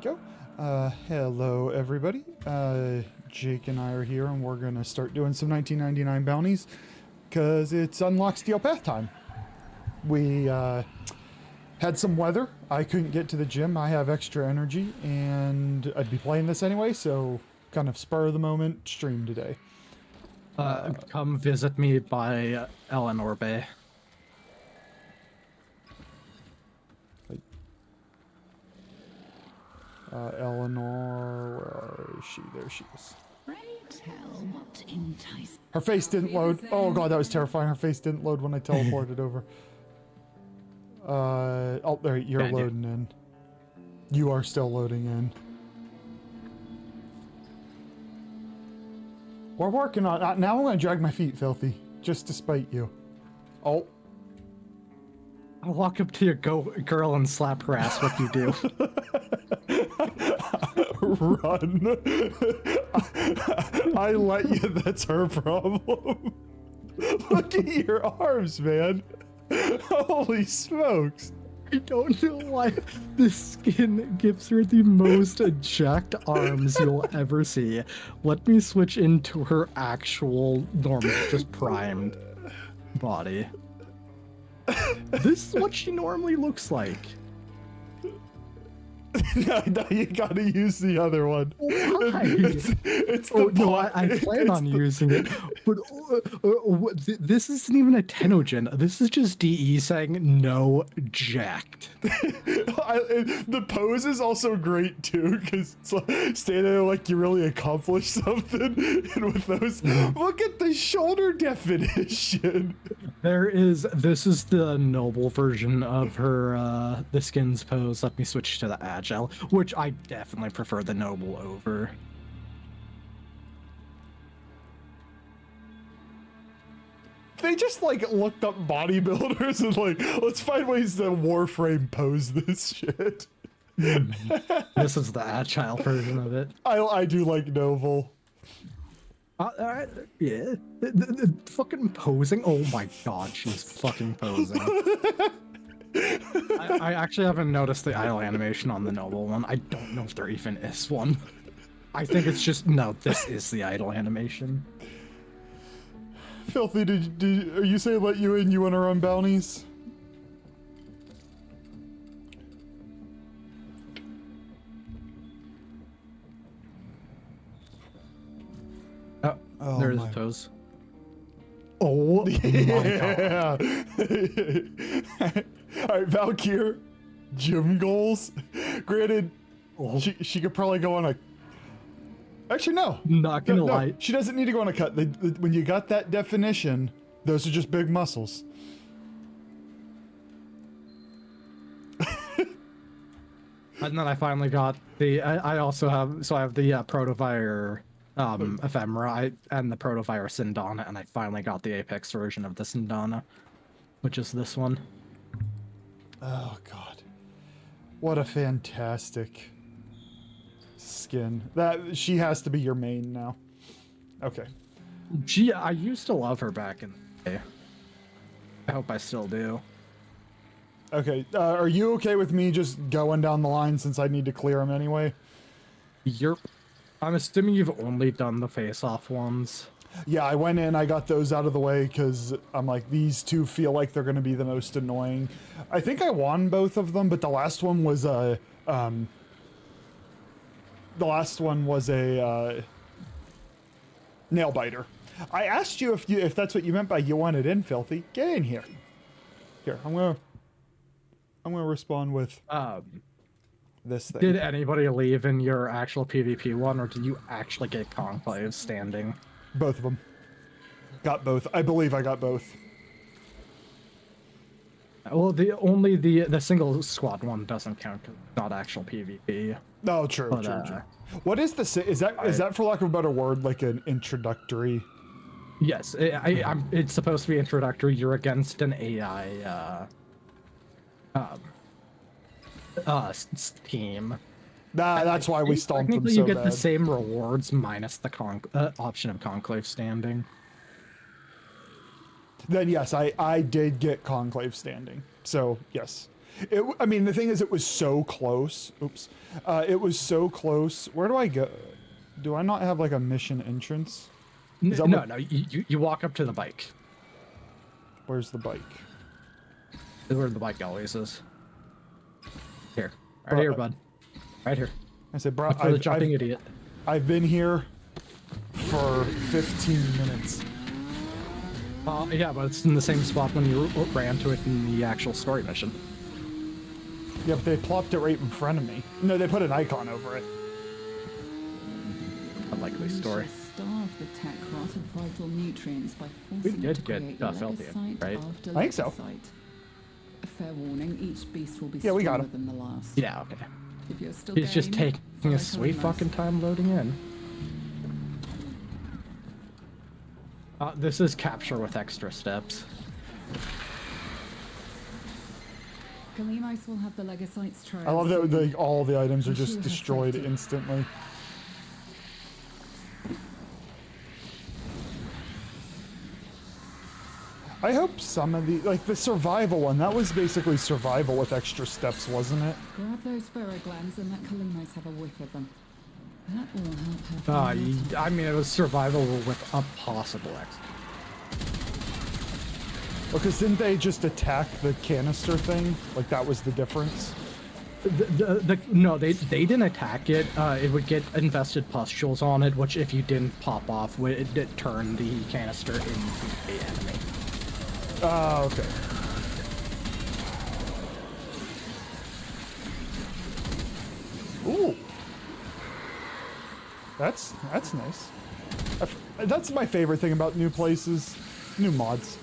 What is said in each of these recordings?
go. Hello, everybody. Jake and I are here, and we're going to start doing some 1999 bounties, because it's Unlock Steel Path time. We had some weather. I couldn't get to the gym. I have extra energy, and I'd be playing this anyway, so kind of spur of the moment stream today. Come visit me by Eleanor Bay. Eleanor, where is she? There she is. Pray tell what entices. Her face didn't load. Oh god, that was terrifying. Her face didn't load when I teleported over. Oh, there, you're loading in. You are still loading in. We're working on it. Now I'm going to drag my feet, Filthy, just to spite you. Oh. I'll walk up to your girl and slap her ass. What you do? Run. I let you. That's her problem. Look at your arms, man. Holy smokes. I don't know why this skin gives her the most jacked arms you'll ever see. Let me switch into her actual normal, just primed body. This is what she normally looks like. No, you gotta use the other one. Why? It's the no, I plan on using it, but this isn't even a Tenogen. This is just DE saying no jacked. The pose is also great too, because it's like standing there like you really accomplished something. And with those, look at the shoulder definition. This is the noble version of her, the skins pose. Let me switch to the agile, which I definitely prefer the noble over. They just like looked up bodybuilders and like, let's find ways to Warframe pose this shit. This is the agile version of it. I do like noble. Yeah, the fucking posing. Oh my god, she's fucking posing. I actually haven't noticed the idle animation on the noble one. I don't know if there even is one. I think it's just, no, this is the idle animation. Filthy, are you saying let you in? You want to run bounties? Oh, there's toes. Oh yeah. My god. Alright, Valkyr, gym goals. Granted, she could probably go on a... Actually, no. Not gonna lie. She doesn't need to go on a cut. When you got that definition, those are just big muscles. And then I finally got the... I also have... So I have the Protofire Ephemera and the Protofire Sindana, and I finally got the Apex version of the Sindana, which is this one. Oh god, what a fantastic skin. That she has to be your main now. Okay. Gee, I used to love her back in the day. I hope I still do. Okay, are you okay with me just going down the line since I need to clear them anyway? I'm assuming you've only done the face-off ones. Yeah, I went in, I got those out of the way because I'm like, these two feel like they're going to be the most annoying. I think I won both of them, but the last one was a, nail biter. I asked you if that's what you meant by you wanted in, Filthy. Get in here. Here, I'm gonna respond with this thing. Did anybody leave in your actual PvP one, or did you actually get Conclave standing? Both of them. Got both. I believe I got both. Well, the single squad one doesn't count because it's not actual PvP. Oh, true, but, true. What is the... Is that for lack of a better word, like an introductory? Yes, it's supposed to be introductory. You're against an AI team. That's why we stomped them so bad. You get the same rewards minus the option of Conclave standing. Then yes, I did get Conclave standing. So yes, I mean, the thing is, it was so close. Oops. It was so close. Where do I go? Do I not have like a mission entrance? Is that No, what- no, you walk up to the bike. Where's the bike? Where the bike always is. Here. Right Bro- here, bud. Right here. I said, bro, Look for the jumping idiot. I've been here for 15 minutes. Yeah, but it's in the same spot when you ran to it in the actual story mission. Yeah, but they plopped it right in front of me. No, they put an icon over it. Unlikely We story. shall starve the tech rot of vital nutrients by We forcing it did to get, create Felthian, legocyte right? after I think so. legocyte. A fair warning, each beast will be Yeah, we got stronger him. than the last. Yeah, okay. If you're still He's just game, taking follow a sweet Kalimos. fucking time loading in. This is capture with extra steps. Kalimos will have the legocytes trail. I love that soon. all the items are Ensure just her destroyed safety. instantly. I hope some of like the survival one, that was basically survival with extra steps, wasn't it? Grab those pharaoh glands and let Kalimos have a whiff of them. That will help her. I mean, it was survival with a possible X. Because didn't they just attack the canister thing? Like that was the difference? No, they didn't attack it. It would get invested pustules on it, which if you didn't pop off, it turned the canister into the enemy. Oh, okay. Ooh. That's nice. That's my favorite thing about new places, new mods.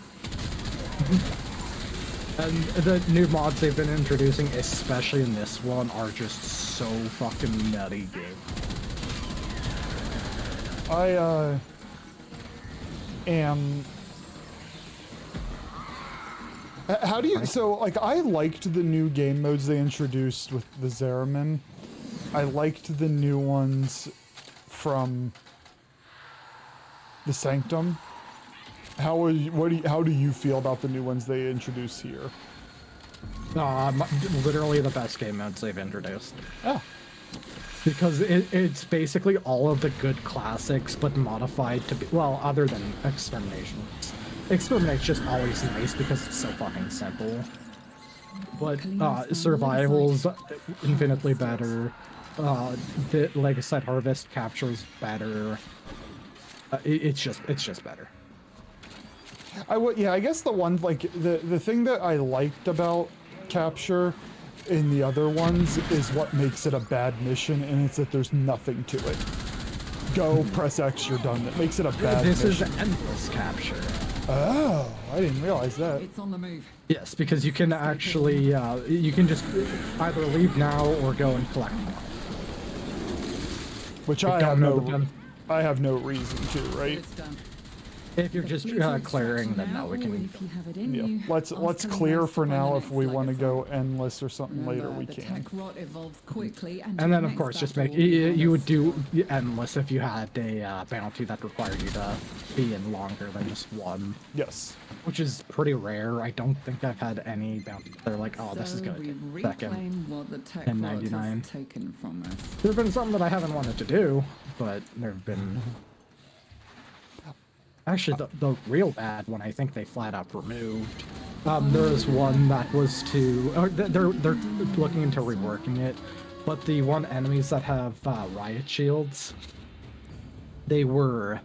And the new mods they've been introducing, especially in this one, are just so fucking nutty, dude. I am. How do you? So like, I liked the new game modes they introduced with the Zeramin. I liked the new ones from the Sanctum. How do you feel about the new ones they introduced here? Literally the best game modes they've introduced. Oh, Because it's basically all of the good classics, but modified to be, well, other than Extermination. Exterminate's just always nice because it's so fucking simple. But Survival's infinitely better. The Legacy Harvest captures better. It's just better. yeah, I guess the one, like, the thing that I liked about Capture in the other ones is what makes it a bad mission, and it's that there's nothing to it. Go, press X, you're done. That makes it a bad This mission. is endless capture. Oh, I didn't realize that. It's on the move. Yes, because you can actually, you can just either leave now or go and collect more. Which I I don't have know no, the gun. I have no reason to, right? It's done. If you're just clearing, then now we can. If you have it in Yeah. you, Let's ask clear Kalimos for to find now. the If we next want to legacy. go endless or something later, Remember, we the can. tech rot evolves quickly, And your then, of next course, just battle make will be you would harder. do endless if you had a bounty that required you to be in longer than just one, Yes. which is pretty rare. I don't think I've had any bounties. They're like, oh, this is So gonna we take a reclaim second. what the tech and rot 99. has taken from us. There've been some that I haven't wanted to do, but there've been. Actually, the real bad one, I think they flat out removed. There's one that was to. Or they're looking into reworking it, but the one enemies that have riot shields, they were.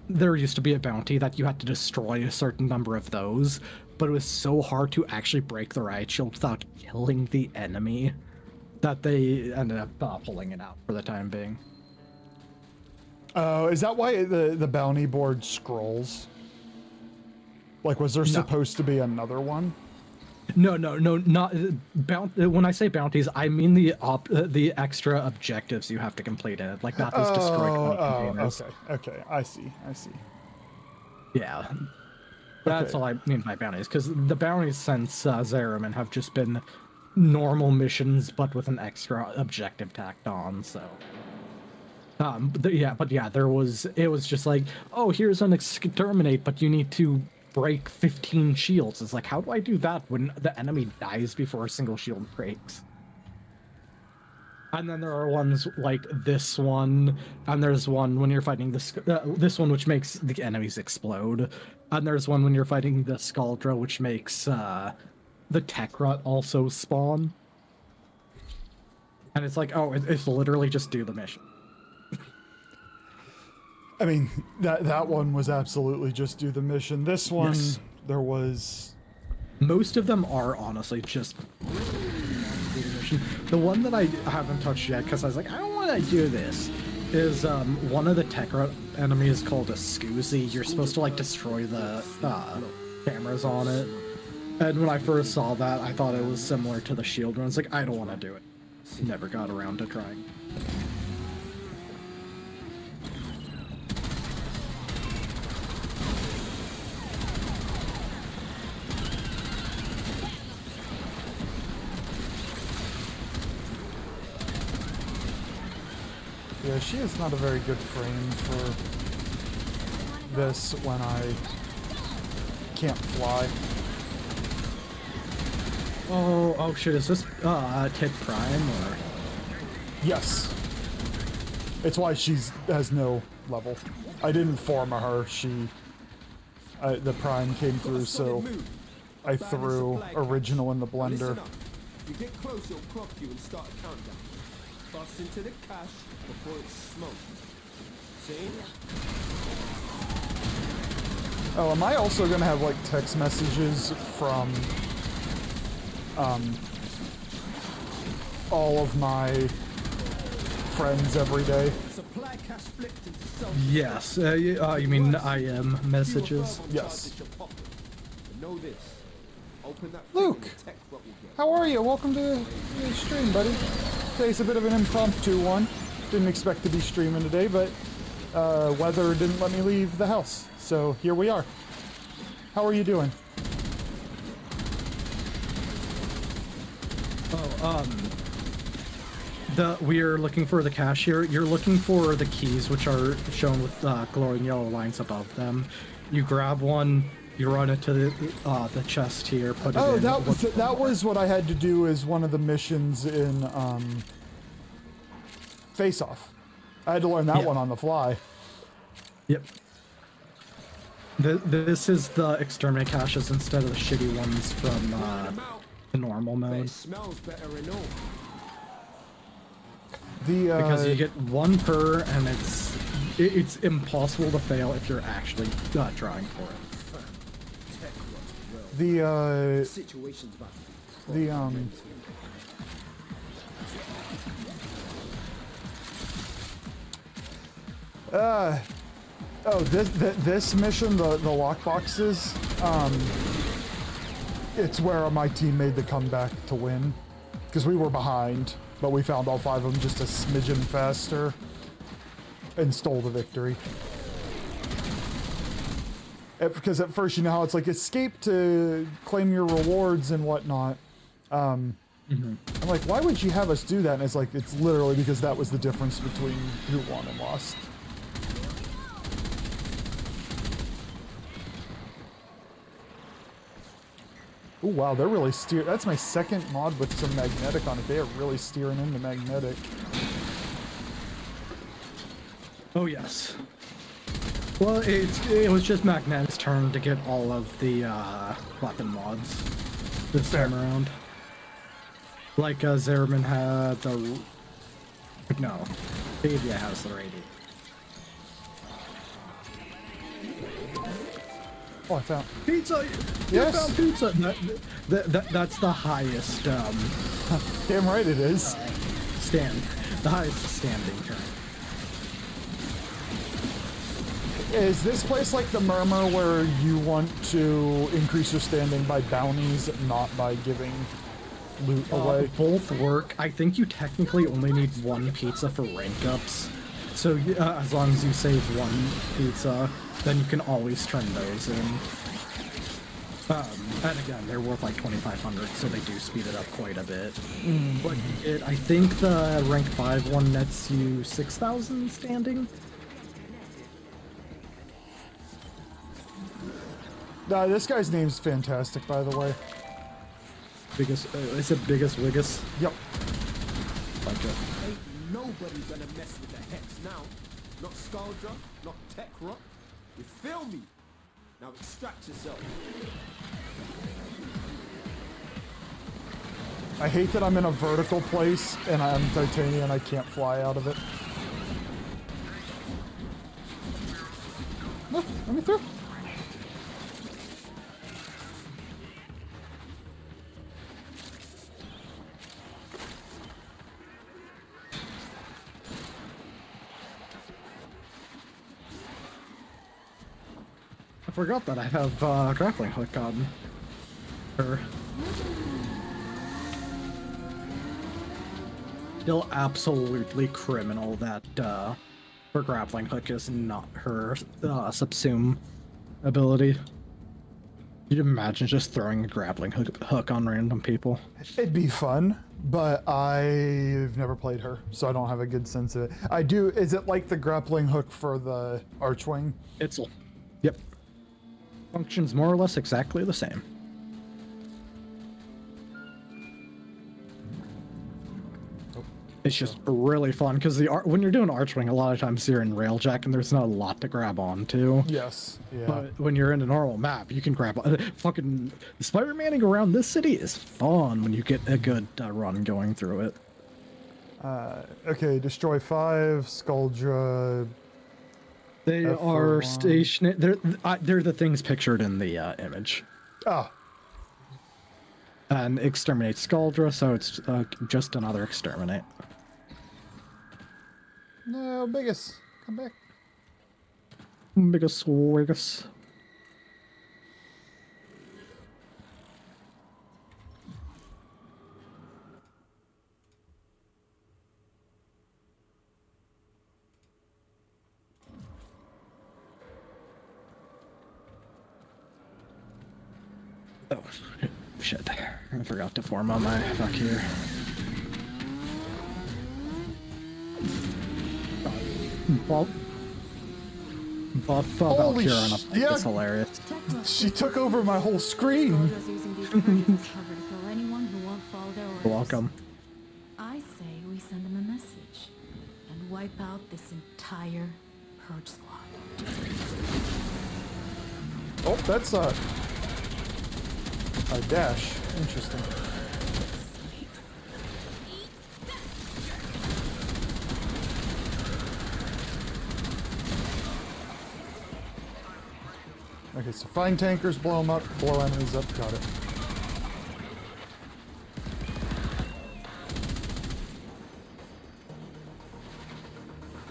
There used to be a bounty that you had to destroy a certain number of those, but it was so hard to actually break the riot shield without killing the enemy that they ended up pulling it out for the time being. Is that why the bounty board scrolls? Like, was there supposed to be another one? No, not when I say bounties, I mean the extra objectives you have to complete in it. Like not those destroy containers. Okay, I see. Yeah, that's Okay. all I mean by bounties. Because the bounties since Zeramin have just been normal missions, but with an extra objective tacked on. So. But yeah, it was just like, oh, here's an exterminate, but you need to break 15 shields. It's like, how do I do that when the enemy dies before a single shield breaks? And then there are ones like this one, and there's one when you're fighting this one, which makes the enemies explode, and there's one when you're fighting the Scaldra, which makes the Tech Rut also spawn. And it's like, oh, it's literally just do the mission. I mean, that one was absolutely just do the mission. This one, Yes. there was... Most of them are honestly just the one that I haven't touched yet because I was like, I don't want to do this. Is one of the tech enemies called a Scoozy. You're supposed to like destroy the cameras on it. And when I first saw that, I thought it was similar to the shield one. It's like, I don't want to do it. Never got around to trying. Yeah, she is not a very good frame for this when I can't fly. Oh shit, is this Kid Prime or? Yes. It's why has no level. I didn't form her, the Prime came through, so I threw original in the blender. If you get close, it'll clock you and start a countdown. Bust into the cache before it's smoked. See? Oh, am I also gonna have like text messages from all of my friends every day? Supply cache flipped into self. Yes. You mean IM messages? Yes. Know this. Open that Luke, how are you? Welcome to the stream, buddy. Today's a bit of an impromptu one. Didn't expect to be streaming today, but weather didn't let me leave the house. So here we are. How are you doing? We're looking for the cache here. You're looking for the keys, which are shown with glowing yellow lines above them. You grab one, you run it to the chest here, put it in. Oh, that was what I had to do as one of the missions in Face Off. I had to learn that one on the fly. Yep. This is the exterminate caches instead of the shitty ones from the normal mode. Smells better and all. Because you get one per, and it's impossible to fail if you're actually trying for it. Situation's about this mission, the lockboxes, it's where my team made the comeback to win, because we were behind, but we found all 5 of them just a smidgen faster and stole the victory. Because at first, you know how it's like escape to claim your rewards and whatnot. I'm like, why would you have us do that? And it's like, it's literally because that was the difference between who won and lost. Oh wow, they're really that's my second mod with some magnetic on it. They are really steering into magnetic. Oh yes. Well, it was just Magnetic's turn to get all of the weapon mods this time around. Like Zerman had the... No, Davia has the radiant. Oh, I found... Pizza! Yes. You found pizza! That's the highest... Damn right it is. The highest standing turn. Is this place like the Murmur where you want to increase your standing by bounties, not by giving loot away? Both work. I think you technically only need one pizza for rank ups. So as long as you save one pizza, then you can always turn those in. And again, they're worth like 2,500, so they do speed it up quite a bit. But I think the rank 5 one nets you 6,000 standing. This guy's name's fantastic, by the way. Biggest, is it biggest Wiggus? Yep. Like it. Ain't nobody gonna mess with the Hex now. Not Scaldra, not Techra. You feel me? Now extract yourself. I hate that I'm in a vertical place and I'm titanium and I can't fly out of it. Look, let me through. I forgot that I have grappling hook on her. Still absolutely criminal that her grappling hook is not her subsume ability. You'd imagine just throwing a grappling hook on random people. It'd be fun, but I've never played her, so I don't have a good sense of it. I do. Is it like the grappling hook for the Archwing? Yep. Functions more or less exactly the same. It's just really fun because when you're doing Archwing, a lot of times you're in Railjack and there's not a lot to grab onto. Yes. Yeah. But when you're in a normal map, you can grab fucking Spider-Manning around this city is fun when you get a good run going through it. Okay. Destroy 5. Skuldra. They F are for stationary. They're the things pictured in the image. Ah. And exterminate Skuldra, so it's just another exterminate. No, Biggest. Come back. Biggest Wiggus. Oh, shit. I forgot to form on my fuck here. Buff Holy Valkyrie on a yeah. It's hilarious. She took over my whole screen. Soldiers using these targets cover to kill anyone who won't follow their orders. Welcome. I say we send them a message and wipe out this entire purge squad. Oh, that's a dash. Interesting. Okay, so find tankers, blow them up, blow enemies up. Got it.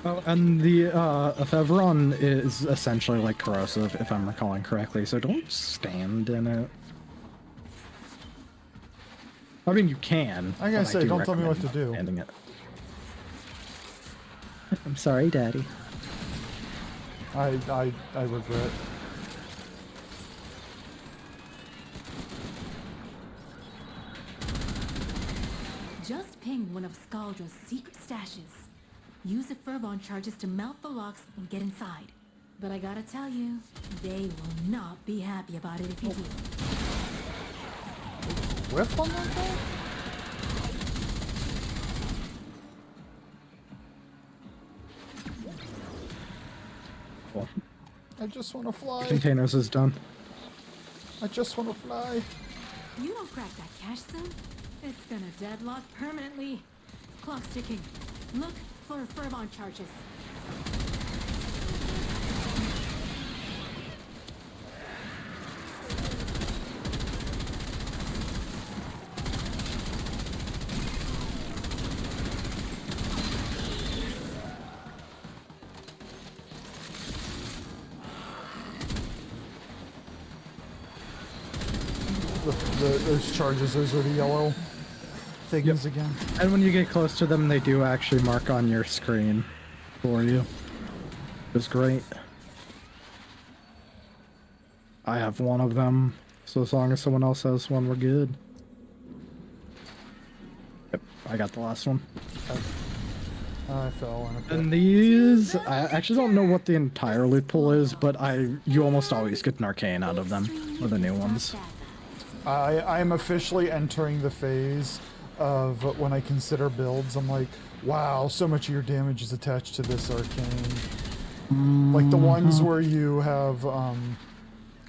Oh, and the Ephevron is essentially like corrosive, if I'm recalling correctly, so don't stand in it. I mean, you can. I gotta but say, do don't tell me what to recommend do. standing it. I'm sorry, Daddy. I regret. Just ping one of Skaldra's secret stashes. Use the Fervon charges to melt the locks and get inside. But I gotta tell you, they will not be happy about it if you do. Whiff on that guy? Cool. I just want to fly. Containers is done. I just want to fly. You don't crack that cache soon, it's gonna deadlock permanently. Clock's ticking. Look for Fervon charges. Those charges, those are the yellow things again. And when you get close to them, they do actually mark on your screen for you. It was great. I have one of them, so as long as someone else has one, we're good. Yep, I got the last one. I fell in a pit. And these, I actually don't know what the entire loot pool is, but you almost always get an arcane out of them, or the new ones. I'm officially entering the phase of when I consider builds. I'm like, wow, so much of your damage is attached to this arcane. Like the ones where you have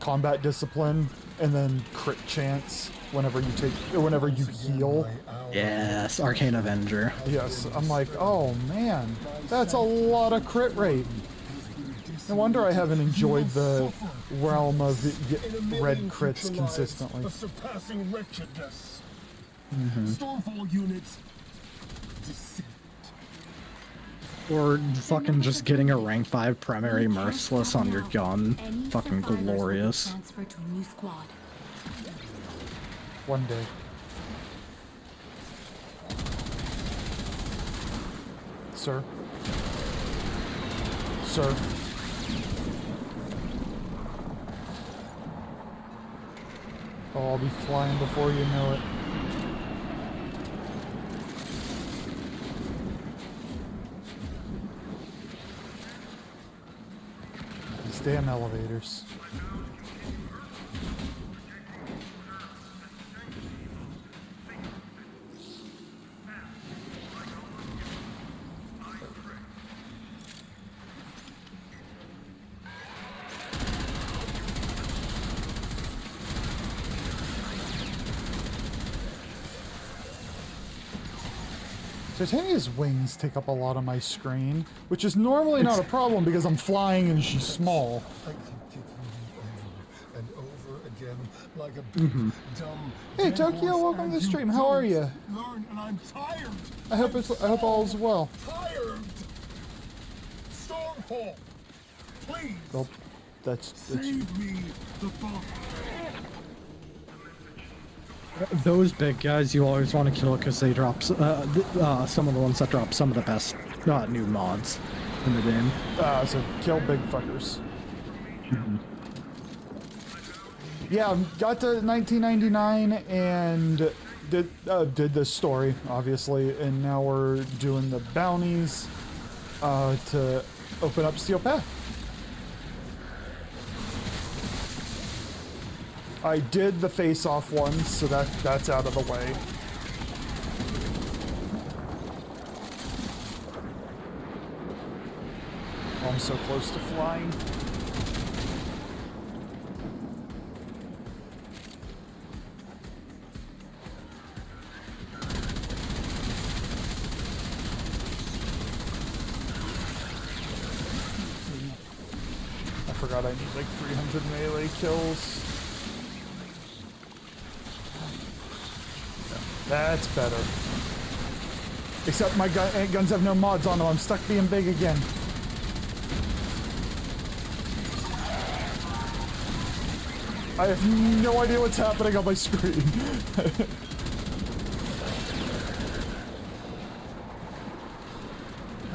combat discipline and then crit chance whenever you heal. Yes, Arcane Avenger. Yes, I'm like, oh man, that's a lot of crit rate. No wonder I haven't enjoyed the realm of red crits consistently. Surpassing wretchedness. Stormfall units. Descent. Or fucking just getting a rank 5 primary merciless on your gun. Fucking glorious. Transfer to a new squad. One day. Sir. Sir. Oh, I'll be flying before you know it. These damn elevators. Titania's wings take up a lot of my screen, which is normally not a problem because I'm flying and she's small. I keep over and over again like a big, dumb. Hey dead Tokyo, horse, welcome and to the you stream. How are don't you? Learn, and I'm tired. I hope all is well. Tired. Stormfall. Please. Well, that's Save me the bomb. Those big guys you always want to kill because they drop some of the ones that drop some of the best new mods in the game. so kill big fuckers. Yeah, got to 1999 and did the story obviously, and now we're doing the bounties to open up Steel Path. I did the face-off ones, so that's out of the way. Oh, I'm so close to flying. I forgot I need like 300 melee kills. That's better. Except my guns have no mods on them. I'm stuck being big again. I have no idea what's happening on my screen.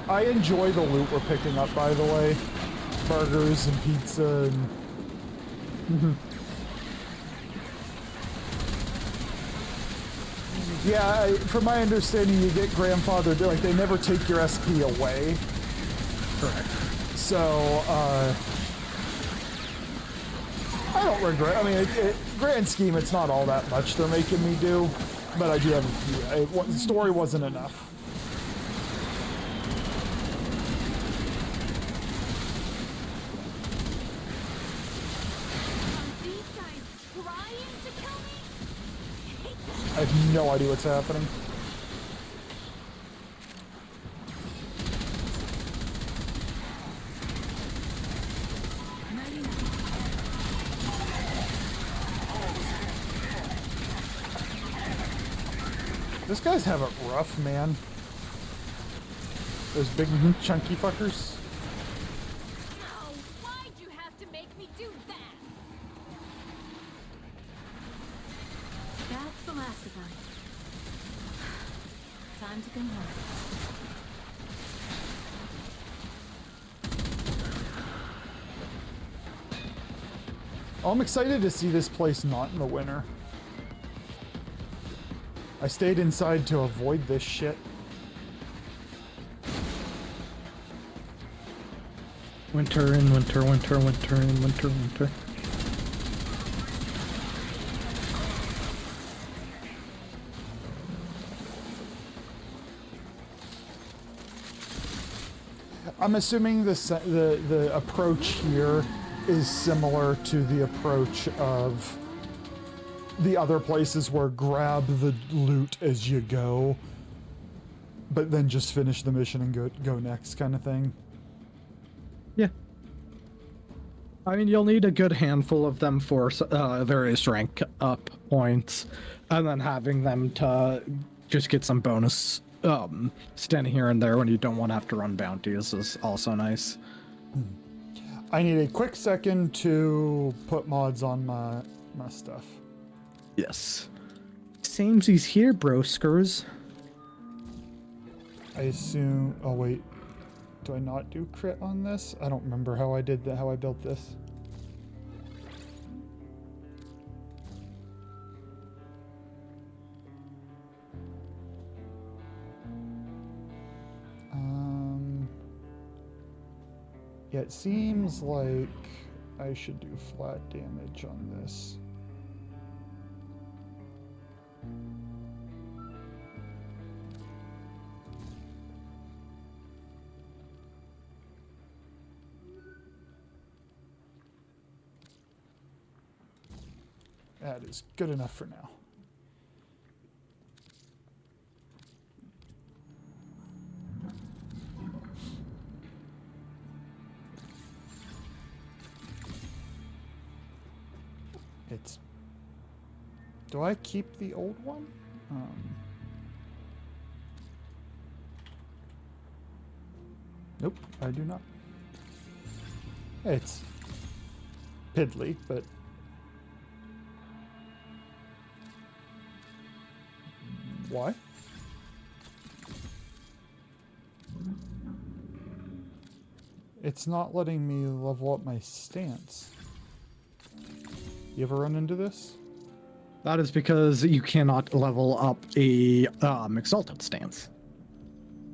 I enjoy the loot we're picking up, by the way. Burgers and pizza and... Yeah, from my understanding, you get grandfathered, like, they never take your SP away. Correct. So, I don't regret, I mean, grand scheme, it's not all that much they're making me do, but I do have a few. The story wasn't enough. I have no idea what's happening. These guys have it rough, man. Those big chunky fuckers. Oh, why'd you have to make me do that? That's the last of them. Time to come home. I'm excited to see this place not in the winter. I stayed inside to avoid this shit. Winter and winter, winter, winter and winter, winter. I'm assuming the approach here is similar to the approach of the other places where grab the loot as you go, but then just finish the mission and go next kind of thing. Yeah. I mean, you'll need a good handful of them for various rank up points, and then having them to just get some bonus standing here and there when you don't want to have to run bounties is also nice. I need a quick second to put mods on my stuff. Yes. Samesies here, broskers. I assume... Oh, wait. Do I not do crit on this? I don't remember how I did that, how I built this. Yeah, it seems like I should do flat damage on this. That is good enough for now. It's... Do I keep the old one? Nope, I do not. It's piddly, but... Why? It's not letting me level up my stance. You ever run into this? That is because you cannot level up a exalted stance.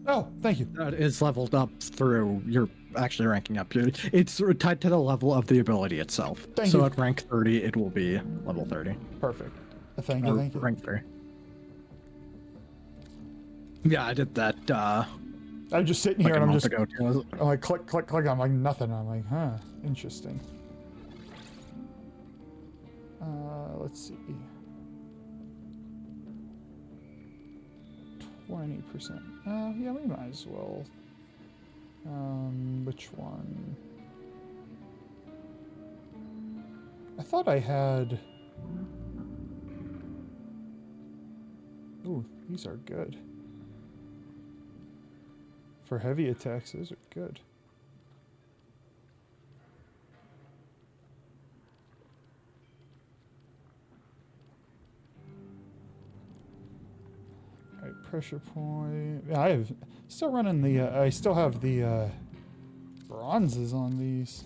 Oh, thank you. That is leveled up through you're actually ranking up. It's tied to the level of the ability itself. Thank you. At rank 30, it will be level 30. Perfect. Thank you, thank you. Rank 3. Yeah, I did that. I'm just sitting like here a and I'm month just... ago, too. I'm like, click, click, click. I'm like, nothing. I'm like, huh, interesting. Let's see. 20%. Yeah, we might as well. Which one? I thought I had... Ooh, these are good. For heavy attacks, those are good. Alright, pressure point. Yeah, I have still running the I still have the bronzes on these.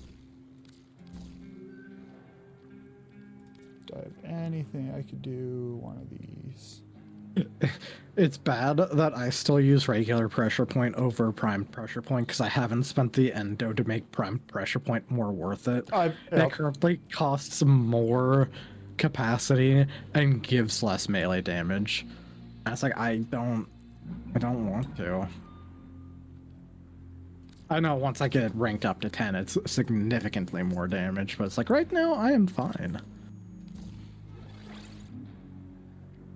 Do I have anything I could do one of these? It's bad that I still use regular pressure point over prime pressure point because I haven't spent the endo to make prime pressure point more worth it. It currently costs more capacity and gives less melee damage. And it's like I don't want to. I know once I get ranked up to 10, it's significantly more damage, but it's like right now I am fine.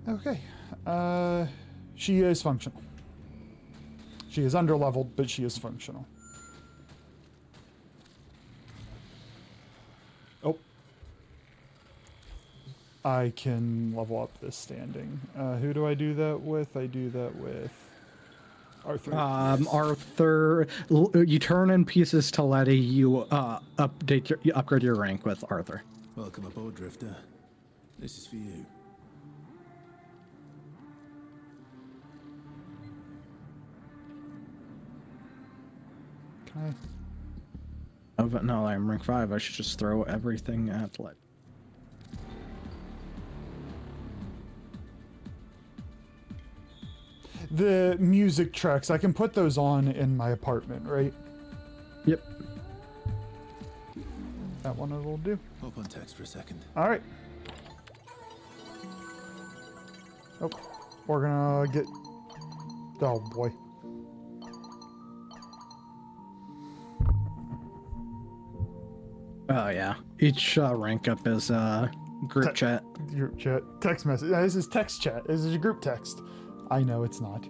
Okay. She is functional. She is underleveled, but she is functional. Oh. I can level up this standing. Who do I do that with? I do that with Arthur. Yes. Arthur, you turn in pieces to Letty, you you upgrade your rank with Arthur. Welcome aboard, Drifter. This is for you. Can Oh, but no, I'm rank 5. I should just throw everything at Letty. The music tracks, I can put those on in my apartment, right? Yep. That one will do. Hop on text for a second. All right. Oh, we're gonna get. Oh boy. Oh yeah. Each rank up is group chat. Group chat. Text message. This is text chat. This is a group text. I know it's not.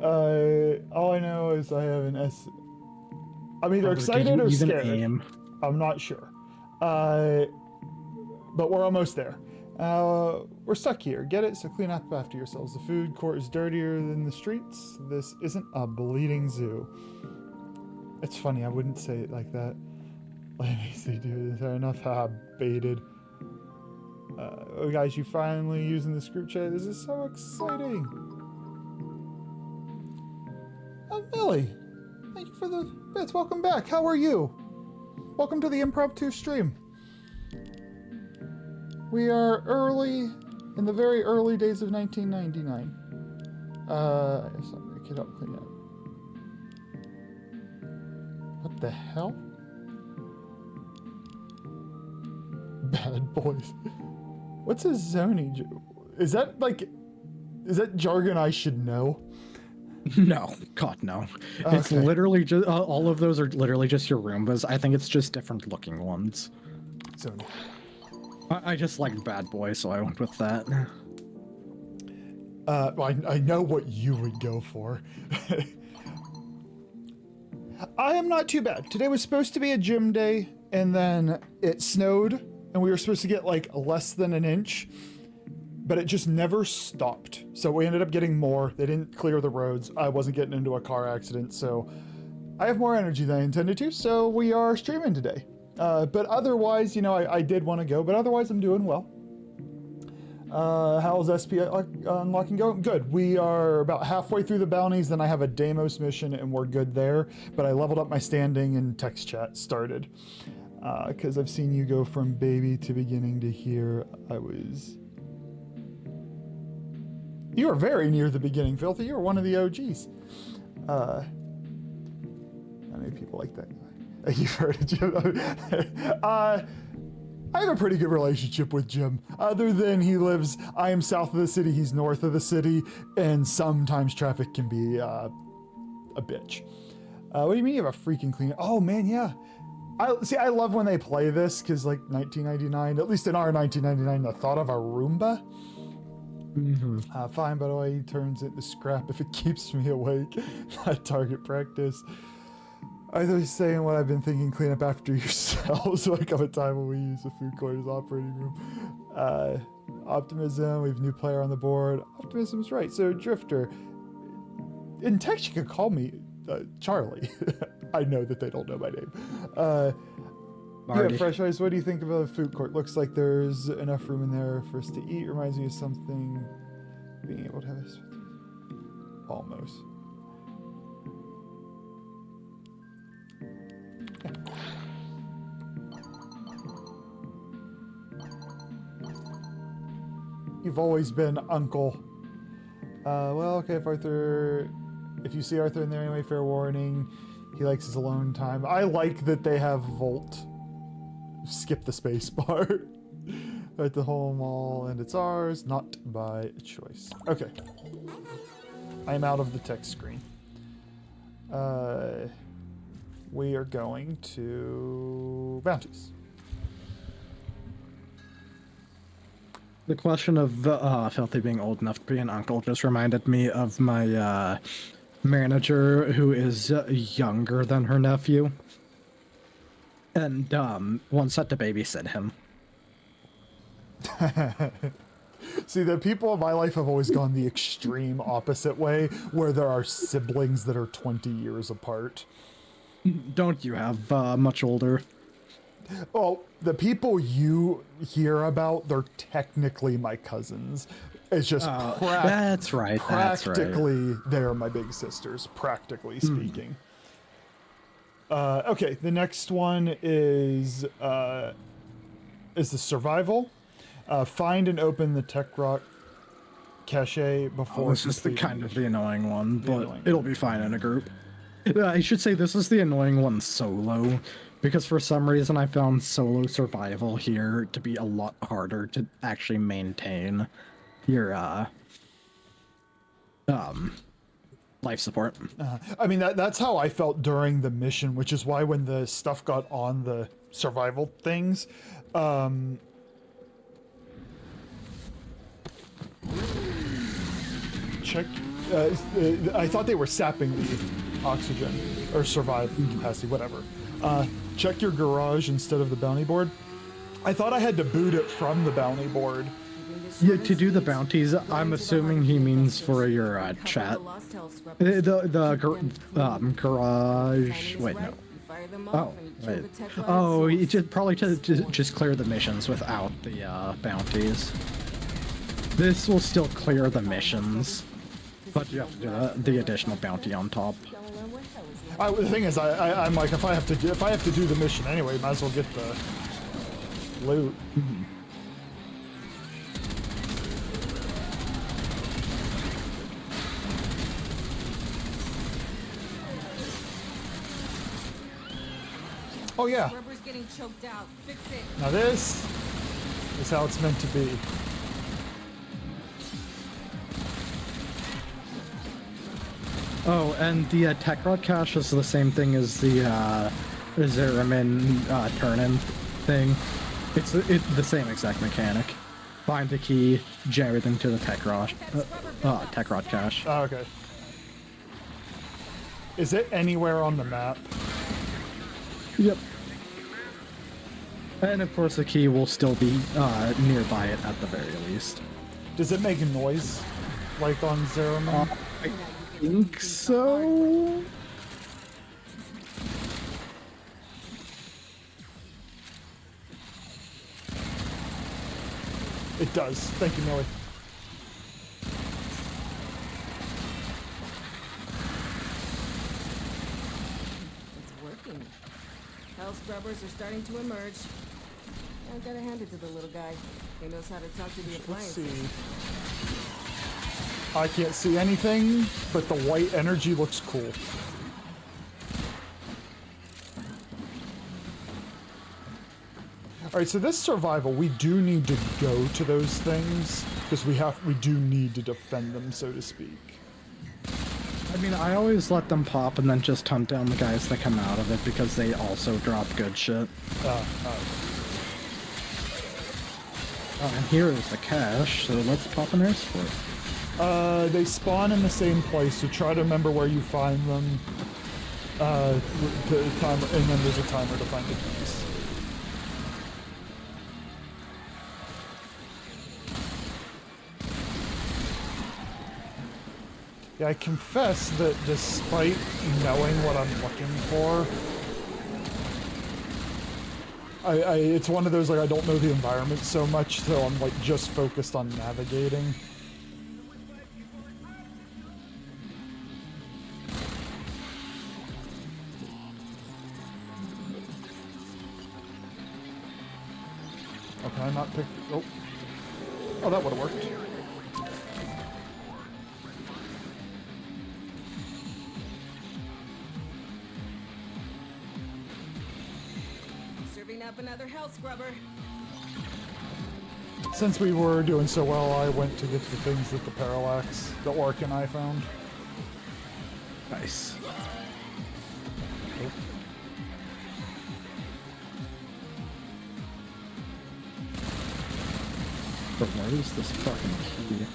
All I know is I have an S. I'm either excited or scared. I'm not sure. But we're almost there. We're stuck here. Get it? So clean up after yourselves. The food court is dirtier than the streets. This isn't a bleeding zoo. It's funny. I wouldn't say it like that. Let me see, dude. Is there enough? Ha, baited. Oh, guys, you finally using this group chat. This is so exciting. Oh, Millie. Thank you for the bits. Welcome back. How are you? Welcome to the impromptu stream. We are early, in the very early days of 1999. Get up, clean up. What the hell? Bad boys. What's a zoning? Is that jargon I should know? No, God, no. Okay. It's literally just all of those are literally just your Roombas. I think it's just different looking ones. Zoning. I just like bad boy, so I went with that. I know what you would go for. I am not too bad. Today was supposed to be a gym day, and then it snowed, and we were supposed to get like less than an inch, but it just never stopped. So we ended up getting more. They didn't clear the roads. I wasn't getting into a car accident, so I have more energy than I intended to, so we are streaming today. But otherwise, you know, I did want to go, but otherwise I'm doing well. How's SP unlocking going? Good. We are about halfway through the bounties, then I have a Deimos mission and we're good there. But I leveled up my standing and text chat started. Because I've seen you go from baby to beginning to here. You were very near the beginning, Filthy. You were one of the OGs. How many people like that? You've heard of Jim. I have a pretty good relationship with Jim. Other than I am south of the city, he's north of the city, and sometimes traffic can be a bitch. What do you mean you have a freaking clean? Oh man, yeah. I love when they play this, because like 1999, at least in our 1999, the thought of a Roomba. Mm-hmm. Fine, by the way, he turns it to scrap if it keeps me awake. Not target practice. I was saying what I've been thinking, clean up after yourselves. Like come a time when we use the food court as operating room. Optimism, we have a new player on the board. Optimism's right. So Drifter, in text you could call me Charlie. I know that they don't know my name. Yeah, Fresh Eyes, what do you think about the food court? Looks like there's enough room in there for us to eat. Reminds me of something being able to have almost. You've always been Uncle. Well, okay, if you see Arthur in there anyway, fair warning. He likes his alone time. I like that they have Volt. Skip the space bar. At the whole mall, and it's ours, not by choice. Okay. I'm out of the text screen. We are going to bounties. The question of Filthy being old enough to be an uncle just reminded me of my manager who is younger than her nephew. And once had to babysit him. See, the people in my life have always gone the extreme opposite way, where there are siblings that are 20 years apart. Don't you have much older? Well, the people you hear about, they're technically my cousins. It's just that's right. Practically, they're my big sisters, practically speaking. Okay, the next one is the survival. Find and open the Tech Rock cache before. This is the annoying one, but it'll be fine in a group. I should say this is the annoying one solo, Because for some reason I found solo survival here to be a lot harder to actually maintain your life support. I mean, that's how I felt during the mission, which is why when the stuff got on the survival things, check. I thought they were sapping the oxygen or survive capacity, whatever. Check your garage instead of the bounty board. I thought I had to boot it from the bounty board. Yeah, to do the bounties, I'm assuming he means for your chat. Garage. Wait, no. Oh, wait. Oh, you just probably just clear the missions without the bounties. This will still clear the missions, but you have to do the additional bounty on top. The thing is, I'm like, if I have to do the mission anyway, might as well get the loot. Oh yeah. Rubber's getting choked out. Fix it. Now this is how it's meant to be. Oh, and the tech rod cache is the same thing as the Zeramin turn-in thing. It's the same exact mechanic. Find the key, jam everything to the tech rod cache. Oh, okay. Is it anywhere on the map? Yep. And of course the key will still be nearby it at the very least. Does it make a noise like on Zeramin? I think so. It does. Thank you, Millie. It's working. Hell scrubbers are starting to emerge. I've got to hand it to the little guy. He knows how to talk to the Let's appliances. see. I can't see anything, but the white energy looks cool. All right, so this survival, we do need to go to those things because we do need to defend them, so to speak. I mean, I always let them pop and then just hunt down the guys that come out of it because they also drop good shit. And here is the cache, so let's pop an air support. They spawn in the same place, so try to remember where you find them. The timer, and then there's a timer to find the keys. Yeah, I confess that despite knowing what I'm looking for, it's one of those, like, I don't know the environment so much, so I'm, like, just focused on navigating. Oh, can I not pick... Oh, that would have worked. Serving up another hell scrubber. Since we were doing so well, I went to get the things that the Parallax, the Orc, and I found. Nice. But where is this fucking key?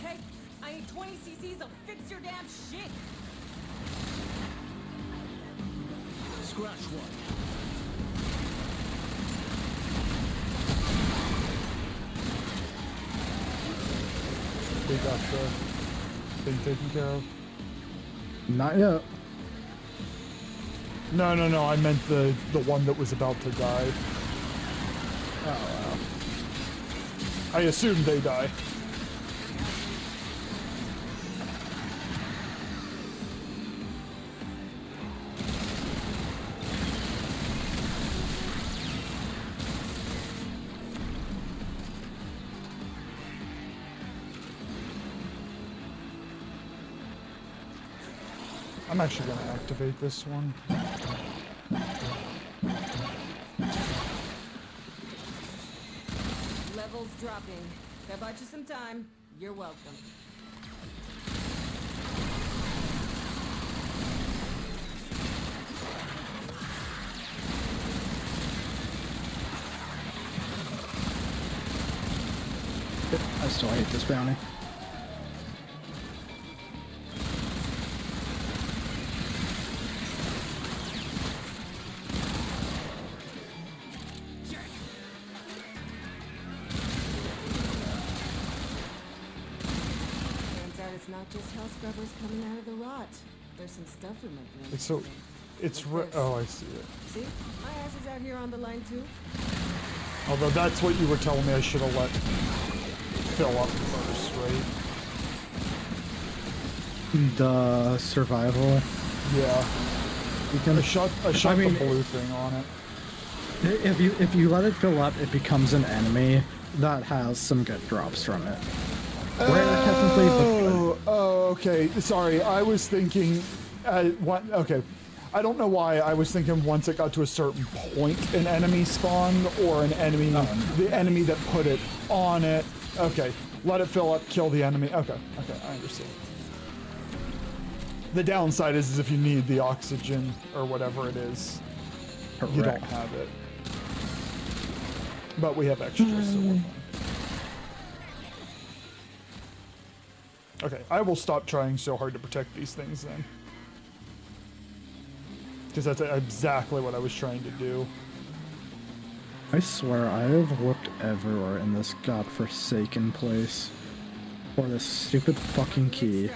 Hey, I need 20 cc's of fix your damn shit. Scratch one. They got the thing taken care of. Not yet. No, I meant the one that was about to die. Oh, I assumed they die. I'm actually going to activate this one. Levels dropping. If I bought you some time, you're welcome. I still hate this bounty. Turns out it's not just hell scrubbers coming out of the rot. There's some stuff in my brain. It's so... It's... Like this. Oh, I see it. See? My ass is out here on the line too. Although that's what you were telling me I should have let fill up first, right? The survival. Yeah. You can, I shot I mean, the blue thing on it. if you let it fill up, it becomes an enemy that has some good drops from it. Rare technically, but good. Oh, okay. Sorry, I was thinking... okay. I don't know why I was thinking once it got to a certain point an enemy spawned or an enemy... the enemy that put it on it. Okay. Let it fill up, kill the enemy. Okay, I understand. The downside is if you need the oxygen or whatever it is, you don't have it. But we have extras, so we're fine. Okay, I will stop trying so hard to protect these things then. Because that's exactly what I was trying to do. I swear I have looked everywhere in this godforsaken place for this stupid fucking key.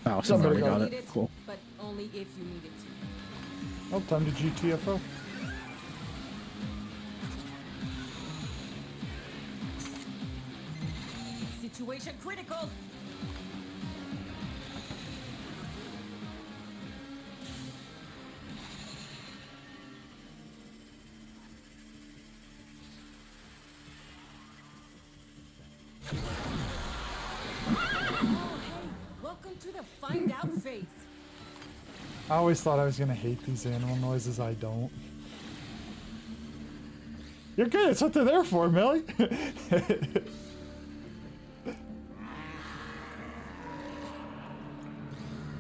Oh, somebody got it. Cool. But only if you need it to. Oh, time to GTFO. Situation critical. Welcome to the find out phase. I always thought I was gonna hate these animal noises. I don't. You're good. It's what they're there for, Millie.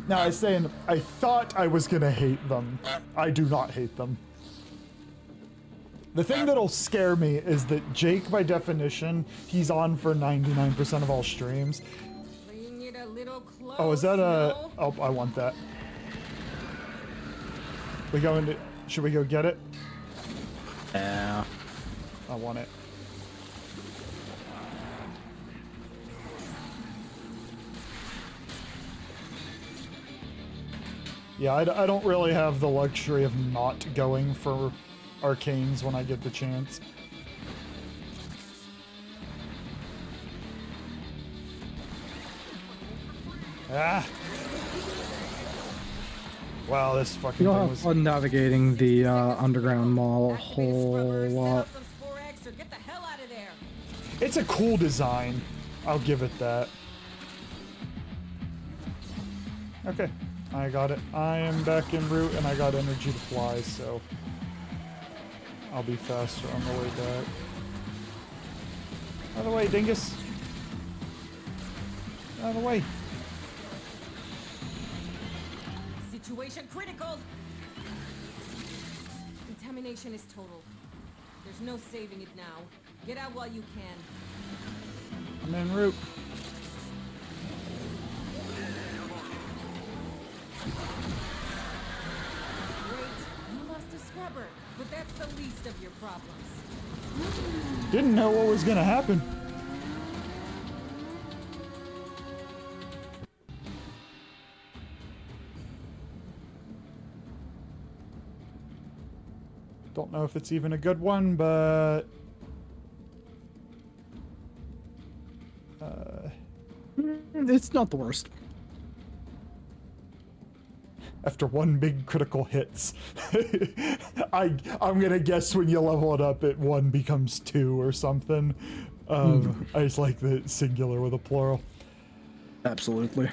Now I was saying I thought I was gonna hate them. I do not hate them. The thing that'll scare me is that Jake, by definition, he's on for 99% of all streams. Bring it a little close, Oh, is that a... no? Oh, I want that. We go into... Should we go get it? Yeah. I want it. Yeah, I don't really have the luxury of not going for arcanes when I get the chance. Ah! Wow, this fucking You'll thing have was... fun navigating the underground mall a whole lot. Some Spore X or get the hell out of there. It's a cool design. I'll give it that. Okay, I got it. I am back en route and I got energy to fly, so I'll be faster on the way back. Out of the way, dingus. Out of the way. Situation critical. Contamination is total. There's no saving it now. Get out while you can. I'm en route. Great, you lost a scrubber, but that's the least of your problems. Didn't know what was gonna happen. Don't know if it's even a good one, but... It's not the worst. After one big critical hits. I'm gonna guess when you level it up, one becomes 2 or something. I just like the singular with a plural. Absolutely.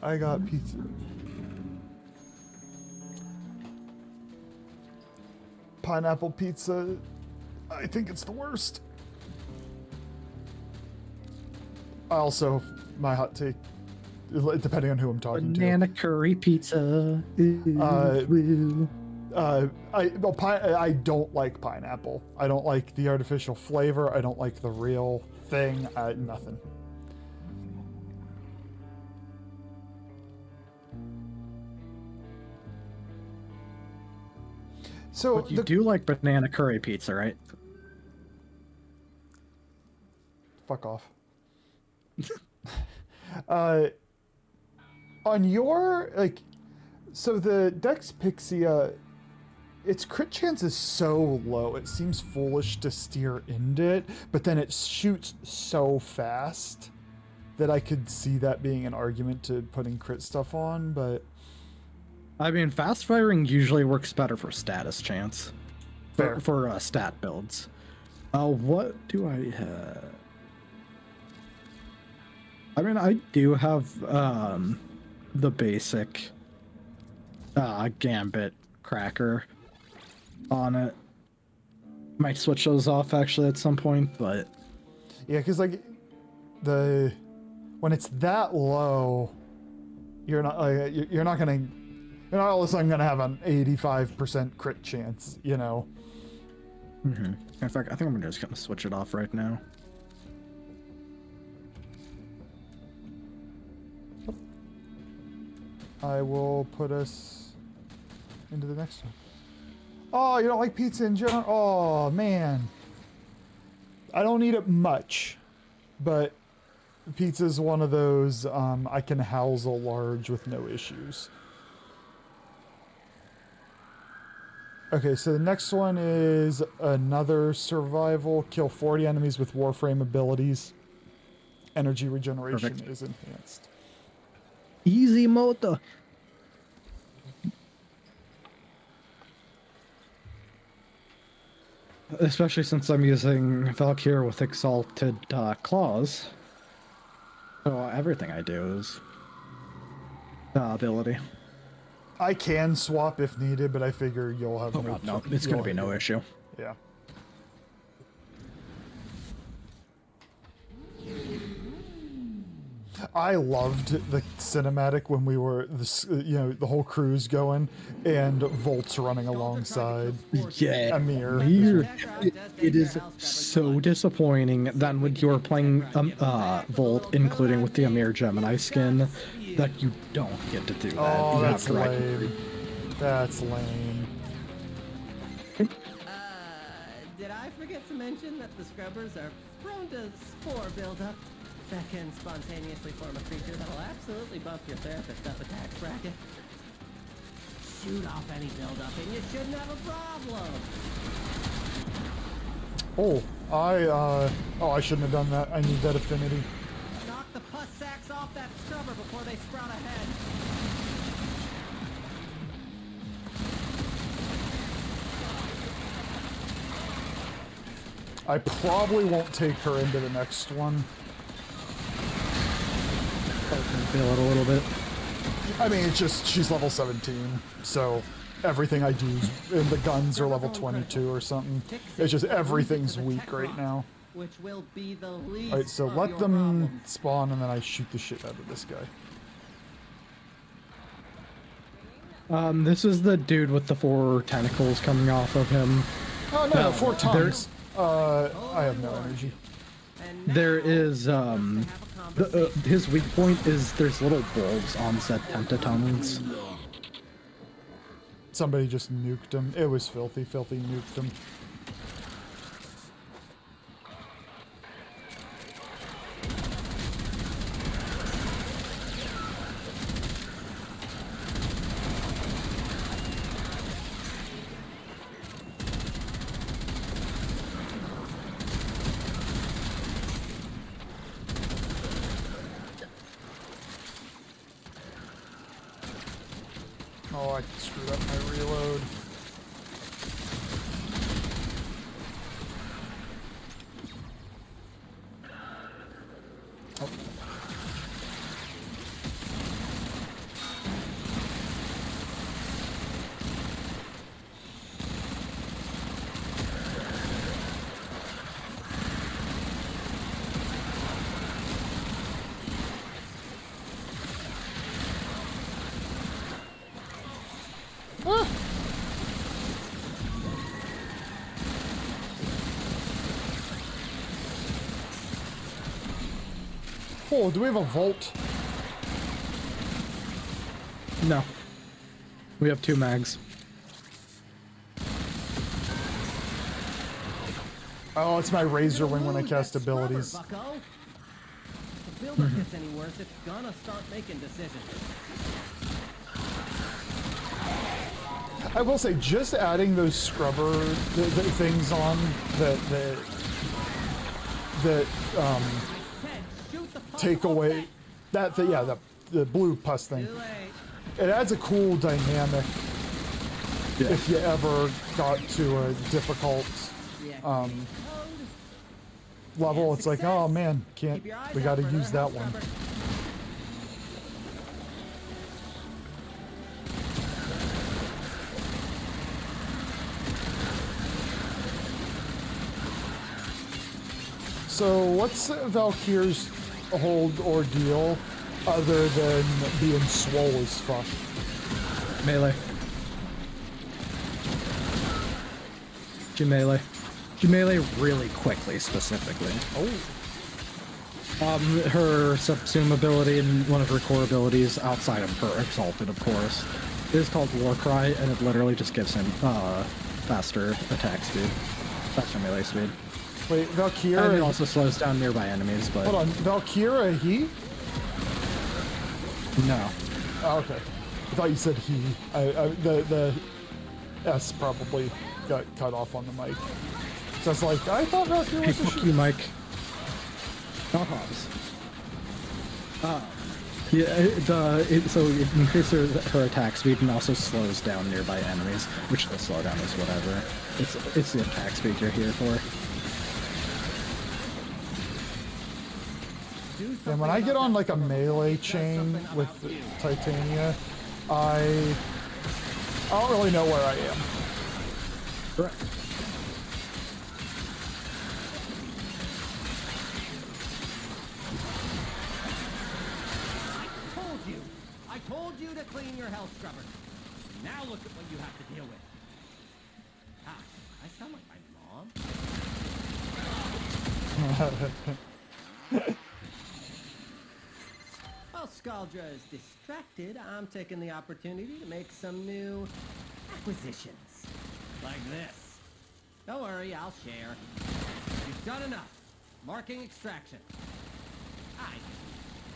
I got pizza. Pineapple pizza. I think it's the worst. Also, my hot take, depending on who I'm talking Banana curry pizza. I don't like pineapple. I don't like the artificial flavor. I don't like the real thing. Nothing. So But you do like banana curry pizza, right? fuck off. On your so the Dex Pixia, its crit chance is so low. It seems foolish to steer into it, but then it shoots so fast that I could see that being an argument to putting crit stuff on. But I mean, fast firing usually works better for status chance. Fair. For stat builds. What do I have? I mean, I do have the basic Gambit cracker on it. Might switch those off actually at some point, but yeah, because when it's that low, you're not all of a sudden gonna have an 85% crit chance, you know. In fact, I think I'm just gonna switch it off right now. I will put us into the next one. Oh, you don't like pizza in general? Oh, man. I don't eat it much, but pizza is one of those I can house a large with no issues. Okay, so the next one is another survival. Kill 40 enemies with Warframe abilities. Energy regeneration Perfect. is enhanced. Easy motor. Especially since I'm using Valkyr with Exalted Claws. So everything I do is ability. I can swap if needed, but I figure you'll have No, it's going to be no issue. Yeah. I loved the cinematic when we were the whole crew's going and Volt's running alongside. Yeah, Amir. It is so disappointing that when you're playing Volt, including with the Amir Gemini skin, that you don't get to do that. Oh, You have that's to ride- lame. That's lame. Did I forget to mention that the scrubbers are prone to spore buildup? That can spontaneously form a creature that'll absolutely bump your therapist up attack bracket. Shoot off any buildup and you shouldn't have a problem. I shouldn't have done that. I need that affinity. Knock the pus sacks off that scrubber before they sprout ahead. I probably won't take her into the next one. Feel it a little bit. I mean, it's just she's level 17, so everything I do, and the guns are level 22 or something. It's just everything's weak right now. Which will be the least Alright, so of let your them problems. spawn and then I shoot the shit out of this guy. This is the dude with the 4 tentacles coming off of him. Oh no, No, 4 tongues. I have no energy. And now There is to have a conversation. his weak point is there's little bulbs on said pentatongues. Somebody just nuked him. It was filthy nuked him. Oh, I screwed up my reload. Ah. Oh, do we have a vault? No. We have 2 mags. Oh, it's my razor wing when I Ooh, cast that scrubber, abilities. bucko. If the buildup gets any worse, it's gonna start making decisions. I will say, just adding those scrubber things on that Said, shoot the take pus away thing. yeah, the blue pus thing. Too late. It adds a cool dynamic Yeah. if you ever got to a difficult Yeah. level. It's like, oh man, Keep your eyes we out got to for use another that hell one. scrubber. So what's Valkyr's whole ordeal other than being swole as fuck? Melee. She melee. She melee really quickly, specifically. Oh, Her subsume ability and one of her core abilities, outside of her exalted, of course, is called War Cry, and it literally just gives him faster attack speed, faster melee speed. wait, And it Valkyra. also slows down nearby enemies, but Hold on, Valkyra, he? no. Oh, okay. I thought you said he. The S probably got cut off on the mic. So I was like, I thought Valkyra Hey, was a fuck she. you, Mike. No hops. Yeah, so it increases her attack speed and also slows down nearby enemies, which the slowdown is whatever. It's the attack speed you're here for. And when I get on like a melee chain with Titania, I don't really know where I am. Correct. I told you to clean your health scrubber. Now look at what you have to deal with. Ah, I sound like my mom. While Scaldra is distracted, I'm taking the opportunity to make some new acquisitions. Like this. Don't worry, I'll share. You've done enough. Marking extraction.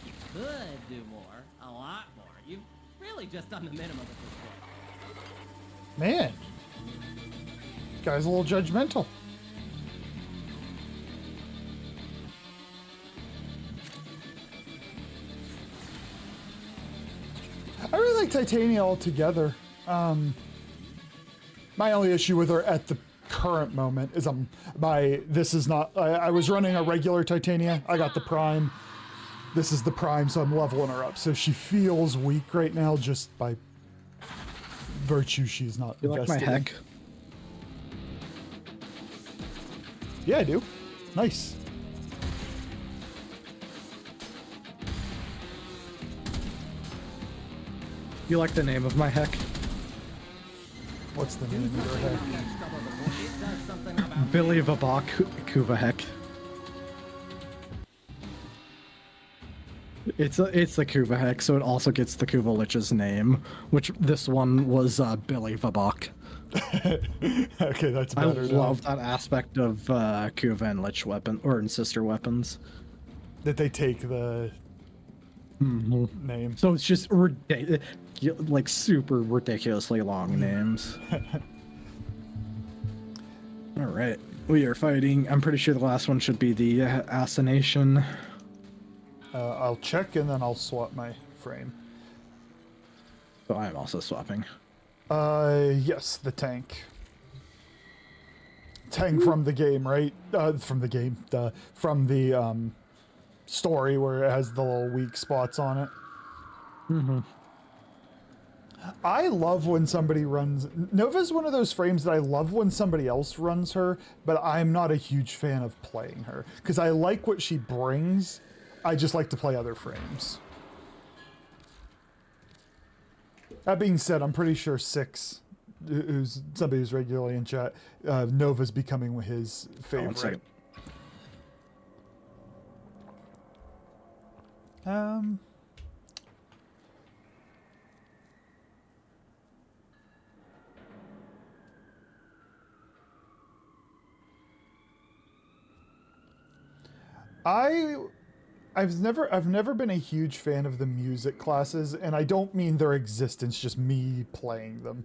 You could do more, a lot more. You've really just done the minimum at this point. Man, guy's a little judgmental. I really like Titania altogether. My only issue with her at the current moment is this is not. I was running a regular Titania. I got the Prime. This is the Prime, so I'm leveling her up. So she feels weak right now just by virtue she's not You like my invested in. heck? Yeah, I do. Nice. You like the name of my heck? What's the name of your heck? That scrubber before it does something about Billy Vabak Kuva heck. It's a Kuva heck, so it also gets the Kuva Lich's name, which this one was Billy Vabak. Okay, that's I better. now. love that aspect of Kuva and Lich weapon or sister weapons. That they take the name. So it's just like super ridiculously long names. All right, we are fighting. I'm pretty sure the last one should be the Assassination. I'll check and then I'll swap my frame. So I'm also swapping. Yes, the tank. Tank from the game, right? From the story where it has the little weak spots on it. Mm-hmm. I love when somebody runs... Nova's one of those frames that I love when somebody else runs her, but I'm not a huge fan of playing her. Because I like what she brings, I just like to play other frames. That being said, I'm pretty sure Six, who's somebody who's regularly in chat, Nova's becoming his Oh, one favorite. second. I've never been a huge fan of the music classes, and I don't mean their existence, just me playing them.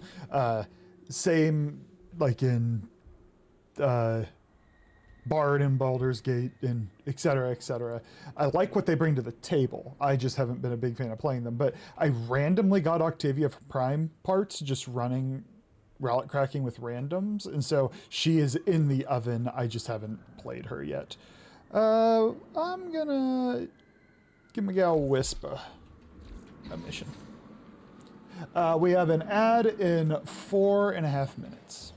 Same like in Bard and Baldur's Gate and etc. etc. I like what they bring to the table. I just haven't been a big fan of playing them. But I randomly got Octavia for Prime parts just running relic cracking with randoms, and so she is in the oven. I just haven't played her yet. I'm gonna give my gal Wisp a mission. We have an ad in 4.5 minutes.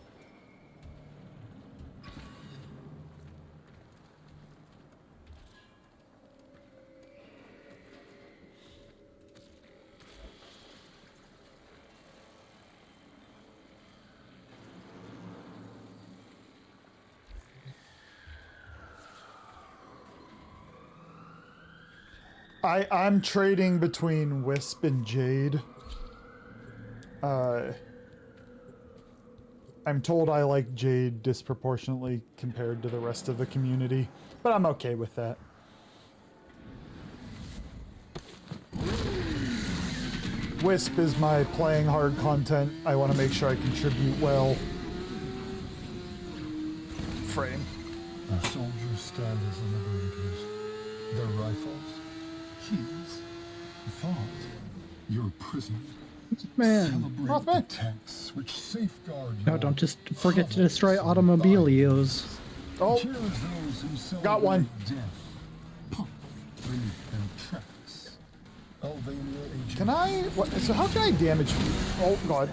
I'm trading between Wisp and Jade. I'm told I like Jade disproportionately compared to the rest of the community, but I'm okay with that. Wisp is my playing hard content. I want to make sure I contribute well. Frame. Our soldiers stand as liberators. Their rifles, keys, thought. You're a prisoner. Man. Celebrate the texts which safeguard No, your don't just forget to destroy automobilios. Oh, Cheers those who celebrate got one. death. Pump, relief, and tracks. Albania agent. Can I? What, so how can I damage? Oh God!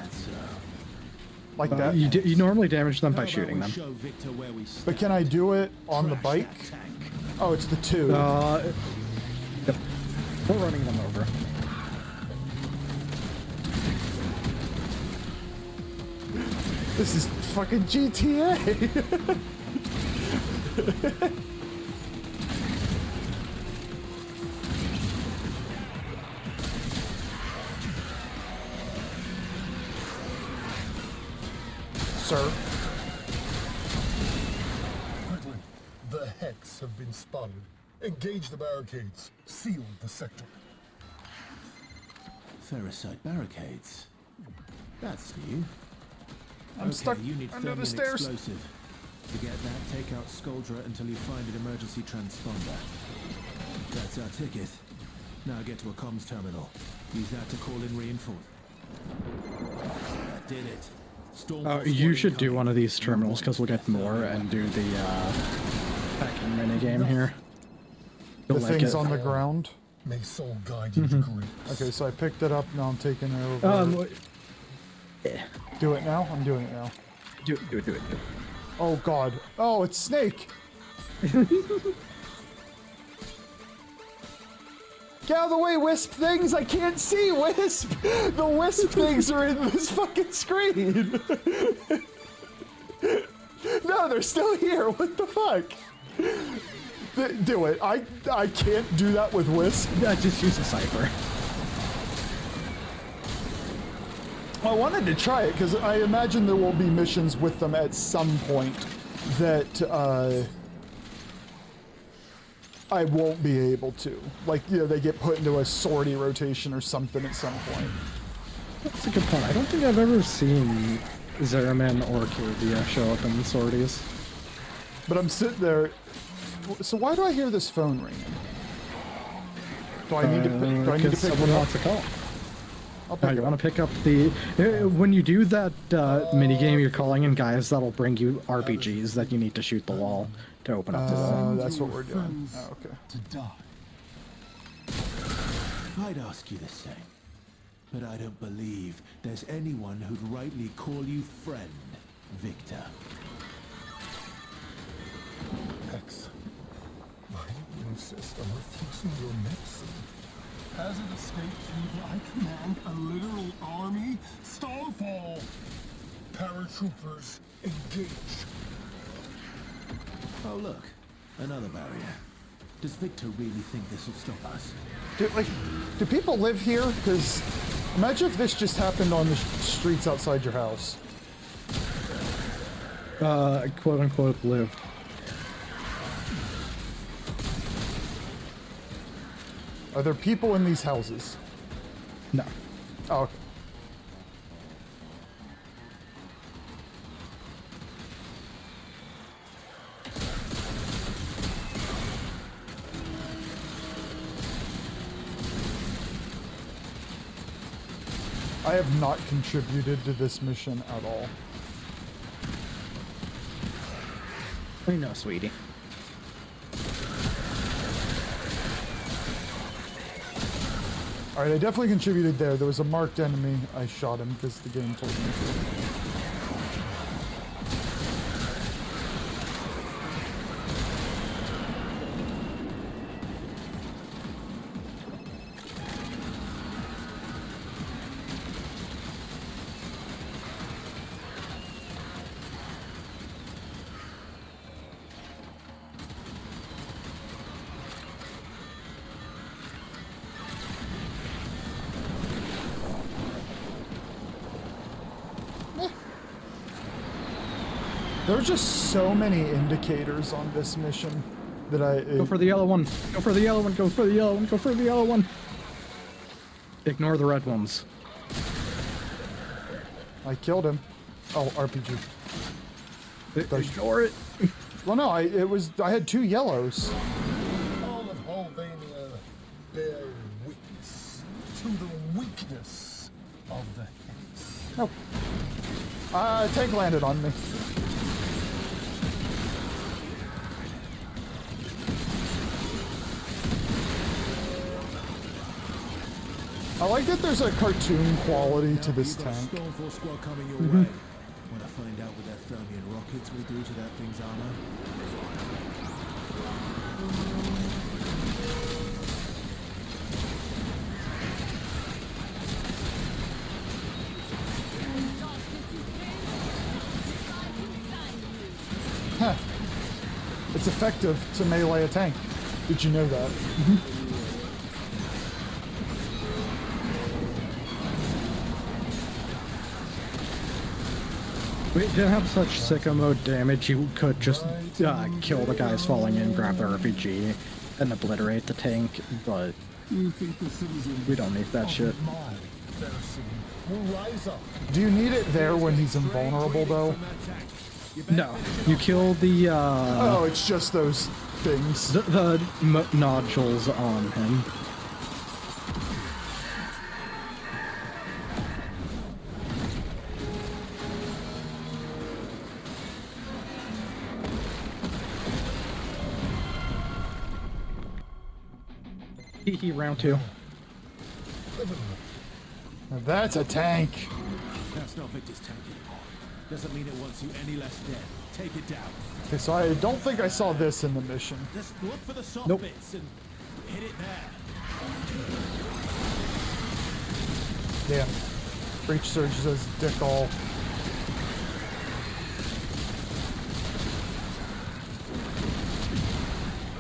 Like that. You normally damage them by How about shooting we them. show Victor where we But stand? can I do it on the Trash bike? that tank. Oh, it's the two. Yep. We're running them over. This is fucking GTA. Sir. Quickly, the Hex have been spotted. Engage the barricades. Seal the sector. Ferricide barricades. That's new. I'm stuck You need under the thermite stairs. explosive. To get that, take out Skuldra until you find an emergency transponder. That's our ticket. Now get to a comms terminal. Use that to call in reinforcements. That did it. Stormforce You squad should do incoming. one of these terminals because we'll get more and do the packing minigame here. The You'll like thing's it. on the ground. May soul guide you to grace. Okay, so I picked it up. Now I'm taking it over. Do it now. I'm doing it now. Do it. Oh God. Oh, it's Snake. Get out of the way, Wisp things! I can't see Wisp! The Wisp things are in this fucking screen! No, they're still here! What the fuck? Do it. I can't do that with Wisp. Just use a cipher. I wanted to try it, because I imagine there will be missions with them at some point that, I won't be able to. Like, you know, they get put into a sortie rotation or something at some point. That's a good point. I don't think I've ever seen Zeraman or Kiribia show up in sorties. But I'm sitting there. So why do I hear this phone ringing? Do I need to pick someone it up? wants to call. I'll pick You it want up. to pick up the... when you do that minigame, you're calling in guys that'll bring you RPGs that you need to shoot the wall to open up the wall. That's what we're doing. Oh, okay. To die. I'd ask you the same. But I don't believe there's anyone who'd rightly call you friend, Victor. Hex. Why do you insist on refusing your medicine? Has it escaped you that I command a literal army? Starfall! Paratroopers, engage. Oh look, another barrier. Does Victor really think this will stop us? Do people live here? Because imagine if this just happened on the streets outside your house. Quote unquote lived. Are there people in these houses? No. Oh, okay. I have not contributed to this mission at all. We know, sweetie. Alright, I definitely contributed there. There was a marked enemy. I shot him because the game told me to. There are just so many indicators on this mission that Go for the yellow one. Go for the yellow one. Go for the yellow one. Go for the yellow one. Ignore the red ones. I killed him. Oh, RPG. Ignore it. Well, no, I had 2 yellows. All of Hulvania bear witness to the weakness of the Hex. Oh. Tank landed on me. I like that there's a cartoon quality to this tank. Stormforce squad coming your way. Want to find out what that Thermian rockets will do to that thing's armor? Huh. It's effective to melee a tank. Did you know that? We didn't have such sicko mode damage, you could just kill the guys falling in, grab the RPG, and obliterate the tank, but You think the citizens we don't need that shit. of my fair city will rise up? Do you need it there when he's invulnerable, though? No, you kill the Oh, it's just those things. nodules on him. Hee round 2. Now that's a tank. That's not Victor's tank anymore. Doesn't mean it wants you any less dead. Take it down. Okay, so I don't think I saw this in the mission. Just look for the soft Nope. bits and hit it there. Damn. Breach Surge says dick all.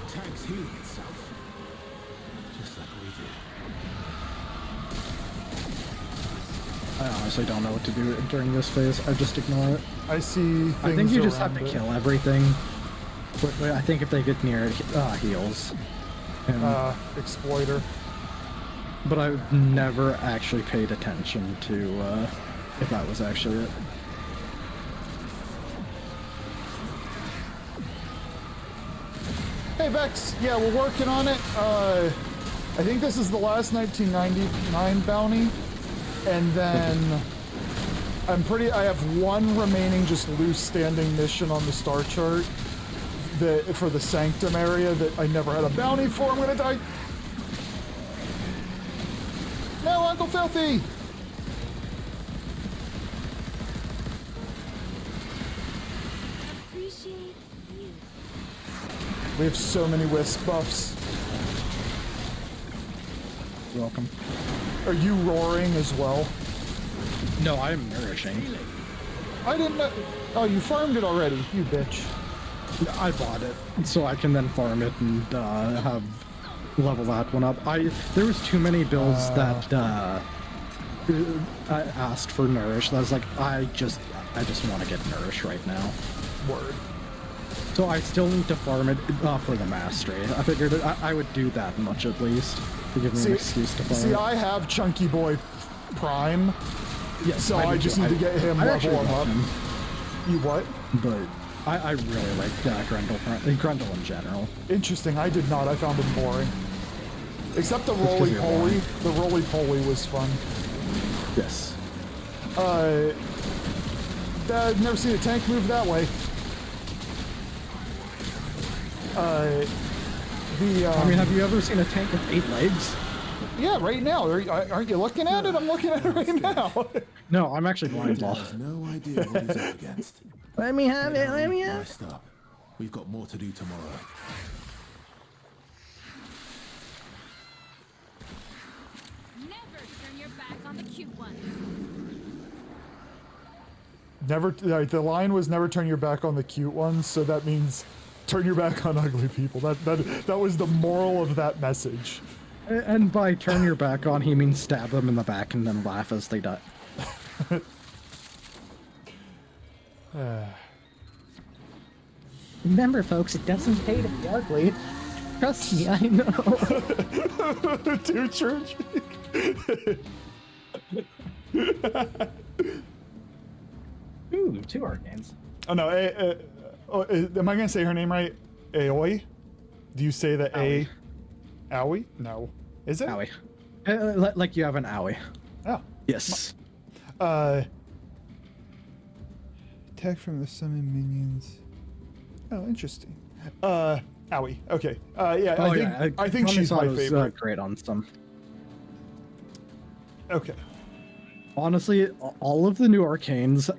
Tank's healing itself. Just like we do. I honestly don't know what to do during this phase. I just ignore it. I see things I think you just have to around it. kill everything. But I think if they get near it, heals. And, Exploiter. but I've never actually paid attention to if that was actually it. Hey Vex, yeah, we're working on it. I think this is the last 1999 bounty, and then I have one remaining just loose standing mission on the star chart for the Sanctum area that I never had a bounty for. I'm gonna die. No, Uncle Filthy. Appreciate you. We have so many wisp buffs. You welcome. Are you roaring as well? No, I'm nourishing. I didn't know. Oh, you farmed it already, you bitch. I bought it, so I can then farm it and have level that one up. There was too many builds that I asked for nourish. I was like, I just want to get nourish right now. Word. So I still need to farm it for the mastery. I figured I would do that much at least to give me an excuse to farm. See, it. I have Chunky Boy Prime, Yes, so I just need to get him level him up. You what? But I really like Grundle in general. Interesting. I did not. I found him boring. Except the roly poly. The roly poly was fun. Yes. I've never seen a tank move that way. I mean, have you ever seen a tank with 8 legs? Yeah, right now. Aren't you looking at it? I'm looking at it right now. No, I'm actually blind. He has no idea what he's up against. Let me have it. Let me have it. Rest up. We've got more to do tomorrow. Never turn your back on the cute ones. Never. The line was never turn your back on the cute ones, so that means turn your back on ugly people. That was the moral of that message. And by turn your back on, he means stab them in the back and then laugh as they die. Remember, folks, it doesn't pay to be ugly. Trust me, I know. Two church. Ooh, 2 arcanes. Oh no. Am I gonna say her name right? Aoi? Do you say the A? Owie? No. Is it? Owie. Like you have an owie. Oh. Yes. Attack from the summon minions. Oh, interesting. Owie. Okay. Yeah. I think she's my favorite. Great on some. Okay. Honestly, all of the new arcanes,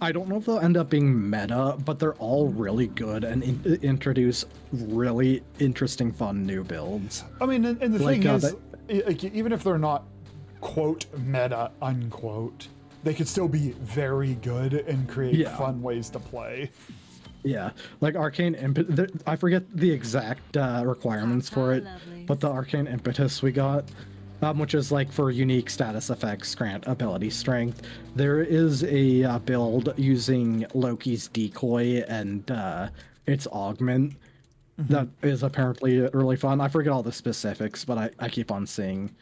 I don't know if they'll end up being meta, but they're all really good and introduce really interesting, fun new builds. I mean, and the thing is, even if they're not quote meta unquote, they could still be very good and create fun ways to play. Yeah, like arcane impetus. I forget the exact requirements for it, but the arcane impetus we got, which is like for unique status effects, grant ability strength. There is a build using Loki's decoy and its augment that is apparently really fun. I forget all the specifics, but I keep on seeing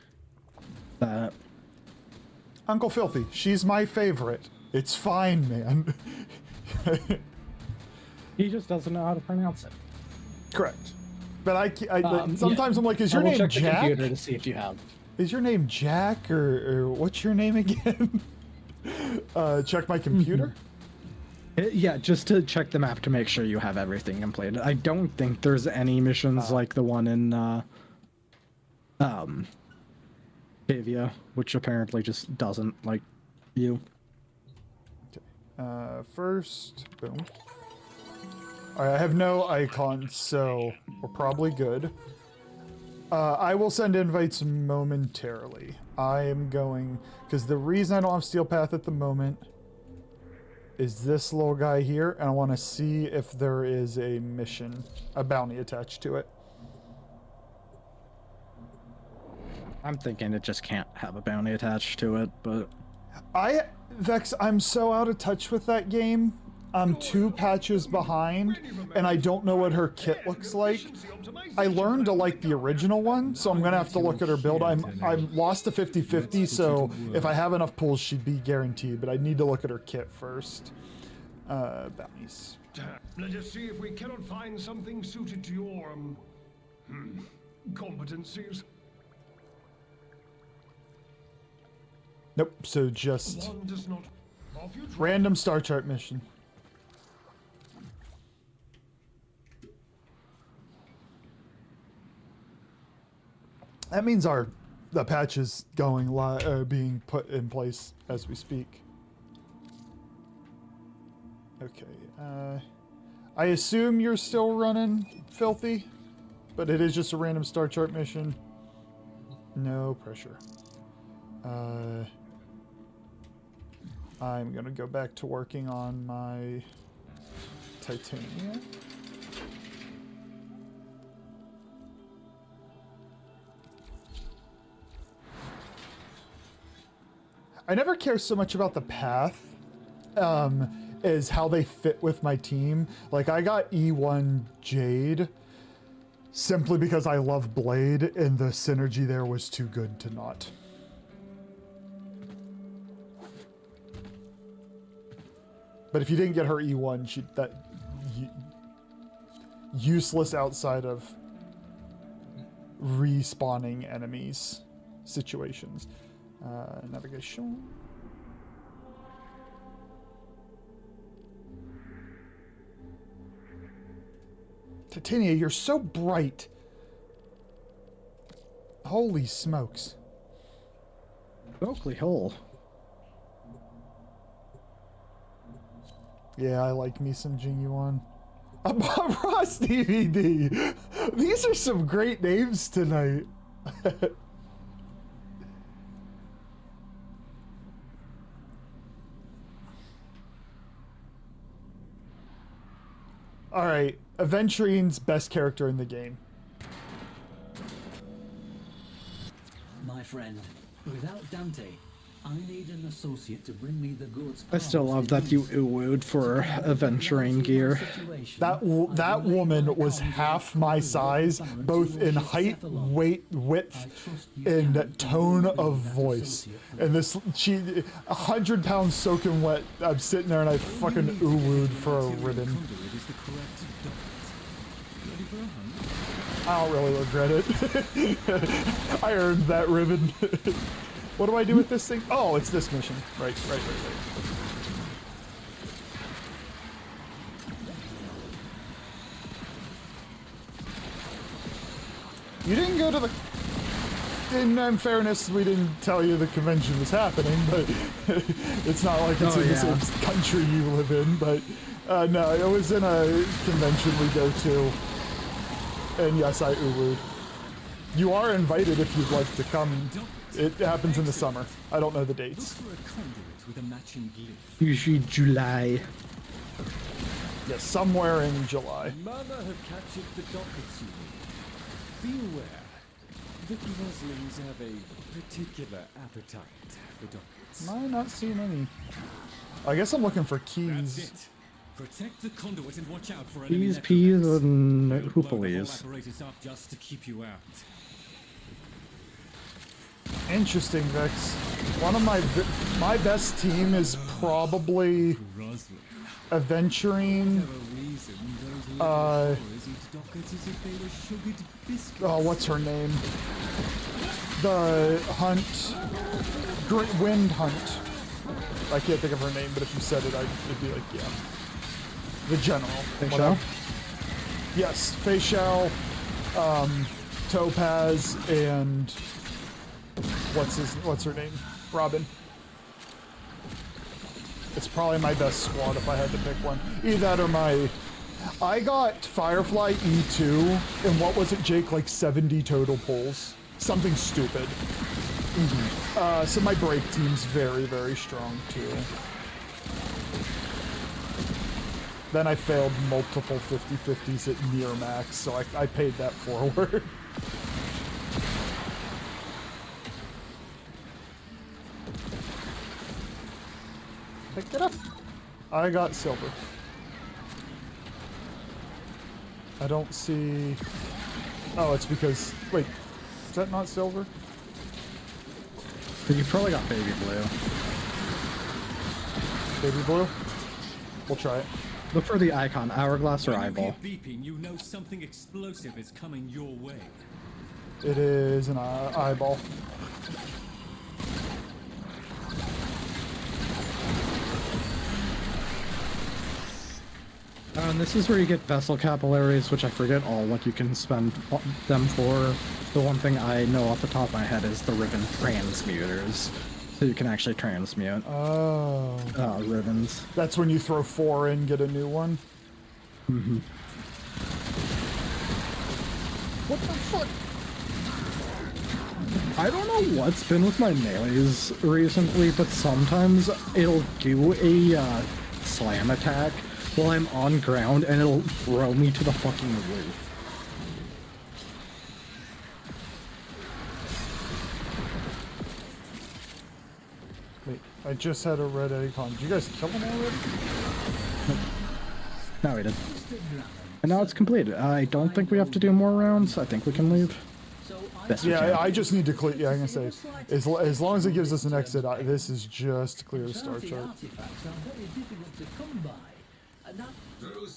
that. Uncle Filthy, she's my favorite. It's fine, man. He just doesn't know how to pronounce it. Correct. But sometimes I'm like, is your name check Jack? the computer to see if you have. Is your name Jack or what's your name again? Check my computer. Yeah, just to check the map to make sure you have everything completed. I don't think there's any missions like the one in Pavia, which apparently just doesn't like you. Okay. First, boom. All right, I have no icons, so we're probably good. I will send invites momentarily. I am going, because the reason I don't have Steel Path at the moment is this little guy here, and I want to see if there is a mission, a bounty attached to it. I'm thinking it just can't have a bounty attached to it, but... Vex, I'm so out of touch with that game. I'm 2 patches behind, and I don't know what her kit looks like. I learned to like the original one, so I'm gonna have to look at her build. I'm lost to 50-50, so if I have enough pulls, she'd be guaranteed, but I need to look at her kit first. Bounties. Let us see if we cannot find something suited to your competencies. Nope, so just One does not random star chart mission. That means the patch is going being put in place as we speak. Okay. I assume you're still running Filthy, but it is just a random star chart mission. No pressure. I'm gonna go back to working on my titanium. I never care so much about the path as how they fit with my team. Like, I got E1 Jade simply because I love Blade, and the synergy there was too good to not. But if you didn't get her E1, useless outside of respawning enemies situations. Navigation. Titania, you're so bright. Holy smokes. Oakley hole. Yeah, I like me some Genuine. Ross DVD. These are some great names tonight. All right, Aventurine's best character in the game. My friend, without Dante, I need an associate to bring me the goods. I still love that you ooh-wooed for Aventurine gear. That woman was half my size, both in height, weight, width, and tone of voice. And this, 100 pounds soaking wet. I'm sitting there and I fucking ooh-wooed for a ribbon. I don't really regret it. I earned that ribbon. What do I do with this thing? Oh, it's this mission. Right. You didn't go to the... In fairness, we didn't tell you the convention was happening, but it's not like it's in the same country you live in, but no, it was in a convention we go to, and yes, I uwooed. You are invited if you'd like to come. It happens in the summer. I don't know the dates. Usually July. Yeah, somewhere in July. Mana have captured the dockets you need. Be aware, the Goslings have a particular appetite for dockets. Am I not seeing any? I guess I'm looking for keys. That's it. Protect the conduit and watch out for Peas, peas, and hooplies. apparatus up just to keep you out. Interesting, Vex. One of my best team is probably Aventurine. Oh, what's her name? The Hunt, Wind Hunt. I can't think of her name, but if you said it, I'd be like, yeah. The General. Facial? Yes, Facial, Topaz, and what's her name? Robin. It's probably my best squad if I had to pick one. Either that or I got Firefly E2, and what was it, Jake? Like 70 total pulls. Something stupid. So my break team's very, very strong too. Then I failed multiple 50-50s at near max, so I paid that forward. Picked it up. I got silver. I don't see... Oh, it's because... Wait, is that not silver? You probably got baby blue. Baby blue? We'll try it. Look for the icon, hourglass or eyeball. Beeping, you know something explosive is coming your way. It is an eyeball. And this is where you get vessel capillaries, which I forget all what you can spend them for. The one thing I know off the top of my head is the ribbon transmuters. So you can actually transmute ribbons. That's when you throw 4 in, get a new one? Mm-hmm. What the fuck? I don't know what's been with my melees recently, but sometimes it'll do a slam attack while I'm on ground and it'll throw me to the fucking roof. Wait, I just had a red icon. Did you guys kill him already? No, we did. And now it's completed. I don't think we have to do more rounds. I think we can leave. Best we can. Yeah, I just need to clear. Yeah, I'm gonna say, as long as it gives us an exit, this is just to clear the star chart.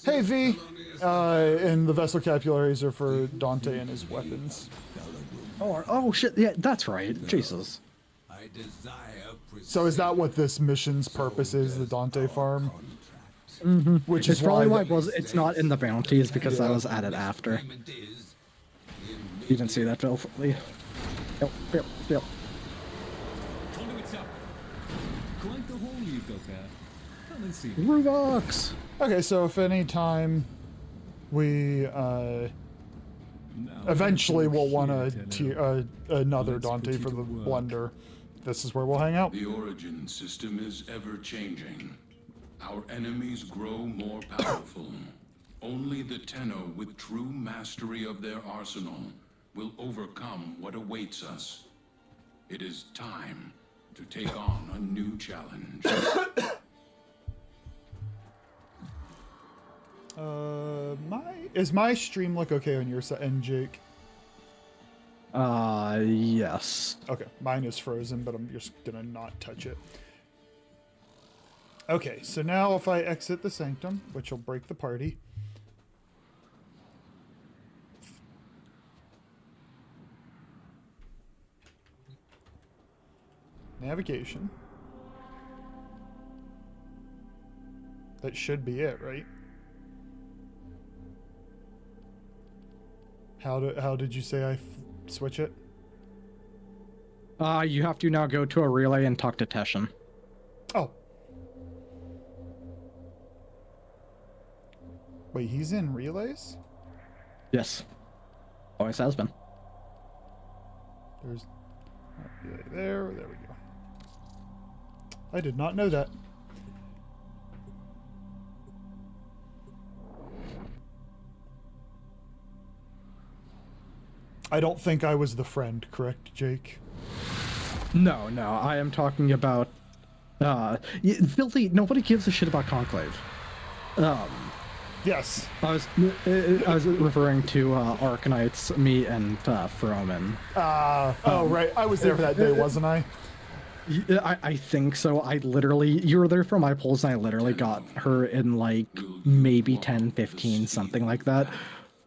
Hey V, and the vessel capillaries are for Dante and his weapons. Oh shit! Yeah, that's right. Jesus. So is that what this mission's purpose is? The Dante farm? Mm-hmm. Which is is probably why it's not in the bounties because that was added after. You didn't see that, Phil. Phil. Conduits up. Quite the hole you've got there. Come and see. Rubox! Okay, so if any time we eventually we'll want another Dante for the Blunder, this is where we'll hang out. The origin system is ever changing. Our enemies grow more powerful. Only the Tenno with true mastery of their arsenal will overcome what awaits us. It is time to take on a new challenge. Is my stream look okay on your side, Jake? Yes. Okay, mine is frozen, but I'm just gonna not touch it. Okay, so now if I exit the sanctum, which will break the party. Navigation. That should be it, right? How did you say I switch it? You have to now go to a relay and talk to Teshin. Oh. Wait, he's in relays? Yes. Always has been. There's relay there we go. I did not know that. I don't think I was the friend, correct, Jake? No, I am talking about Filthy, nobody gives a shit about Conclave. Yes. I was referring to Arkanites, me, and Froman. Oh, right. I was there for that day, wasn't I? I think so. You were there for my polls, and I literally got her in like maybe 10, 15, something like that.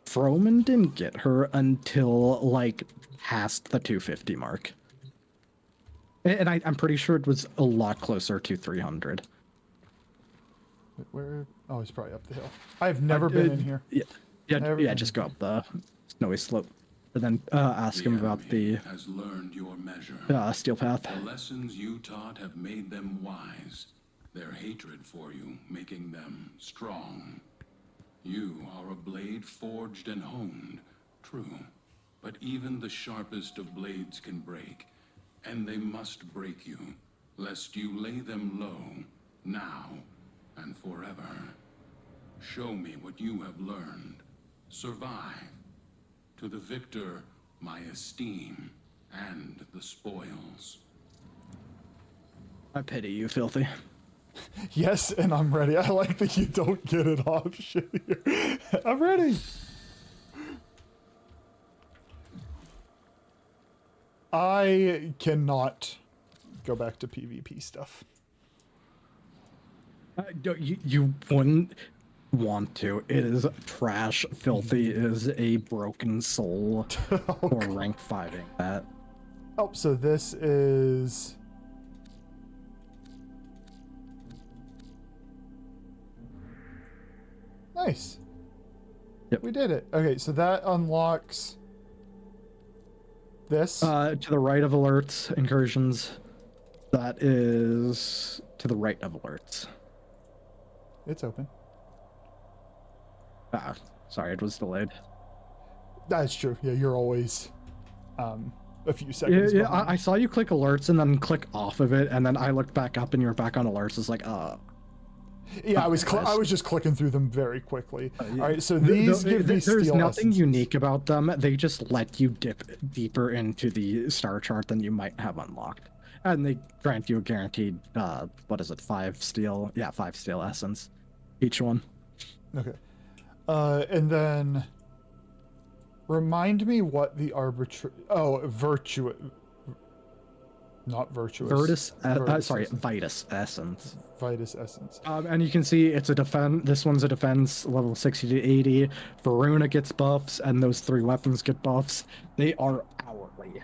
Froman didn't get her until like past the 250 mark. And I'm pretty sure it was a lot closer to 300. Where? Oh, he's probably up the hill. I've never been in here. Yeah, just go up the snowy slope. And then ask him about the has learned your measure. steel path. The lessons you taught have made them wise. Their hatred for you making them strong. You are a blade forged and honed, true. But even the sharpest of blades can break. And they must break you, lest you lay them low, now and forever. Show me what you have learned. Survive. To the victor, my esteem and the spoils. I pity you, Filthy. Yes, and I'm ready. I like that you don't get it off shit here. I'm ready. I cannot go back to PvP stuff. You wouldn't want to. It is trash. Filthy is a broken soul for rank 5ing that. Oh, so this is... Nice. Yep. We did it. Okay, so that unlocks this. To the right of alerts, incursions. That is to the right of alerts. It's open. Sorry, it was delayed. That's true. Yeah, you're always a few seconds. Yeah, behind. I saw you click alerts and then click off of it, and then I looked back up and you were back on alerts. It's like, Yeah, I was just clicking through them very quickly. All right, so these give me there's steel nothing essences. unique about them. They just let you dip deeper into the star chart than you might have unlocked, and they grant you a guaranteed what is it, 5 steel? Yeah, 5 steel essence, each one. Okay, and then remind me what the virtuous. Not virtuous. Vitus essence. Vitus essence. And you can see it's a defense. This one's a defense level 60 to 80. Varuna gets buffs, and those 3 weapons get buffs. They are hourly.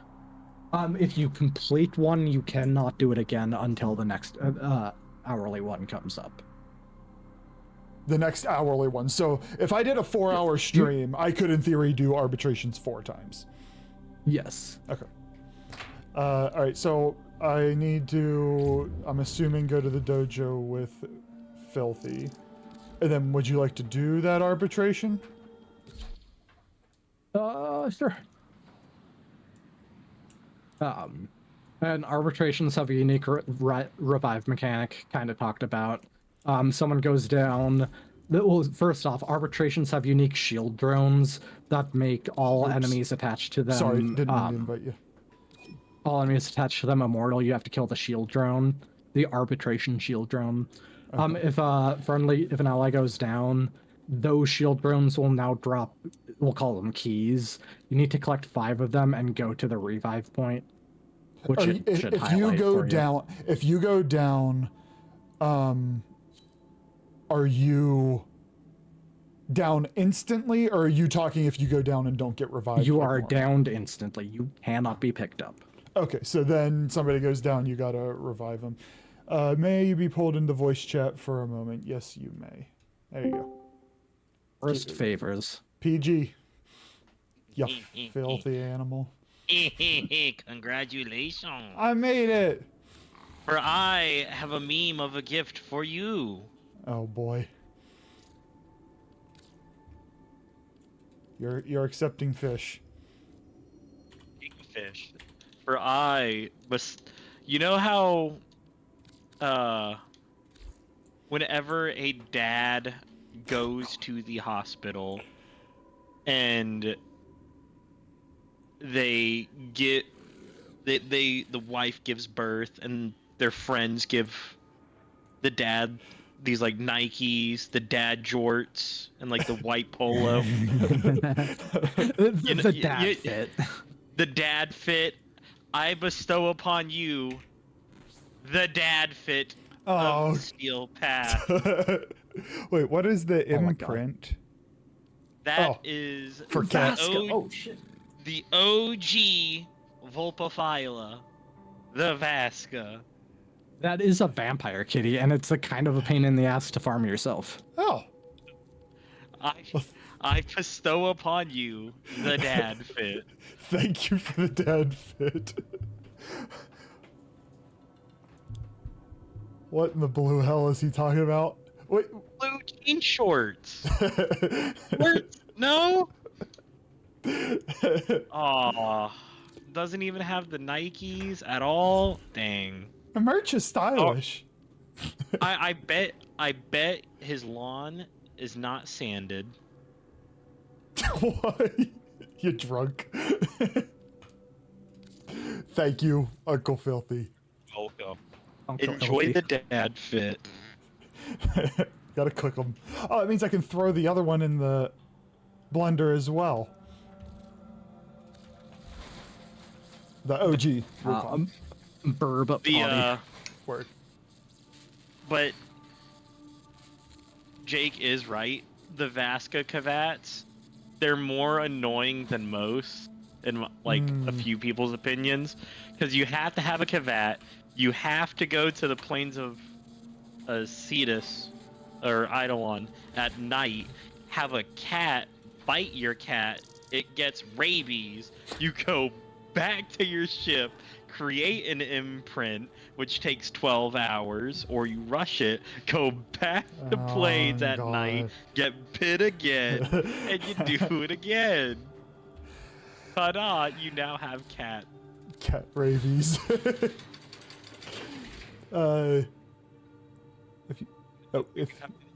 If you complete one, you cannot do it again until the next hourly one comes up. The next hourly one. So if I did a 4-hour stream, I could in theory do arbitrations 4 times. Yes. Okay. All right, so I need to, I'm assuming, go to the dojo with Filthy. And then would you like to do that arbitration? Sure. And arbitrations have a unique revive mechanic, kind of talked about. Someone goes down. Well, first off, arbitrations have unique shield drones that make all enemies attached to them. Sorry, didn't mean to invite you. All enemies attached to them immortal. You have to kill the shield drone, the arbitration shield drone. Okay. If an ally goes down, those shield drones will now drop. We'll call them keys. You need to collect 5 of them and go to the revive point, which should if highlight you go for down, if you go down, are you down instantly, or are you talking if you go down and don't get revived? You are downed instantly. You cannot be picked up. Okay, so then somebody goes down, you gotta revive them. May you be pulled into voice chat for a moment? Yes, you may. There you go. First favors. PG. You filthy animal. Congratulations. I made it. For I have a meme of a gift for you. Oh boy. You're accepting fish. Fish. For I was, you know how, whenever a dad goes to the hospital and the wife gives birth and their friends give the dad these like Nikes, the dad jorts, and like the white polo. The dad fit. The dad fit. I bestow upon you the dad fit of Steel Path. Wait, what is the imprint? That is for cats. The OG Vulpaphyla, the Vasca. That is a vampire kitty, and it's a kind of a pain in the ass to farm yourself. Oh. I bestow upon you the dad fit. Thank you for the dad fit. What in the blue hell is he talking about? Wait. Blue jean shorts. No? Aw. Doesn't even have the Nikes at all? Dang. The merch is stylish. Oh. I bet his lawn is not sanded. Why? You drunk? Thank you, Uncle Filthy. Welcome. Enjoy the dad fit. Gotta cook them. Oh, it means I can throw the other one in the blender as well. The OG. Burb up body. Word. But Jake is right. The Vasca Cavats, they're more annoying than most, in like a few people's opinions, because you have to have a Cavat. You have to go to the plains of Cetus or Eidolon at night. Have a cat bite your cat. It gets rabies. You go back to your ship, create an imprint, which takes 12 hours, or you rush it, go back to plains at night, get bit again, and you do it again. Ta-da, you now have cat. Cat rabies. If you, if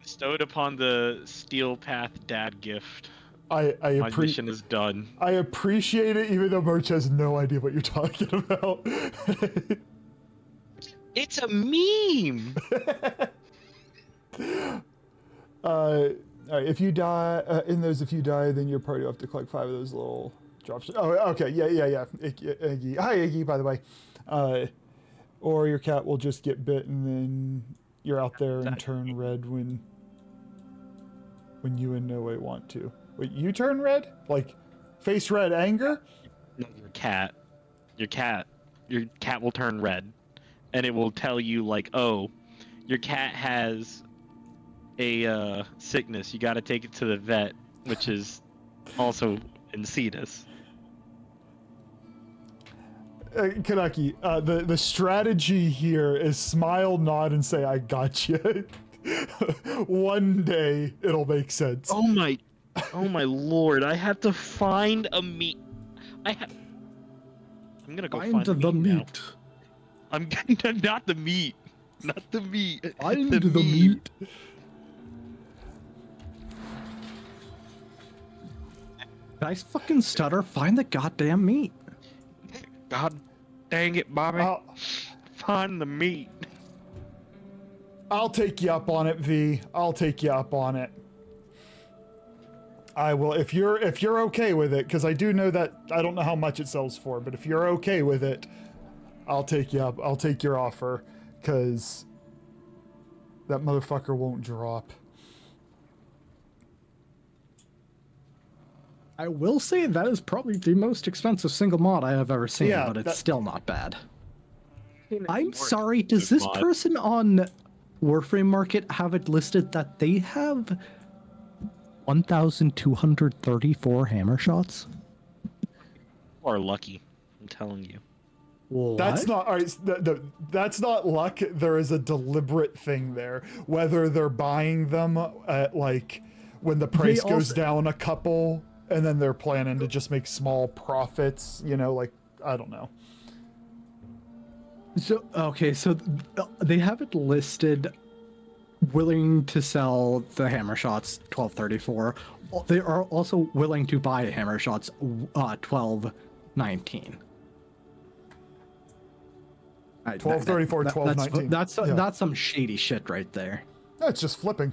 Bestowed upon the Steel Path Dad gift. I My mission is done. I appreciate it, even though Merch has no idea what you're talking about. It's a meme. All right, if you die if you die, then your party will have to collect 5 of those little drops. Oh, okay, yeah. Iggy. Hi, Iggy, by the way. Or your cat will just get bit, and then you're out there and turn red when you in no way want to. Wait, you turn red? Like, face red anger? No, your cat will turn red, and it will tell you like, oh, your cat has a sickness. You got to take it to the vet, which is also in Cetus. Kanaki, the strategy here is smile, nod, and say, I got you. One day it'll make sense. Oh my lord! I have to find a meat. I'm gonna go find the meat. Now. I'm gonna not the meat, not the meat. Find the meat. Did I fucking stutter? Find the goddamn meat. God dang it, Bobby! Find the meat. I'll take you up on it, V. I'll take you up on it. I will, if you're okay with it, because I do know that I don't know how much it sells for, but if you're okay with it, I'll take you up. I'll take your offer, because that motherfucker won't drop. I will say that is probably the most expensive single mod I have ever seen, Yeah, but it's still not bad. I'm More sorry, does this mod. person on Warframe Market have it listed that they have 1,234 hammer shots? You are lucky. I'm telling you. What? That's not all right. That's not luck. There is a deliberate thing there. Whether they're buying them at like when the price goes down a couple, and then they're planning to just make small profits. You know, like I don't know. So okay, so they have it listed willing to sell the hammer shots 1234. They are also willing to buy hammer shots 1219. 1234, 1219. That's some shady shit right there. That's just flipping.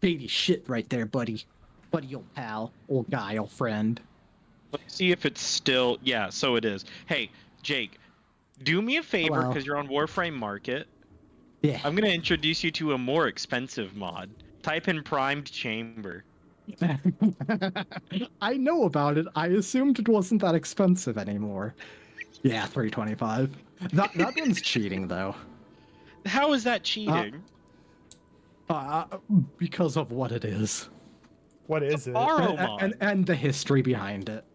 Shady shit right there, buddy. Buddy, old pal, old guy, old friend. Let's see if it's still. Yeah, so it is. Hey, Jake, do me a favor because you're on Warframe Market. Yeah. I'm gonna introduce you to a more expensive mod. Type in Primed Chamber. I know about it. I assumed it wasn't that expensive anymore. Yeah, 325. That one's cheating though. How is that cheating? Because of what it is. What is it? Borrow mod. And the history behind it.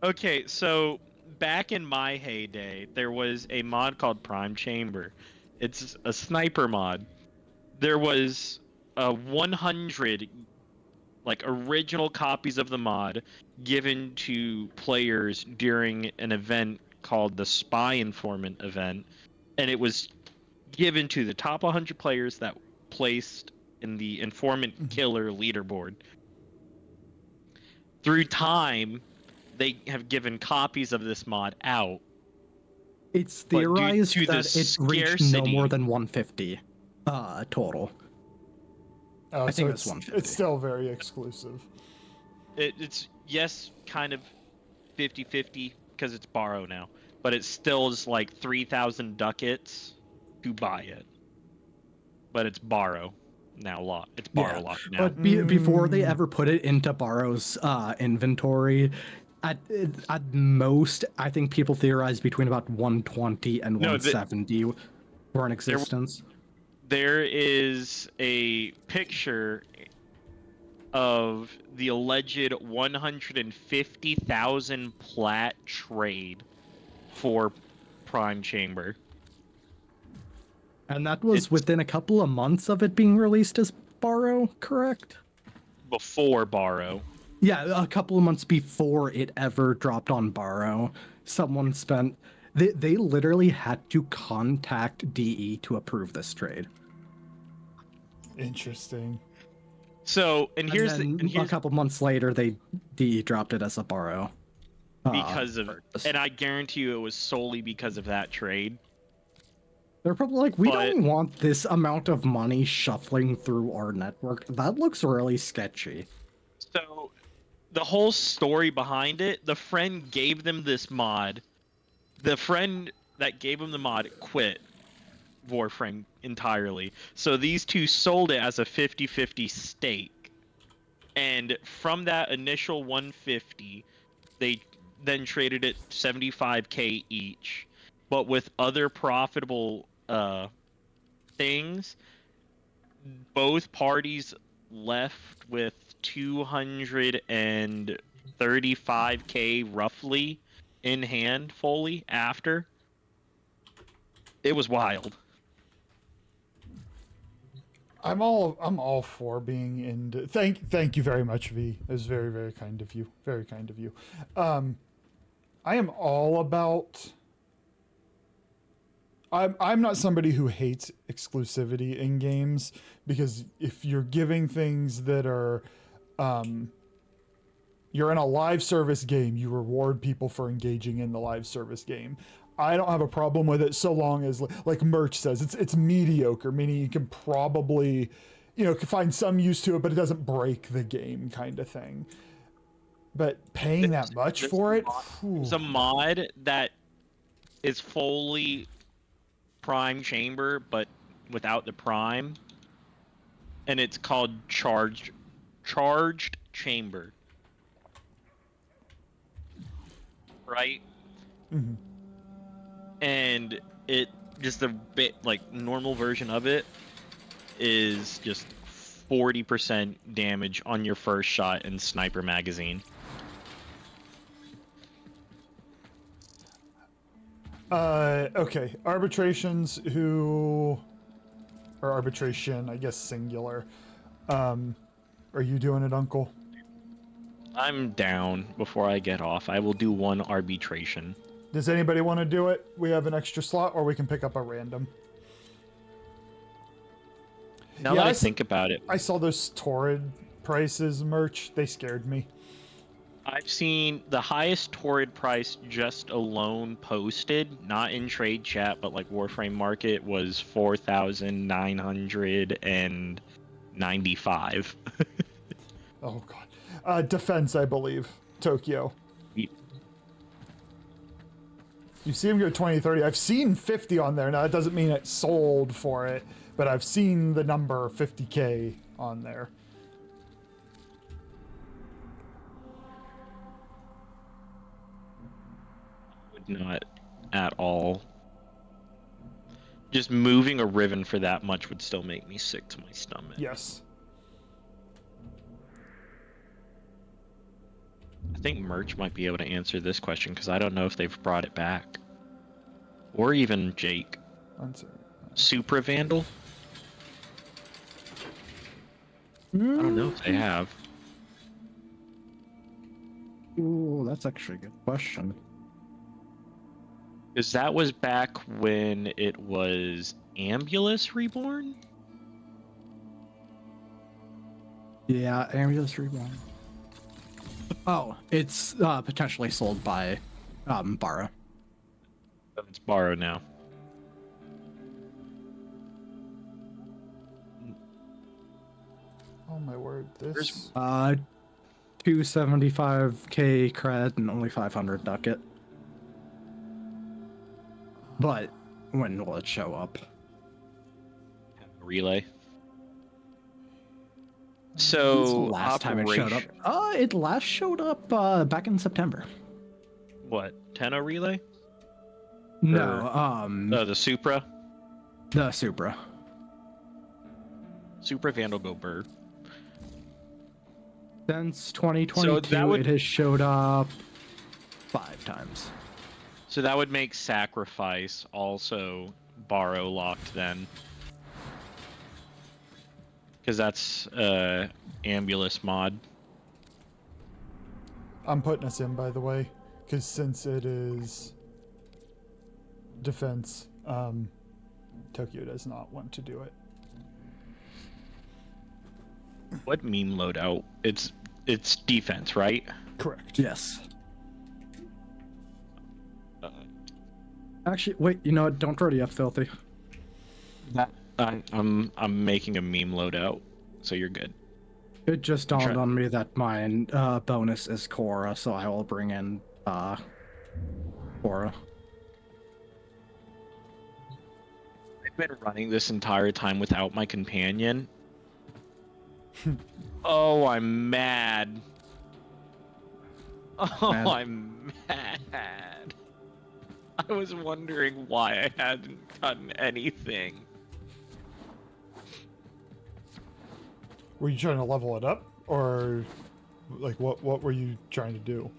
Okay, so back in my heyday, there was a mod called Prime Chamber. It's a sniper mod. There was 100 original copies of the mod given to players during an event called the Spy Informant event, and it was given to the top 100 players that placed in the Informant Killer leaderboard. Through time, they have given copies of this mod out. It's theorized to that it reached no more than 150 total. Oh, I think so it's 150. It's still very exclusive. It's yes, kind of 50-50 because it's borrow now, but it still is like 3,000 ducats to buy it. But it's borrow now. It's borrow lock now. But before they ever put it into borrow's inventory, at most, I think people theorized between about 120 and 170 were in existence. There is a picture of the alleged 150,000 plat trade for Prime Chamber. And that was within a couple of months of it being released as borrow, correct? Before borrow. Yeah, a couple of months before it ever dropped on borrow. someone spent. They literally had to contact DE to approve this trade. Interesting. So, and here's a couple months later, DE dropped it as a borrow. Because of, purchase. and I guarantee you it was solely because of that trade. They're probably like, we don't want this amount of money shuffling through our network. That looks really sketchy. So, the whole story behind it, the friend gave them this mod. The friend that gave him the mod quit Warframe entirely. So these two sold it as a 50-50 stake. And from that initial 150, they then traded it 75k each. But with other profitable things, both parties left with 235k roughly in hand fully after. It was wild. I'm all for being in. Thank you very much, V. It was very, very kind of you. Very kind of you. I am all about. I'm not somebody who hates exclusivity in games, because if you're giving things that are, you're in a live service game, you reward people for engaging in the live service game. I don't have a problem with it so long as, like Merch says, it's mediocre, meaning you can probably, can find some use to it, but it doesn't break the game kind of thing. But paying that much for it? It's a mod that is fully Prime Chamber, but without the Prime. And it's called Charged Chamber. Right? Mm-hmm. And it just a bit like normal version of it is just 40% damage on your first shot in Sniper Magazine. Okay. Arbitration, I guess singular. Are you doing it, Uncle? I'm down before I get off. I will do one arbitration. Does anybody want to do it? We have an extra slot, or we can pick up a random. Now that I think about it, I saw those torrid prices Merch. They scared me. I've seen the highest torrid price just alone posted, not in trade chat, but like Warframe Market, was 4,995. Oh god. Defense, I believe. Tokyo. You see him go 20, 30. I've seen 50 on there. Now, that doesn't mean it sold for it, but I've seen the number 50k on there. Would not at all. Just moving a Riven for that much would still make me sick to my stomach. Yes. I think Merch might be able to answer this question, because I don't know if they've brought it back. Or even Jake. Supra Vandal? I don't know if they have. Ooh, that's actually a good question. Because that was back when it was Ambulus Reborn? Yeah, Ambulus Reborn. Oh, it's potentially sold by Borrow. Oh, it's Borrow now. Oh my word, this... 275k cred and only 500 ducat. But when will it show up? Relay. So last time it showed up. It last showed up back in September. What? Tenno Relay? No, the Supra? The Supra. Supra Vandal go bird. Since 2022, it has showed up 5 times. So that would make Sacrifice also Borrow locked then. Because that's Ambulus mod. I'm putting us in, by the way. because since it is defense, Tokyo does not want to do it. What meme loadout? It's defense, right? Correct. Yes. Actually, wait. You know what? Don't already have filthy. I'm making a meme loadout, so you're good. It just dawned on me that my bonus is Korra, so I will bring in Korra. I've been running this entire time without my companion. Oh, I'm mad. Oh, Mad. I'm mad. I was wondering why I hadn't gotten anything. Were you trying to level it up, or like what were you trying to do?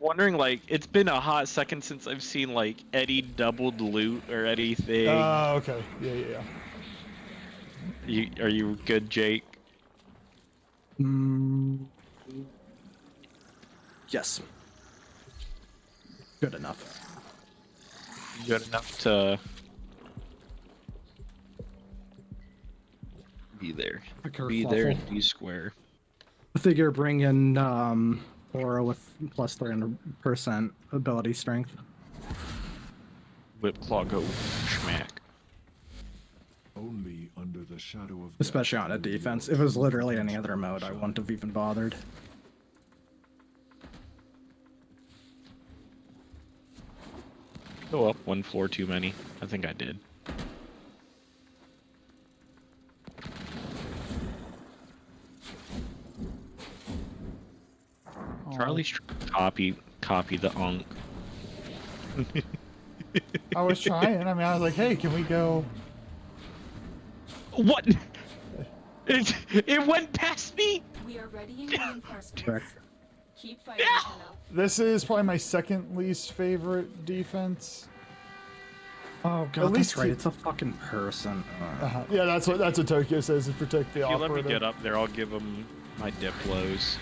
Wondering, like, it's been a hot second since I've seen like Eddie doubled loot or anything. Okay. Yeah. Are you good, Jake? Yes. Good enough. Good enough to be there. Be there and be square. I figure bring in Korra with plus 300% ability strength. Whip claw go schmack. Only under the shadow of Especially on a defense. If it was literally any other mode, I wouldn't have even bothered. Go up one floor too many. I think I did. Charlie's copy the unk. I was trying. I mean, I was like, hey, can we go? What? It went past me. We are readying reinforcements. Correct. Keep fighting, Yeah. Hello. This is probably my second least favorite defense. Oh god, At least that's right. he- It's a fucking person. Yeah, that's what Tokyo says, is protect the If you operative. let me get up there, I'll give him my dip blows.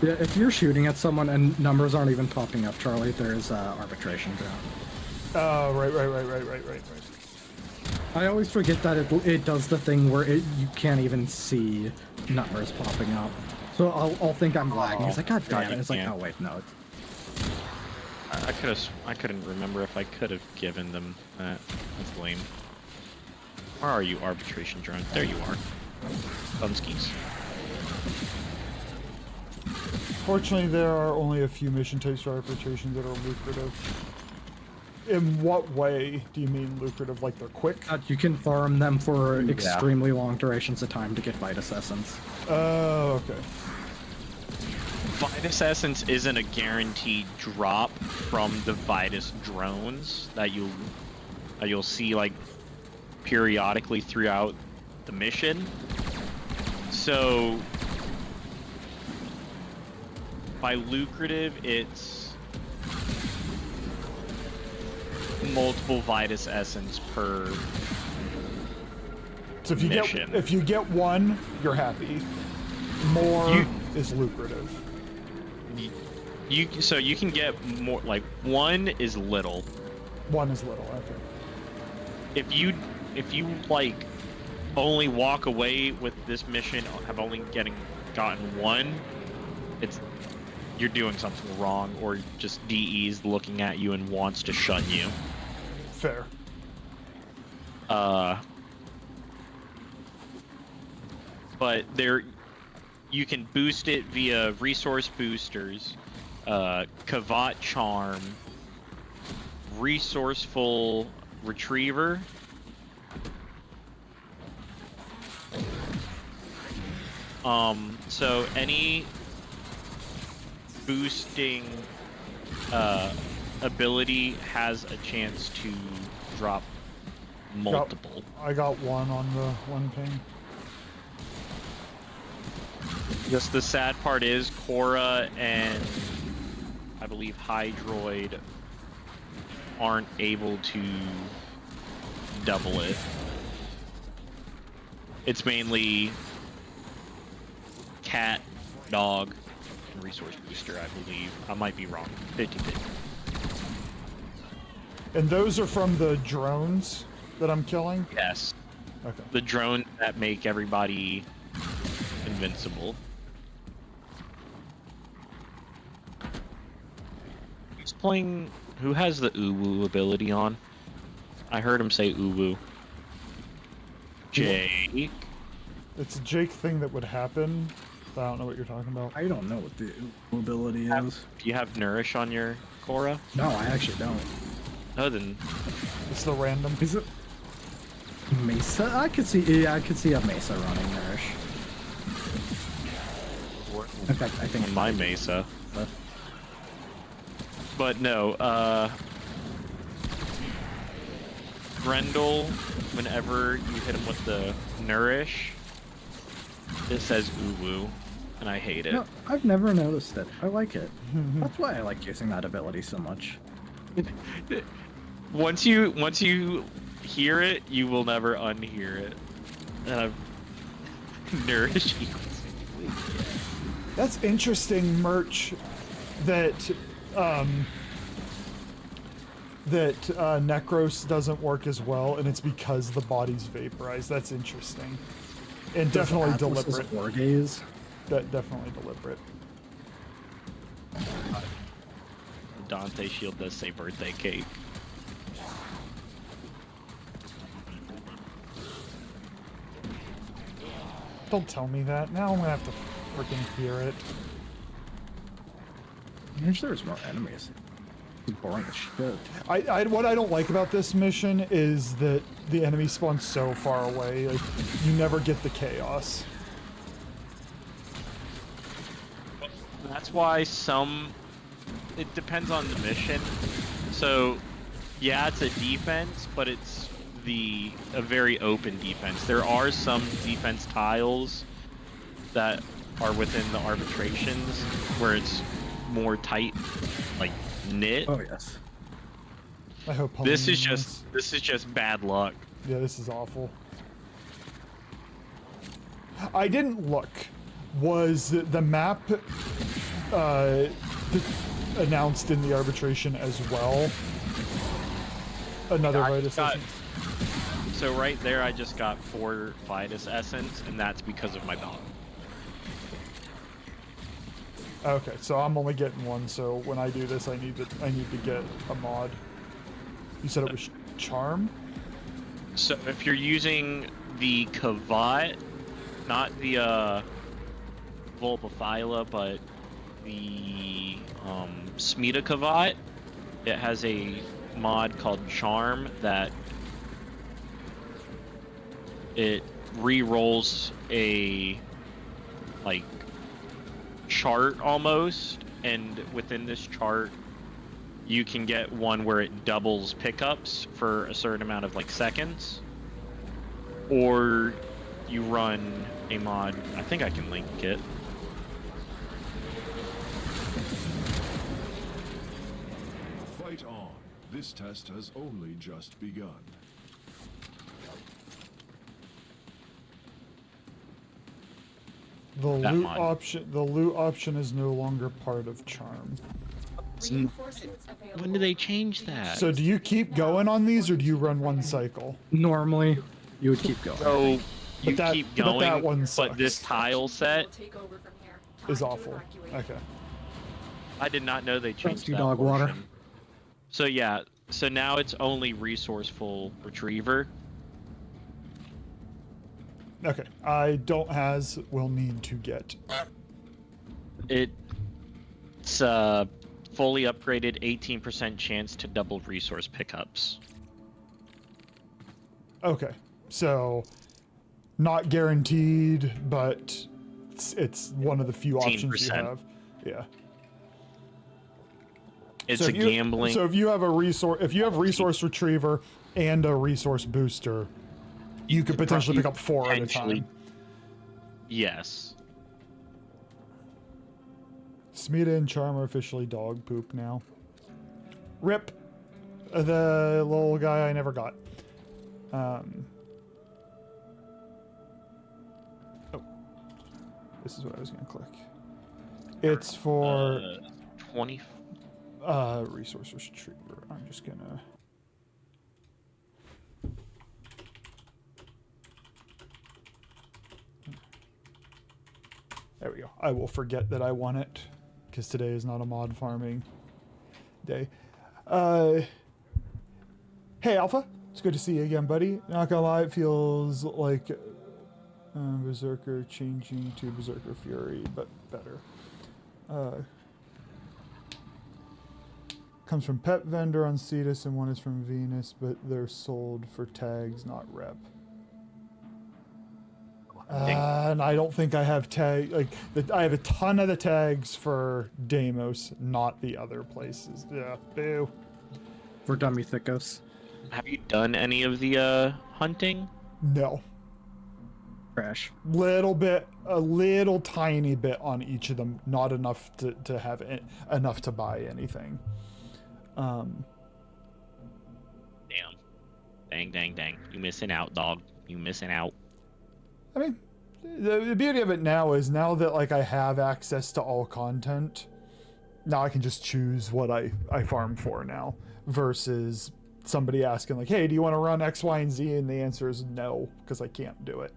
Yeah, if you're shooting at someone and numbers aren't even popping up, Charlie, there's arbitration ground. Oh, right. I always forget that it does the thing where you can't even see numbers popping up. So I'll think I'm lagging. It's like, god damn it. It's like, Yeah. oh wait, no. I couldn't remember if I could have given them that. That's lame. Where are you, arbitration drone? There you are. Thumbskis. Fortunately, there are only a few mission types for arbitration that are lucrative. In what way do you mean lucrative? Like they're quick? You can farm them for extremely long durations of time to get Vitus Essence. Oh, okay. Vitus Essence isn't a guaranteed drop from the Vitus drones that you'll see like periodically throughout the mission. So by lucrative, it's multiple Vitus Essence per So if you mission. if you get one, you're happy. More is lucrative. So you can get more, like one is little. One is little, okay. If you like only walk away with this mission, have only gotten one, you're doing something wrong, or just DE's looking at you and wants to shun you. Fair. But you can boost it via resource boosters, Kavat Charm, Resourceful Retriever, so any boosting ability has a chance to drop multiple. I got one on the one ping. Just the sad part is Korra and I believe Hydroid aren't able to double it. It's mainly cat, dog, and resource booster, I believe. I might be wrong. 50-50. And those are from the drones that I'm killing? Yes. Okay. The drones that make everybody invincible. Who's playing... Who has the Uwu ability on? I heard him say Uwu. Jake? It's a Jake thing that would happen, but I don't know what you're talking about. I don't know what the ability is. Do you have Nourish on your Korra? No, I actually don't. No, then... It's the random. Is it Mesa? I could see a Mesa running Nourish. In fact, I think on my Mesa. But no, Grendel, whenever you hit him with the Nourish, it says Uwu, and I hate it. No, I've never noticed it. I like it. That's why I like using that ability so much. Once you hear it, you will never unhear it. And Nourish equals. That's interesting merch that Necros doesn't work as well, and it's because the body's vaporized. That's interesting. And definitely deliberate. Orgaze? That definitely deliberate. Dante Shield does say birthday cake. Don't tell me that. Now I'm gonna have to freaking hear it. I wish there was more enemies. It's boring as shit. What I don't like about this mission is that the enemy spawns so far away. Like, you never get the chaos. That's why it depends on the mission. So, yeah, it's a defense, but it's a very open defense. There are some defense tiles that are within the arbitrations where it's more tight, like knit. Oh yes. I hope this is just bad luck. Yeah, this is awful. I didn't look. Was the map announced in the arbitration as well? Another Vitus Essence? So right there, I just got 4 Vitus Essence, and that's because of my dog. Okay, so I'm only getting 1. So when I do this, I need to get a mod. You said it was Charm? So if you're using the Kavat, not the Vulpaphyla, but the Smita Kavat, it has a mod called Charm that it re-rolls a like chart almost, and within this chart you can get one where it doubles pickups for a certain amount of like seconds, or you run a mod. I think I can link it. Fight on. This test has only just begun. The loot option is no longer part of Charm. When do they change that? So do you keep going on these, or do you run one cycle? Normally, you would keep going. So you keep going, but that one sucks. but this tile set is awful. Okay. I did not know they changed Trusty that dog portion. water. So yeah, so now it's only resourceful retriever. Okay. I don't will need to get. It's fully upgraded 18% chance to double resource pickups. Okay. So not guaranteed, but it's one of the few options you 18%. have. Yeah. It's a gambling. So if you have resource retriever and a resource booster, you could potentially pick up 4 at a time. Yes. Smita and Charm are officially dog poop now. Rip. The little guy I never got. Oh, this is what I was going to click. It's for 20. resource retriever. I'm just gonna. There we go. I will forget that I want it because today is not a mod farming day. Hey Alpha, it's good to see you again, buddy. Not gonna lie, it feels like Berserker changing to Berserker Fury, but better. Comes from Pet Vendor on Cetus and one is from Venus, but they're sold for tags, not rep. And I don't think I have I have a ton of the tags for Deimos, not the other places. Yeah, boo. For Dummy Thickos. Have you done any of the hunting? No. Trash. A little tiny bit on each of them, not enough to have enough to buy anything. Dang. You missing out, dog. You missing out. I mean, the beauty of it now is now that like I have access to all content, now I can just choose what I farm for now versus somebody asking like, hey, do you want to run X, Y, and Z? And the answer is no, because I can't do it.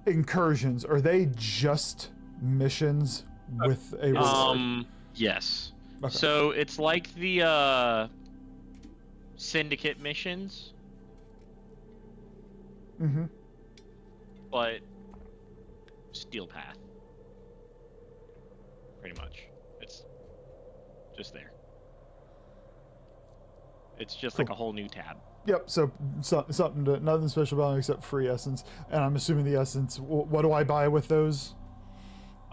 Incursions, are they just missions with a reward? Yes. Okay. So it's like the syndicate missions. Mm-hmm. But Steel Path. Pretty much. It's just there. It's just like a whole new tab. Yep, so nothing special about it except free essence. And I'm assuming the essence, what do I buy with those?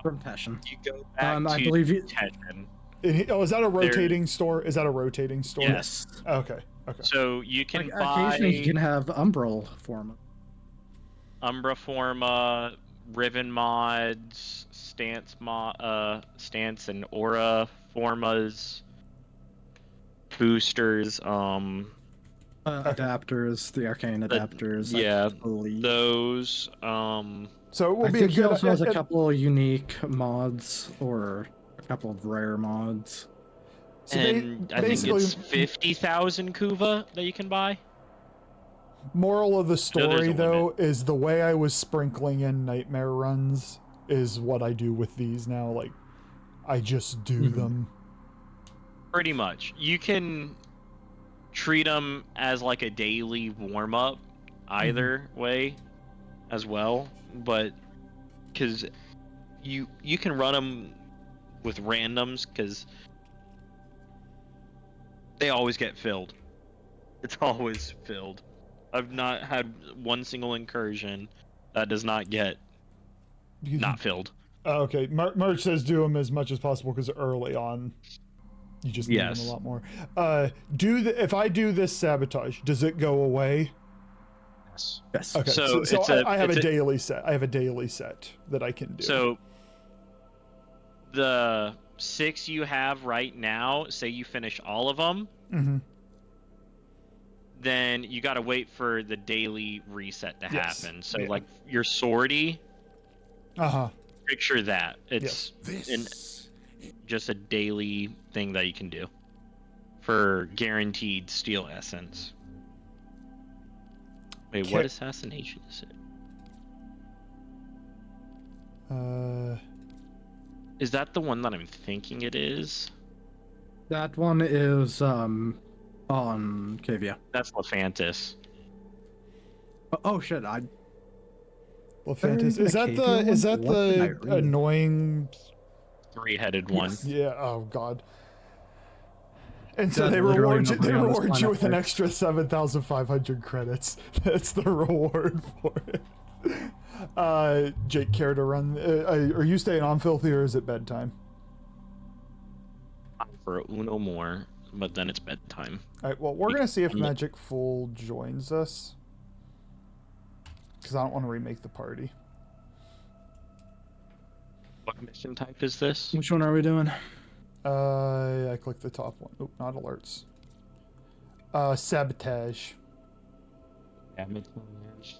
From Passion. You go back to I believe you... Passion. Is that a rotating store? Is that a rotating store? Yes. Okay. So you can like, buy... Occasionally you can have Umbral Forma. Umbra Forma, Riven mods, Stance and Aura Formas, boosters, adapters, the arcane adapters. Yeah, those. So it will I be think a he good. also has a couple of unique mods or a couple of rare mods. So and I think it's 50,000 Kuva that you can buy. Moral of the story, a though, is the way I was sprinkling in nightmare runs is what I do with these now. Like, I just do them. Pretty much. You can treat them as like a daily warm-up either way as well, but because you can run them with randoms because they always get filled. It's always filled. I've not had one single incursion that does not get not filled. Okay, Merch says do them as much as possible because early on, you just need them a lot more. If I do this sabotage, does it go away? Yes. Okay, so I have a daily set. I have a daily set that I can do. So the 6 you have right now, say you finish all of them. Then you got to wait for the daily reset to happen. So like your sortie, picture that. It's just a daily thing that you can do for guaranteed steel essence. Wait, what assassination is it? Is that the one that I'm thinking it is? That one is on Cavia. That's Lephantis. Oh shit! Lephantis. Is that the annoying 3-headed one? Yeah. Oh god. And so they reward you with an extra 7,500 credits. That's the reward for it. Jake, care to run? Are you staying on Filthy or is it bedtime? For Uno more, but then it's bedtime. All right. Well, we're gonna see if Magic Fool joins us because I don't want to remake the party. What mission type is this? Which one are we doing? I clicked the top one. Oh, not alerts. Sabotage.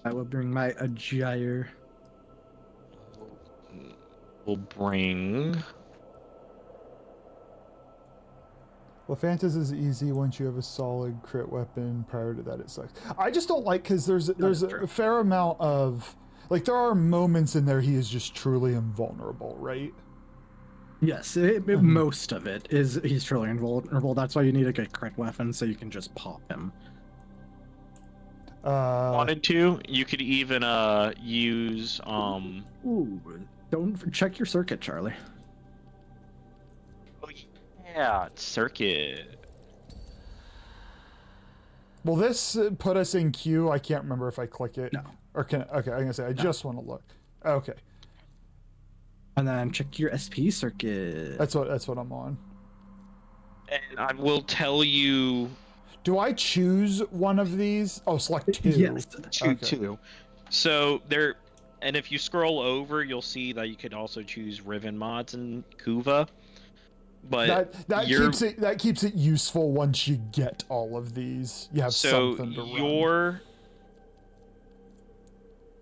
I will bring my Agyre. We'll bring. Well, Phantas is easy once you have a solid crit weapon. Prior to that, it sucks. I just don't like because there's a fair amount of like there are moments in there he is just truly invulnerable, right? Yes, most of it is he's truly invulnerable. That's why you need a good crit weapon so you can just pop him. Wanted to, you could even use Ooh, don't check your circuit, Charlie. Oh yeah, circuit. Will this put us in queue? I can't remember if I click it. No. Or can okay? I'm gonna say I just want to look. Okay. And then check your SP circuit. That's what I'm on. And I will tell you. Do I choose one of these? Oh, select 2. Yes, two. So there, and if you scroll over, you'll see that you could also choose Riven mods and Kuva. But that keeps it useful once you get all of these. You have something to run.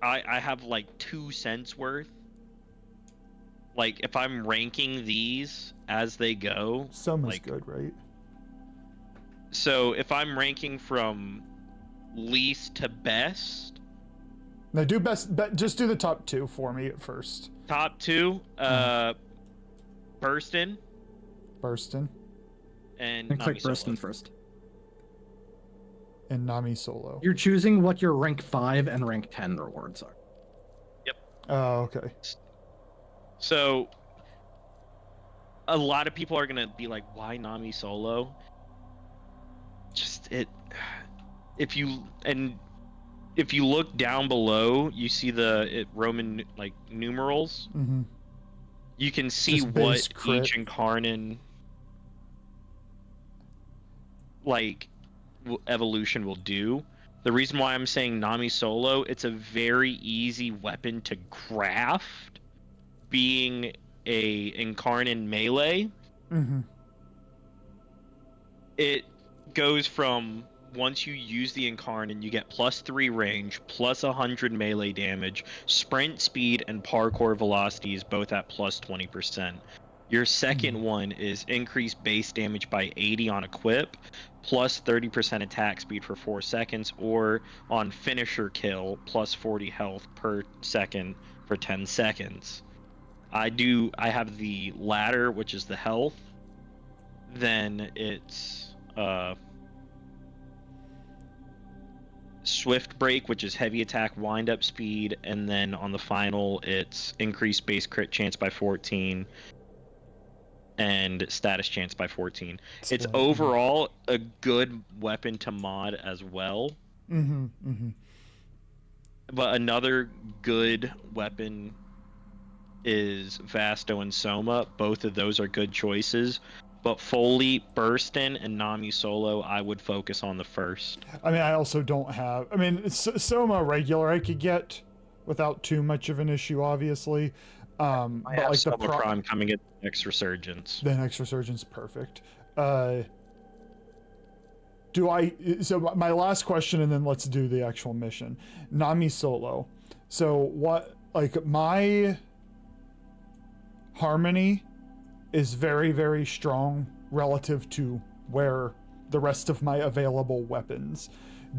I have like 2 cents worth. Like if I'm ranking these as they go, some is good, right? So if I'm ranking from least to best, now do just do the top 2 for me at first. Top 2, Burstin, and click Burstin first. And Nami Solo. You're choosing what your rank 5 and rank 10 rewards are. Yep. Oh, okay. So a lot of people are gonna be like, "Why Nami Solo?" Just if you look down below, you see the Roman like numerals. Mm-hmm. You can see what each Incarnate like evolution will do. The reason why I'm saying Nami Solo, it's a very easy weapon to craft, being a Incarnate melee. Mm-hmm. It goes from once you use the Incarnate, you get +3 range, +100 melee damage, sprint speed, and parkour velocity is both at +20%. Your second one is increased base damage by 80 on equip, +30% attack speed for 4 seconds, or on finisher kill, +40 health per second for 10 seconds. I have the latter, which is the health. Then it's Swift Break, which is heavy attack wind up speed, and then on the final it's increased base crit chance by 14 and status chance by 14. It's overall a good weapon to mod as well. Mm-hmm. Mm-hmm. But another good weapon is Vasto and Soma. Both of those are good choices. But Foley, Burstin, and Nami Solo, I would focus on the first. I mean, I also don't have... I mean, Soma regular I could get without too much of an issue, obviously. I have like Soma Prime coming in next Resurgence. The next Resurgence, perfect. So my last question, and then let's do the actual mission. Nami Solo. So what... Like, my... Harmony is very, very strong relative to where the rest of my available weapons.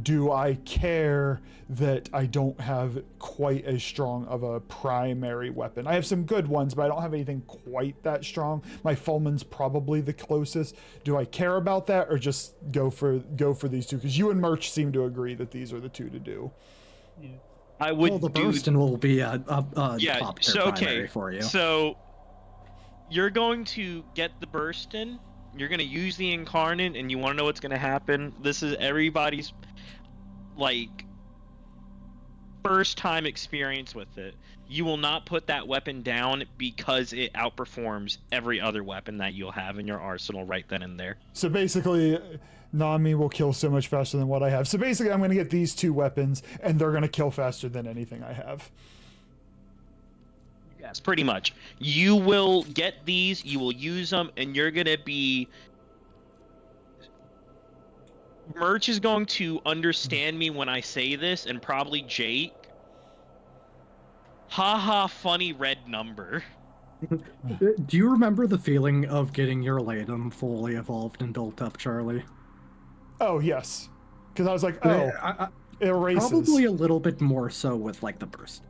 Do I care that I don't have quite as strong of a primary weapon? I have some good ones, but I don't have anything quite that strong. My Fulman's probably the closest. Do I care about that, or just go for these 2? Because you and Merch seem to agree that these are the 2 to do. Yeah. I would. Well, the Burstin will be a top tier primary for you. So you're going to get the Burstin, you're going to use the Incarnate, and you want to know what's going to happen? This is everybody's, like, first time experience with it. You will not put that weapon down because it outperforms every other weapon that you'll have in your arsenal right then and there. So basically, Nami will kill so much faster than what I have. So basically, I'm going to get these 2 weapons, and they're going to kill faster than anything I have. Yes, pretty much. You will get these, you will use them, and you're going to be Merch is going to understand me when I say this, and probably Jake. Haha, funny red number. Do you remember the feeling of getting your Latham fully evolved and built up, Charlie? Oh, yes. Because I was like, oh, it erases. Probably a little bit more so with, like, the burst.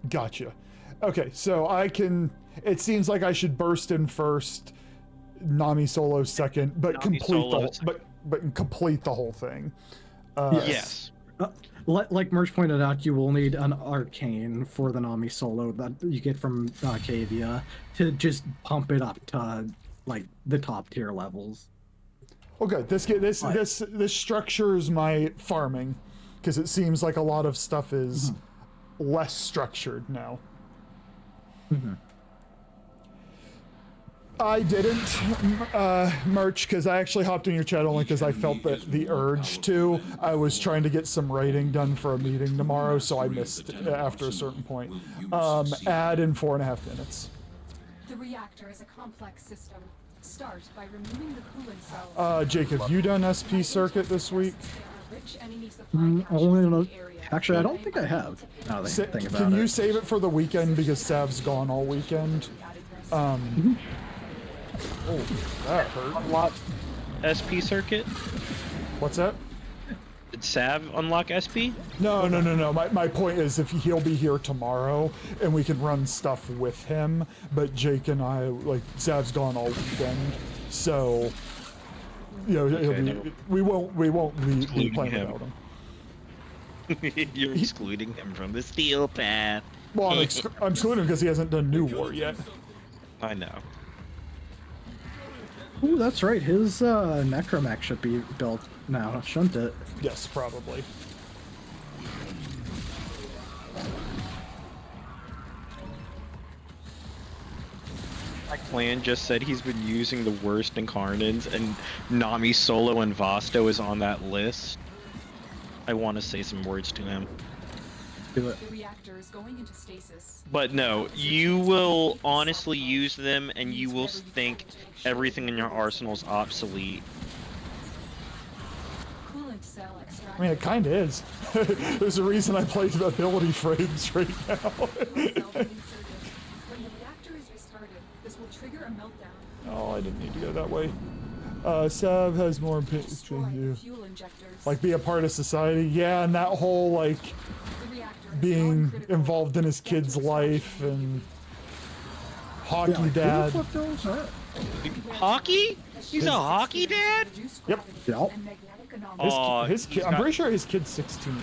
Gotcha. Okay, so I can... It seems like I should burst in first, Nami solo second, but complete the whole thing. Yes. Like Merch pointed out, you will need an arcane for the Nami solo that you get from Cavia to just pump it up to like the top tier levels. Well, good. This structures my farming because it seems like a lot of stuff is less structured now. I didn't merch because I actually hopped in your chat only because I felt the urge to. I was trying to get some writing done for a meeting tomorrow, so I missed after a certain point. Add in 4.5 minutes. The reactor is a complex system. Start by removing the coolant cells. Jake, have you done SP circuit this week? Actually, I don't think I have. Now that I think about Can you it. save it for the weekend because Sav's gone all weekend? Oh, that hurt. Unlock SP circuit? What's that? Did Sav unlock SP? No. My point is if he'll be here tomorrow and we can run stuff with him, but Jake and I, like, Sav's gone all weekend, so, you know, we won't be playing without him. You're excluding him from the steel path. Well, I'm excluding him because he hasn't done New War yet. I know. Ooh, that's right. His necromech should be built now, shouldn't it? Yes, probably. My clan just said he's been using the worst incarnates, and Nami Solo and Vasto is on that list. I want to say some words to him. Do it. The reactor is going into stasis. But no, you will honestly use them, and you will think everything in your arsenal is obsolete. Coolant cell extraction. I mean, it kind of is. There's a reason I play ability frames right now. When the reactor is restarted, this will trigger a meltdown. Oh, I didn't need to go that way. Sav has more you. Fuel injectors. Like, be a part of society. Yeah, and that whole, like, being involved in his kid's life and hockey dad. Hockey? He's a hockey dad? Yep. His kid, I'm pretty sure his kid's 16.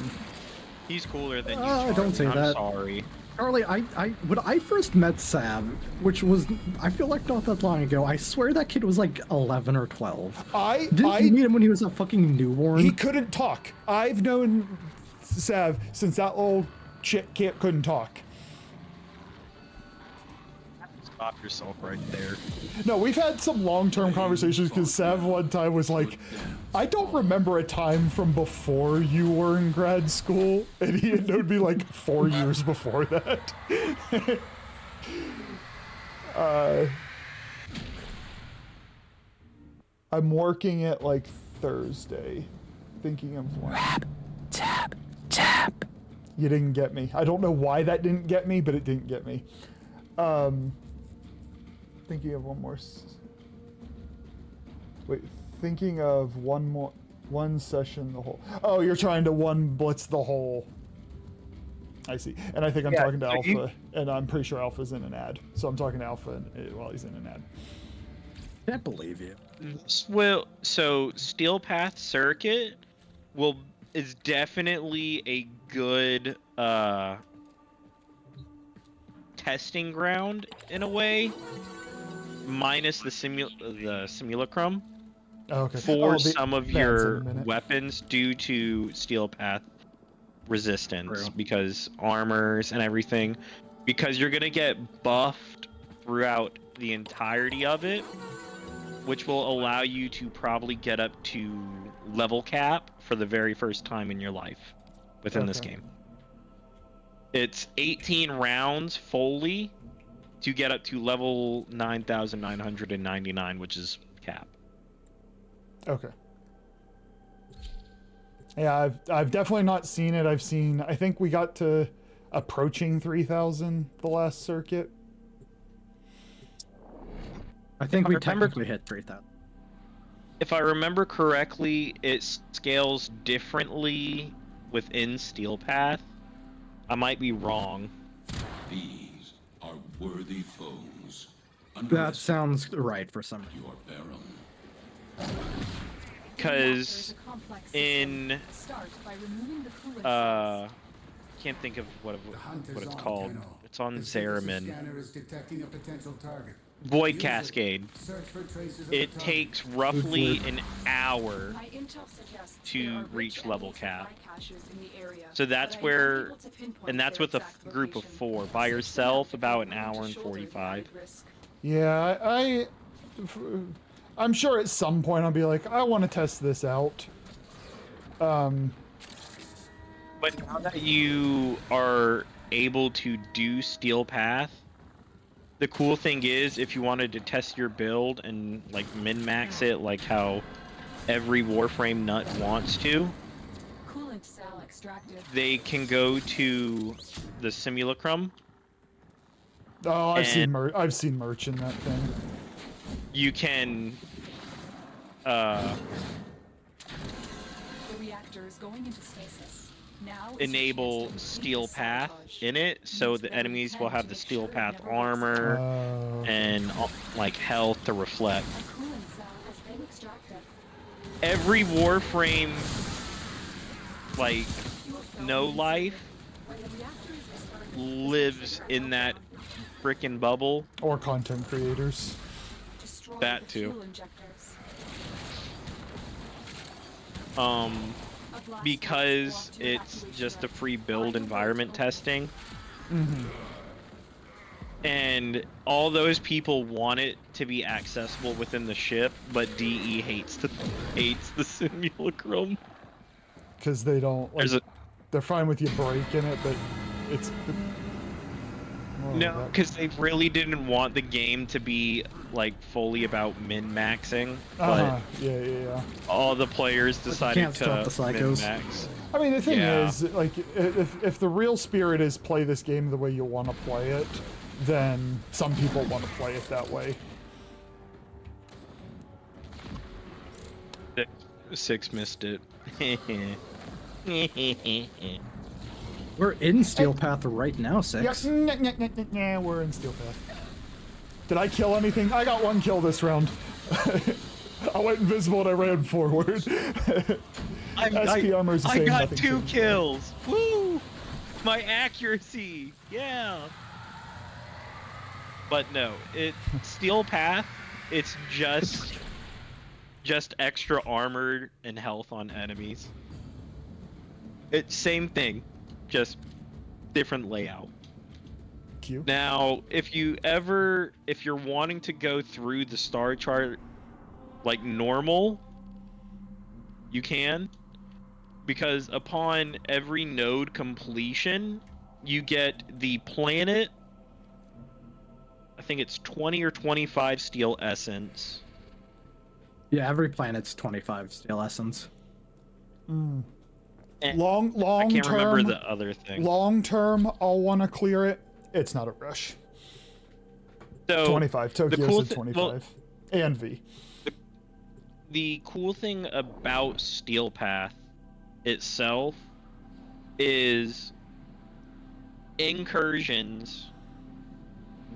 He's cooler than you, don't say I'm that. sorry. Charlie, when I first met Sam, which was, I feel like not that long ago, I swear that kid was like 11 or 12. Didn't you meet him when he was a fucking newborn? He couldn't talk. I've known Sav since that little shit couldn't talk. Stop yourself right there. No, we've had some long-term conversations because Sav one time was like, I don't remember a time from before you were in grad school, and he had known me like 4 years before that. I'm working at like Thursday, thinking of one. Tap. You didn't get me. I don't know why that didn't get me, but it didn't get me. Thinking of one more. Wait, thinking of one session the whole. Oh, you're trying to one blitz the whole. I see. And I think I'm talking to Alpha, and I'm pretty sure Alpha's in an ad. So I'm talking to Alpha while he's in an ad. Can't believe you. Well, so Steel Path Circuit is definitely a good testing ground in a way, minus the simulacrum. Oh, okay. For some of your weapons due to Steel Path resistance, because armors and everything, because you're gonna get buffed throughout the entirety of it, which will allow you to probably get up to level cap for the very first time in your life within this game. It's 18 rounds fully to get up to level 9,999, which is cap. Okay. Yeah, I've definitely not seen it. I think we got to approaching 3,000 the last circuit. I think we remember- technically hit 3,000. If I remember correctly, it scales differently within Steel Path. I might be wrong. These are worthy foes. That sounds right for some reason. Your peril. Because in can't think of what it's called. It's on Zariman. Detecting a potential target. Void Cascade. It takes roughly an hour to reach level cap. So that's where, and that's with a group of 4. By yourself, about an hour and 45. Yeah, I'm sure at some point I'll be like, I want to test this out. But now that you are able to do Steel Path, the cool thing is, if you wanted to test your build and like min-max it, like how every Warframe nut wants to, they can go to the Simulacrum. Oh, I've seen merch in that thing. You can The reactor is going into stasis. Now enable Steel Path in it, so the enemies will have the Steel Path armor and like health to reflect. Every Warframe, like, no life lives in that frickin' bubble. Or content creators. That too. Because it's just a free build environment testing. Mm-hmm. And all those people want it to be accessible within the ship, but DE hates the Simulacrum. Because they don't, like, they're fine with you breaking it, but it's... No, because they really didn't want the game to be like fully about min-maxing, but yeah. all the players decided to min-max. I mean, the thing is, like, if the real spirit is play this game the way you want to play it, then some people want to play it that way. 6 missed it. We're in Steel Path right now, 6. Yeah, we're in Steel Path. Did I kill anything? I got 1 kill this round. I went invisible and I ran forward. SP armor is the same. I got 2 kills. Woo! My accuracy. Yeah. But no, Steel Path. It's just extra armor and health on enemies. It's same thing. Just different layout. Cute. Now, if you're wanting to go through the star chart like normal, you can, because upon every node completion, you get the planet. I think it's 20 or 25 steel essence. Yeah, every planet's 25 steel essence. Mm. Long I can't term, remember the other thing. Long term, I'll want to clear it. It's not a rush. So 25. Tokyo said 25. And V. The cool thing about Steel Path itself is incursions,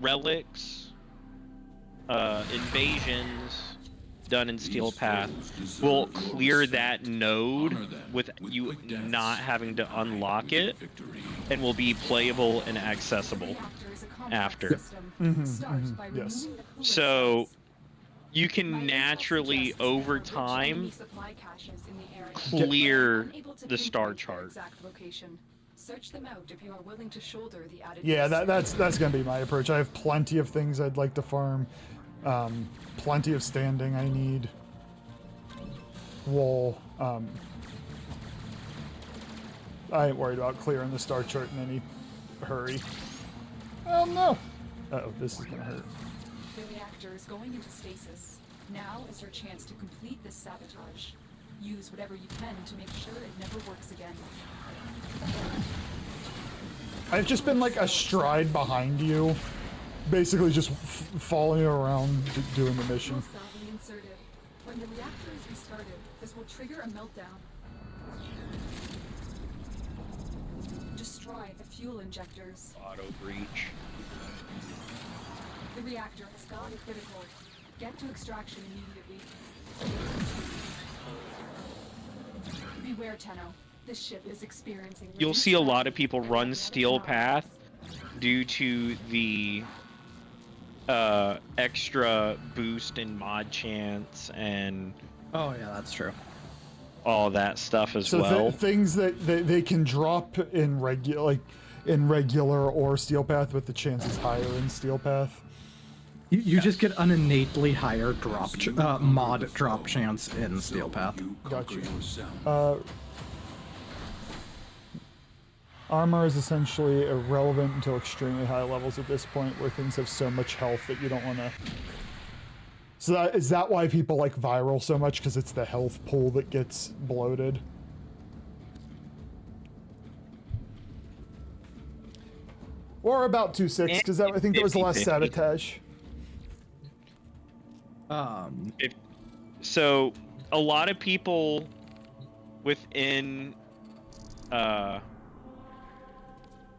relics, invasions done in Steel Path will clear that node with you not having to unlock it, and will be playable and accessible after. Yes. So you can naturally, over time, clear the star chart. Search them out if you are willing to shoulder the added Yeah, that's gonna be my approach. I have plenty of things I'd like to farm. Plenty of standing I need. Wool. I ain't worried about clearing the star chart in any hurry. Oh no! Uh-oh, this is gonna hurt. The reactor is going into stasis. Now is your chance to complete this sabotage. Use whatever you can to make sure it never works again. I've just been like a stride behind you, basically just following around doing the mission. Soundly inserted. When the reactor is restarted, this will trigger a meltdown. Destroy the fuel injectors. Auto breach. The reactor has gone critical. Get to extraction immediately. Beware, Tenno. This ship is experiencing. You'll see a lot of people run Steel Path due to the extra boost in mod chance and Oh yeah, that's true. all that stuff as So well. things that they can drop in regular or Steel Path, with the chances higher in Steel Path. You just get an innately higher mod drop chance in Steel Path. Gotcha. Armor is essentially irrelevant until extremely high levels at this point, where things have so much health that you don't want to. So is that why people like Viral so much? Because it's the health pool that gets bloated. Or about 2.6, because I think that was the last sabotage. So a lot of people within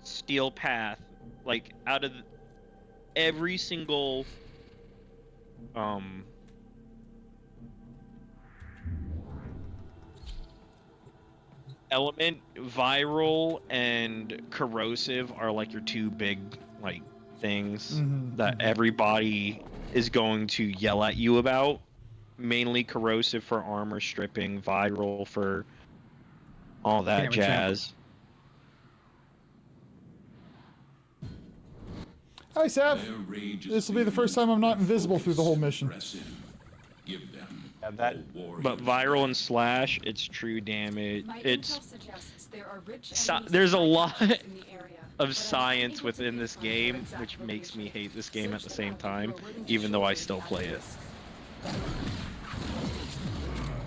Steel Path, like out of every single element, Viral and Corrosive are like your two big like things that everybody is going to yell at you about. Mainly Corrosive for armor stripping, Viral for all that jazz. Hi, Sav. This will be the first time I'm not invisible through the whole mission. Yeah, but Viral and Slash, it's true damage. There's a lot of science within this game, which makes me hate this game at the same time, even though I still play it.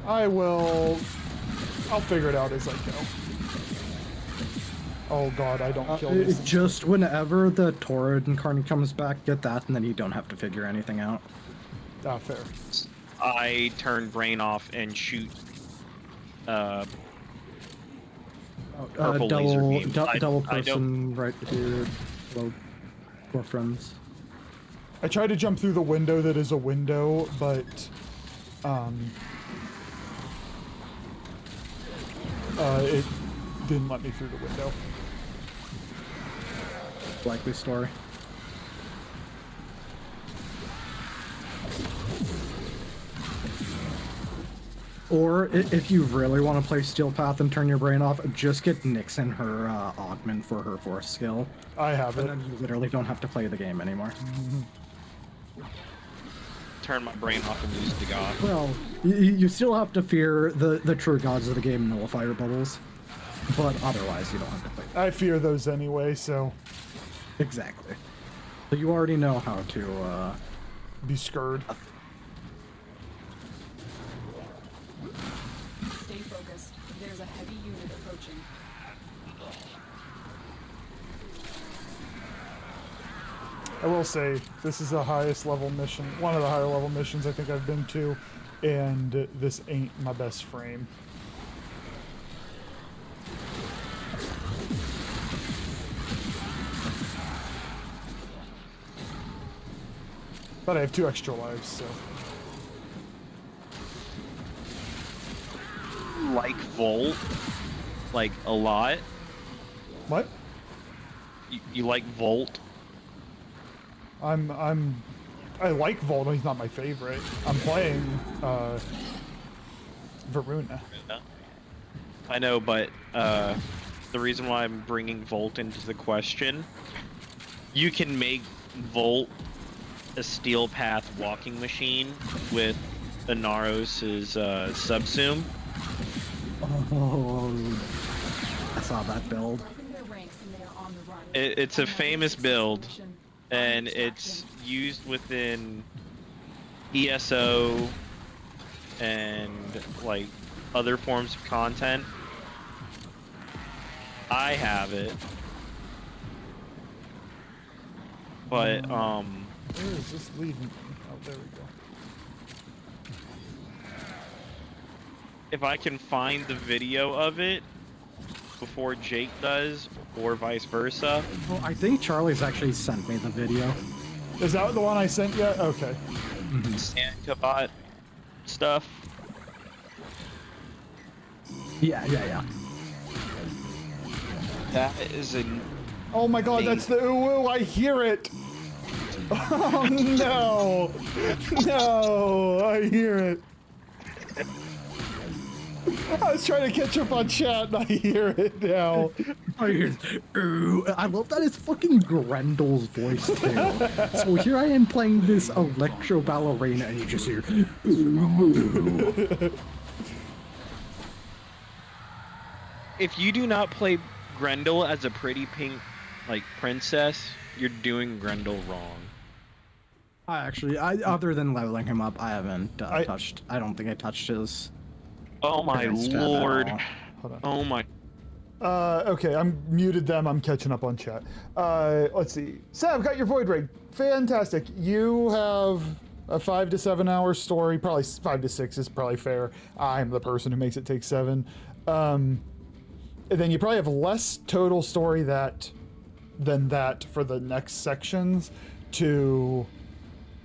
I'll figure it out as I go. Oh god, I don't kill this. Just whenever the Torrid incarnate comes back, get that, and then you don't have to figure anything out. Ah, fair. I turn brain off and shoot purple laser beam. Double person right here. Hello, friends. I tried to jump through the window that is a window, but it didn't let me through the window. Likely story. Or if you really want to play Steel Path and turn your brain off, just get Nixon her augment for her force skill. I have it. And then you literally don't have to play the game anymore. Turn my brain off and lose the god. Well, you still have to fear the true gods of the game, nullifier bubbles. But otherwise, you don't have to play. I fear those anyway, so... Exactly. So you already know how to, be scared. Stay focused. There's a heavy unit approaching. I will say, this is the highest level mission, one of the higher level missions I think I've been to, and this ain't my best frame. But I have 2 extra lives, so... Like Volt? Like, a lot? What? You like Volt? I like Volt, he's not my favorite. I'm playing, Varuna. I know, but, the reason why I'm bringing Volt into the question, you can make Volt a Steel Path walking machine with Inaros' subsume. Oh, I saw that build. It's a famous build, and it's used within ESO and like other forms of content. I have it. But, Where is this leading? Oh, there we go. if I can find the video of it before Jake does, or vice versa. Well, I think Charlie's actually sent me the video. Is that the one I sent yet? Okay. Sandkabot stuff. Yeah. That is a... Oh my god, that's the ooh, I hear it! Oh no! No, I hear it. I was trying to catch up on chat and I hear it now. I hear, ooh. I love that it's fucking Grendel's voice too. So here I am playing this electro ballerina and you just hear, ooh. If you do not play Grendel as a pretty pink, like, princess, you're doing Grendel wrong. Other than leveling him up, I haven't touched. I don't think I touched his. Oh my lord! Hold on. Oh my. Okay, I'm muted them. I'm catching up on chat. Let's see. Sav, got your Void Rig. Fantastic. You have a 5 to 7 hour story. Probably 5 to 6 is probably fair. I'm the person who makes it take 7. And then you probably have less total story than that for the next sections to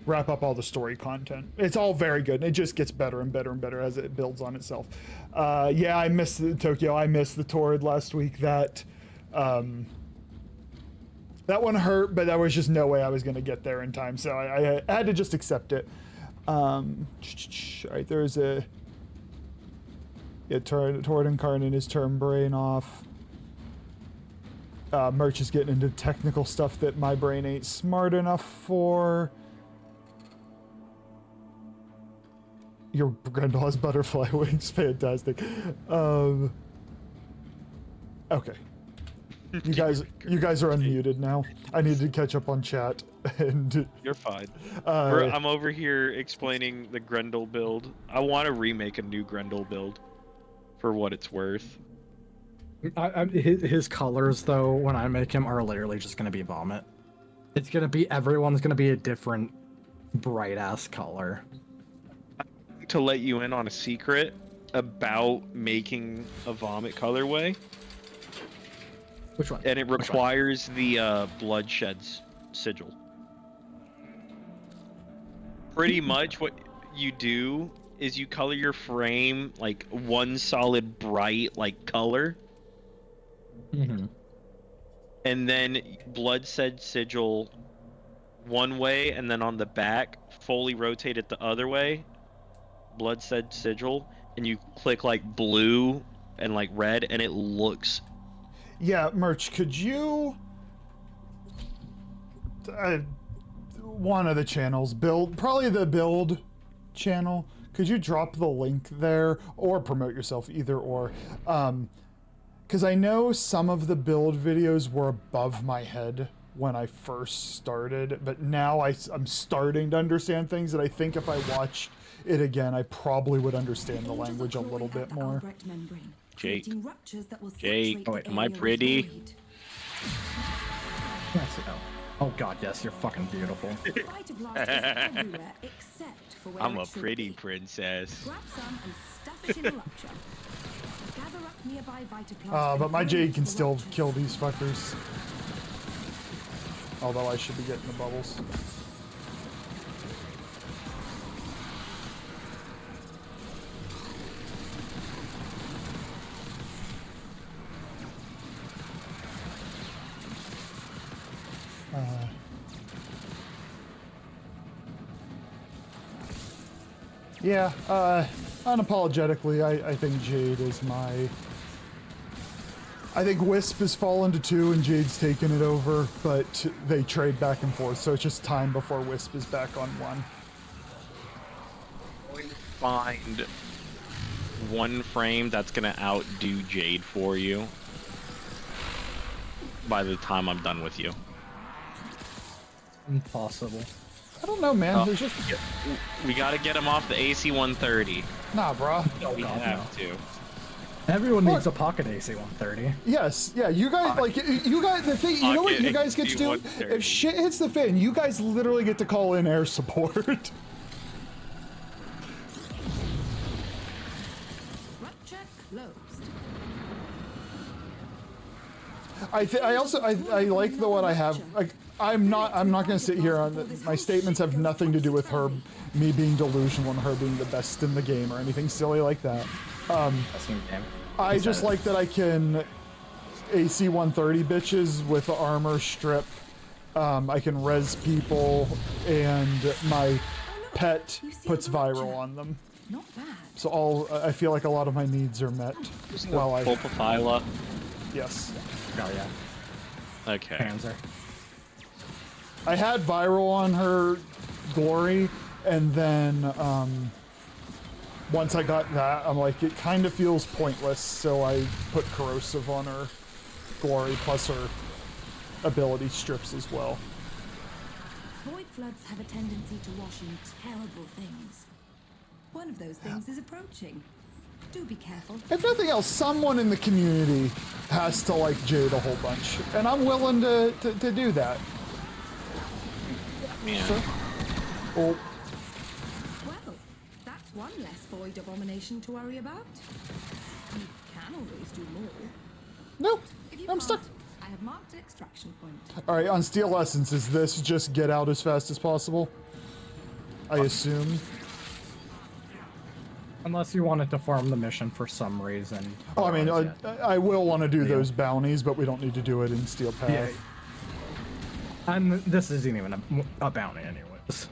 wrap up all the story content. It's all very good, and it just gets better and better and better as it builds on itself. Yeah, I missed Tokyo. I missed the Torrid last week. That one hurt, but there was just no way I was going to get there in time, so I had to just accept it. All right, there's a... Yeah, Torrid Incarnate is turn brain off. Merch is getting into technical stuff that my brain ain't smart enough for. Your Grendel has butterfly wings. Fantastic. Okay. You guys are unmuted now. I need to catch up on chat. And you're fine. I'm over here explaining the Grendel build. I want to remake a new Grendel build, for what it's worth. His colors, though, when I make him, are literally just gonna be vomit. It's gonna be everyone's gonna be a different bright ass color. To let you in on a secret about making a vomit colorway. Which one? And it requires the bloodshed sigil. Pretty much what you do is you color your frame like one solid bright like color. Mm-hmm. And then bloodshed sigil one way, and then on the back fully rotate it the other way. Bloodshed sigil, and you click like blue and like red, and it looks... Yeah, Merch, could you... one of the channels, probably the build channel, could you drop the link there, or promote yourself, either or? Because I know some of the build videos were above my head when I first started, but now I'm starting to understand things that I think if I watched it again, I probably would understand the language a little bit more. Jake, oh, wait, am I pretty? Oh god, yes, you're fucking beautiful. I'm a pretty princess. But my Jade can still kill these fuckers. Although I should be getting the bubbles. Yeah, unapologetically, I think Jade is my... I think Wisp has fallen to 2 and Jade's taken it over, but they trade back and forth, so it's just time before Wisp is back on 1. I'm going to find one frame that's going to outdo Jade for you by the time I'm done with you. Impossible. I don't know, man. There's just... We gotta get him off the AC 130. Nah, bro. Oh, We God, have to. Everyone needs a pocket AC 130. Yes, yeah, you guys, like, you guys, the thing, you know what you guys get to do? If shit hits the fan, you guys literally get to call in air support. Rep check closed. I like the what I have, like, I'm not gonna sit here on, my statements have nothing to do with her, me being delusional and her being the best in the game or anything silly like that. I just like that I can AC 130 bitches with armor strip. I can res people, and my pet puts viral on them. Not bad. So I feel like a lot of my needs are met. While I Pulpaphyla. Yes. Oh yeah. Okay. Panzer. I had viral on her glory, and then once I got that, I'm like, it kind of feels pointless, so I put corrosive on her glory plus her ability strips as well. Void floods have a tendency to wash in terrible things. One of those things is approaching. Do be careful. If nothing else, someone in the community has to like Jade a whole bunch, and I'm willing to do that. Yeah. So, well, That's one less void abomination to worry about. You can always do more. Nope, If you I'm can't, stuck. I have marked an extraction point. All right, on Steel Essence, is this just get out as fast as possible? I assume. Unless you wanted to farm the mission for some reason. Oh, I mean, I will want to do those bounties, but we don't need to do it in Steel Path. Yeah. And this isn't even a bounty anyways.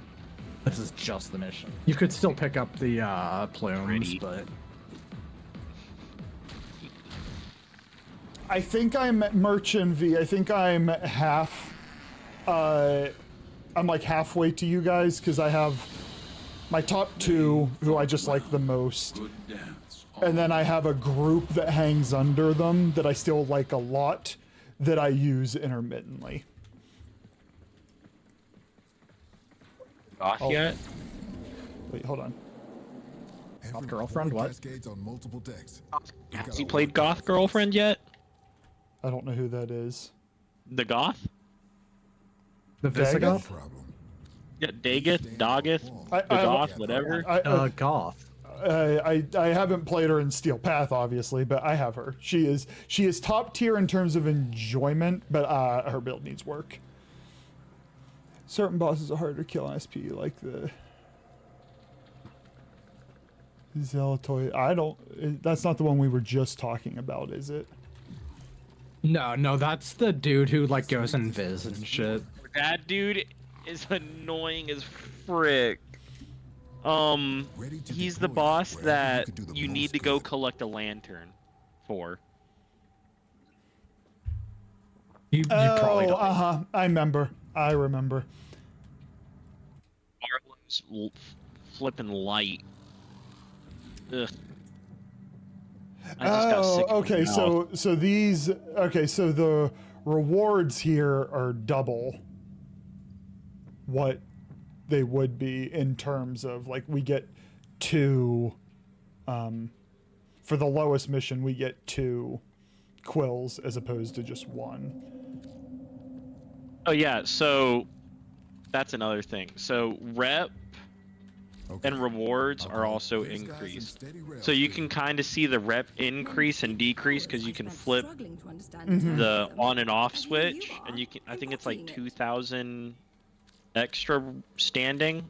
This is just the mission. You could still pick up the plumes, but... I think I'm Merchant V. I think I'm half... I'm like halfway to you guys, because I have my top two, who I just like the most. And then I have a group that hangs under them that I still like a lot, that I use intermittently. Goth yet? Wait, hold on. Goth Girlfriend, what? On multiple decks. Has he played Goth Girlfriend yet? I don't know who that is. The Goth? The Visigoth? Yeah, Dagoth, Dogoth, the Goth, whatever. Goth. I haven't played her in Steel Path, obviously, but I have her. She is top tier in terms of enjoyment, but her build needs work. Certain bosses are harder to kill on SP, like the Zelatoid. I don't. That's not the one we were just talking about, is it? No, that's the dude who like goes in Viz and shit. That dude is annoying as frick. He's the boss that you need to go collect a lantern for. You probably don't. I remember. Arlo's flipping light. Ugh. I just got sick of okay. him So these. Okay, so the rewards here are double what they would be in terms of like we get two. For the lowest mission, we get 2 quills as opposed to just 1. Oh yeah, so that's another thing. So rep and rewards are also increased. So you can kind of see the rep increase and decrease because you can flip the on and off switch, and you can. I think it's like 2,000 extra standing,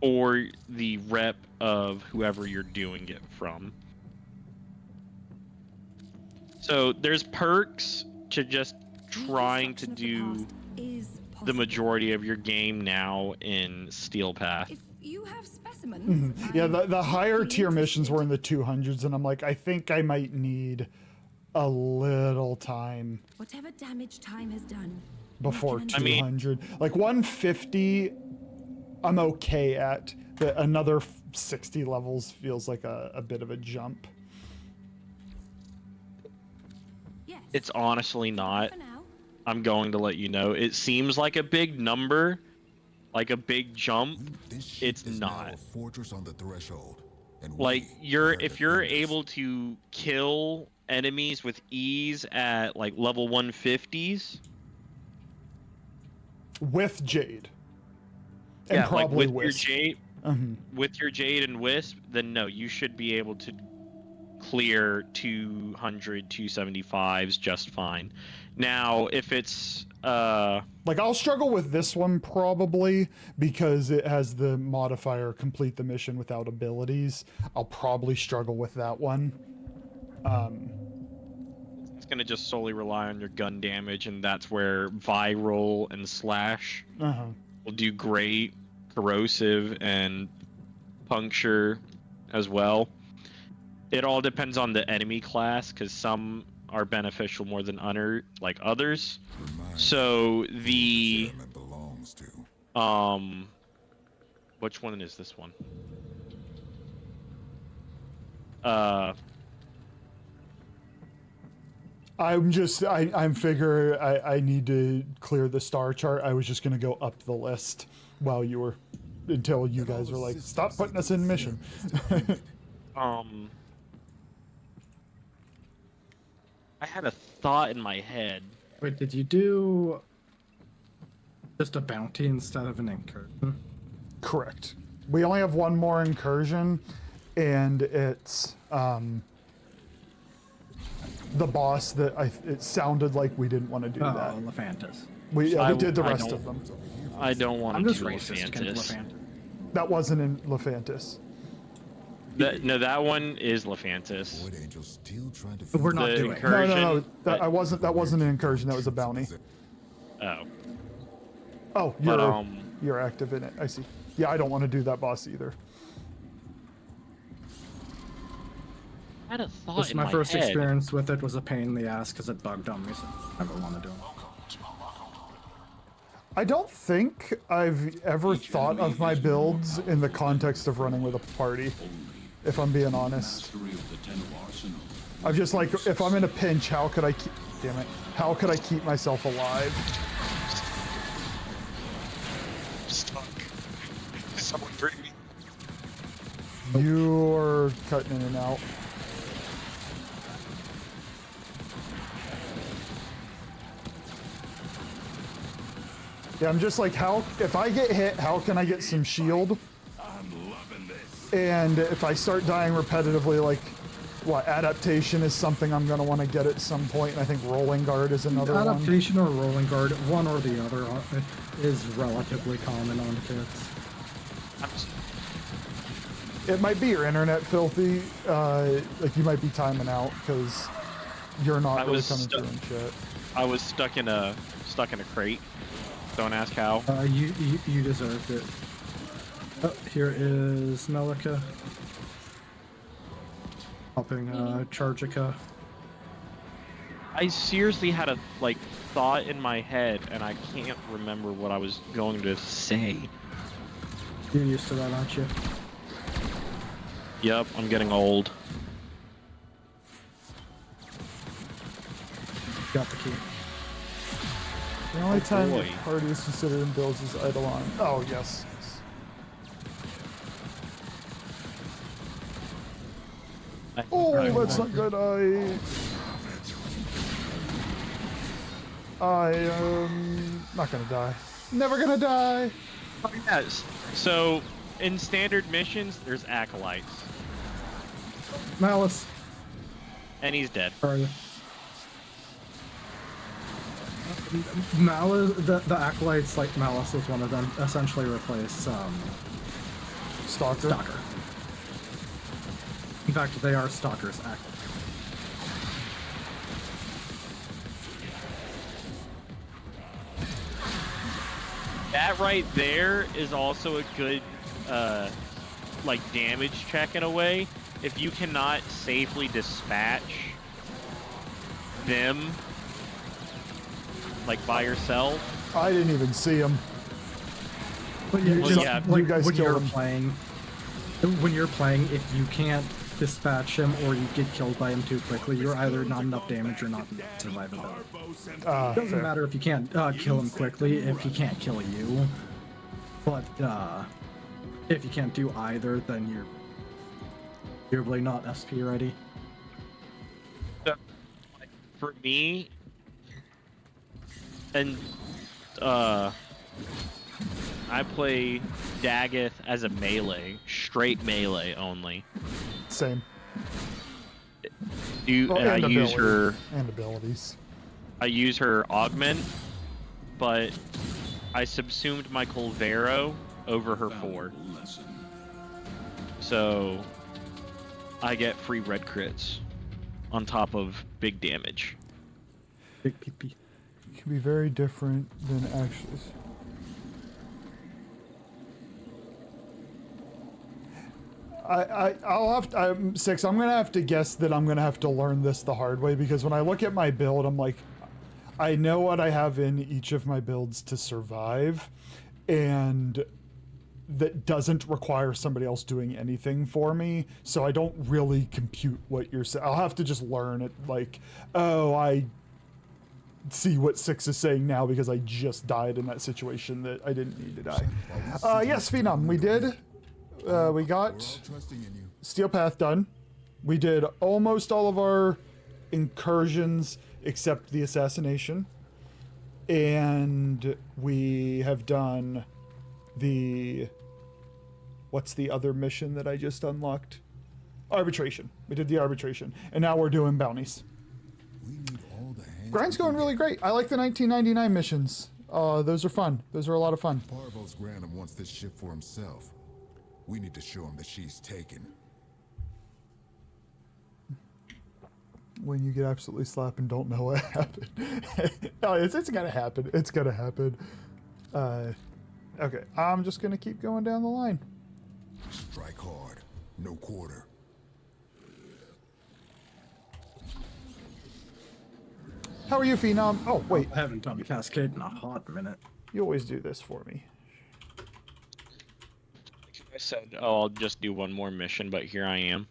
or the rep of whoever you're doing it from. So there's perks to just trying to do the majority of your game now in Steel Path. If you have specimens, Yeah, the higher tier missions were in the 200s, and I'm like, I think I might need a little time whatever damage time has done. before 200. Like 150, I'm okay at. But another 60 levels feels like a bit of a jump. It's honestly not. I'm going to let you know. It seems like a big number, like a big jump, it's not. Fortress on the threshold. And Like if you're able to kill enemies with ease at like level 150s with Jade. And yeah, probably like with Wisp. your Jade, with your Jade and Wisp, then no, you should be able to clear 200, 275s just fine. Now, if it's like I'll struggle with this one probably because it has the modifier complete the mission without abilities. I'll probably struggle with that one. It's gonna just solely rely on your gun damage, and that's where viral and slash will do great. Corrosive and puncture as well. It all depends on the enemy class, because some are beneficial more than others. So the which one is this one? I'm figure I need to clear the star chart. I was just gonna go up the list while you were until you guys were like, stop putting us in mission. I had a thought in my head. Wait, did you do just a bounty instead of an incursion? Correct. We only have one more incursion, and it's the boss that it sounded like we didn't want to do that. Lephantis. We did the rest of them. I don't want to do Lephantis. That wasn't in Lephantis. No, that one is Lephantis. We're not doing it. No. That wasn't an incursion. That was a bounty. Oh. Oh, you're active in it. I see. Yeah, I don't want to do that boss either. I had a thought This in my first head. experience with it was a pain in the ass because it bugged on me, so I never want to do it. I don't think I've ever thought of my builds in the context of running with a party, if I'm being honest. I'm just like, if I'm in a pinch, how could I keep... Damn it. How could I keep myself alive? Stuck. Someone bring me. You're cutting in and out. Yeah, I'm just like, if I get hit, how can I get some shield? And if I start dying repetitively, like, adaptation is something I'm going to want to get at some point, and I think rolling guard is another one. Adaptation or rolling guard, one or the other, is relatively common on kits. It might be your internet filthy, like you might be timing out because you're not really coming through and shit. I was stuck in a crate. Don't ask how. You deserved it. Oh, here is Melika. Helping Chargica. I seriously had a thought in my head, and I can't remember what I was going to say. You're used to that, aren't you? Yep, I'm getting old. Got the key. The only time the party is considered in builds is Eidolon. Oh, yes. Oh, that's not good. Not gonna die. Never gonna die. Yes. So, in standard missions, there's acolytes. Malice. And he's dead. Sorry. Malice, the acolytes, like Malice is one of them, essentially replace Stalker. In fact, they are Stalker's acolytes. That right there is also a good, damage check in a way. If you cannot safely dispatch them, by yourself. I didn't even see him. But You guys when killed you're him. when you're playing, if you can't dispatch him or you get killed by him too quickly, you're either not enough damage or not enough survivability. It doesn't matter if you can't kill him quickly, if he can't kill you. But if you can't do either, then you're really not SP ready. For me, and I play Daggett as a melee, straight melee only. Same. I use her and abilities. I use her augment, but I subsumed my Colvero over her 4. So I get free red crits on top of big damage. Big PP. It can be very different than actually. I'll have to, I'm 6. I'm gonna have to guess that I'm gonna have to learn this the hard way, because when I look at my build, I'm like, I know what I have in each of my builds to survive, and that doesn't require somebody else doing anything for me, so I don't really compute what you're saying. I'll have to just learn it, like, oh, I see what 6 is saying now because I just died in that situation that I didn't need to die. Yes, Phenom, we did. We got Steel Path done. We did almost all of our incursions except the assassination. And we have done the... What's the other mission that I just unlocked? Arbitration. We did the arbitration. And now we're doing bounties. Grind's going really great. I like the 1999 missions. Those are fun. Those are a lot of fun. Parvos Granum wants this ship for himself. We need to show him that she's taken. When you get absolutely slapped and don't know what happened. No, it's gonna happen. It's gonna happen. Okay, I'm just gonna keep going down the line. Strike hard, no quarter. How are you, Phenom? Oh, wait. I haven't done Cascade in a hot minute. You always do this for me. I said, oh, I'll just do one more mission, but here I am.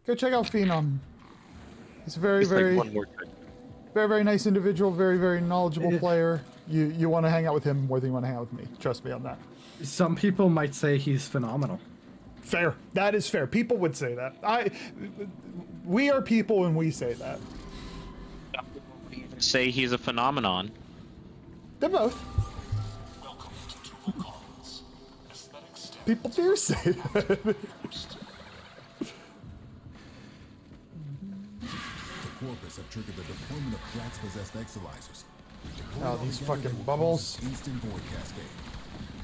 Go check out Phenom. He's a very, It's like very, one more very, very nice individual, very, very knowledgeable player. You want to hang out with him more than you want to hang out with me. Trust me on that. Some people might say he's phenomenal. Fair. That is fair. People would say that. We are people and we say that. Say he's a phenomenon. They're both. People do say that. The Corpus have triggered the deployment of Drax-possessed exilizers. Oh, these fucking bubbles. Instant void cascade.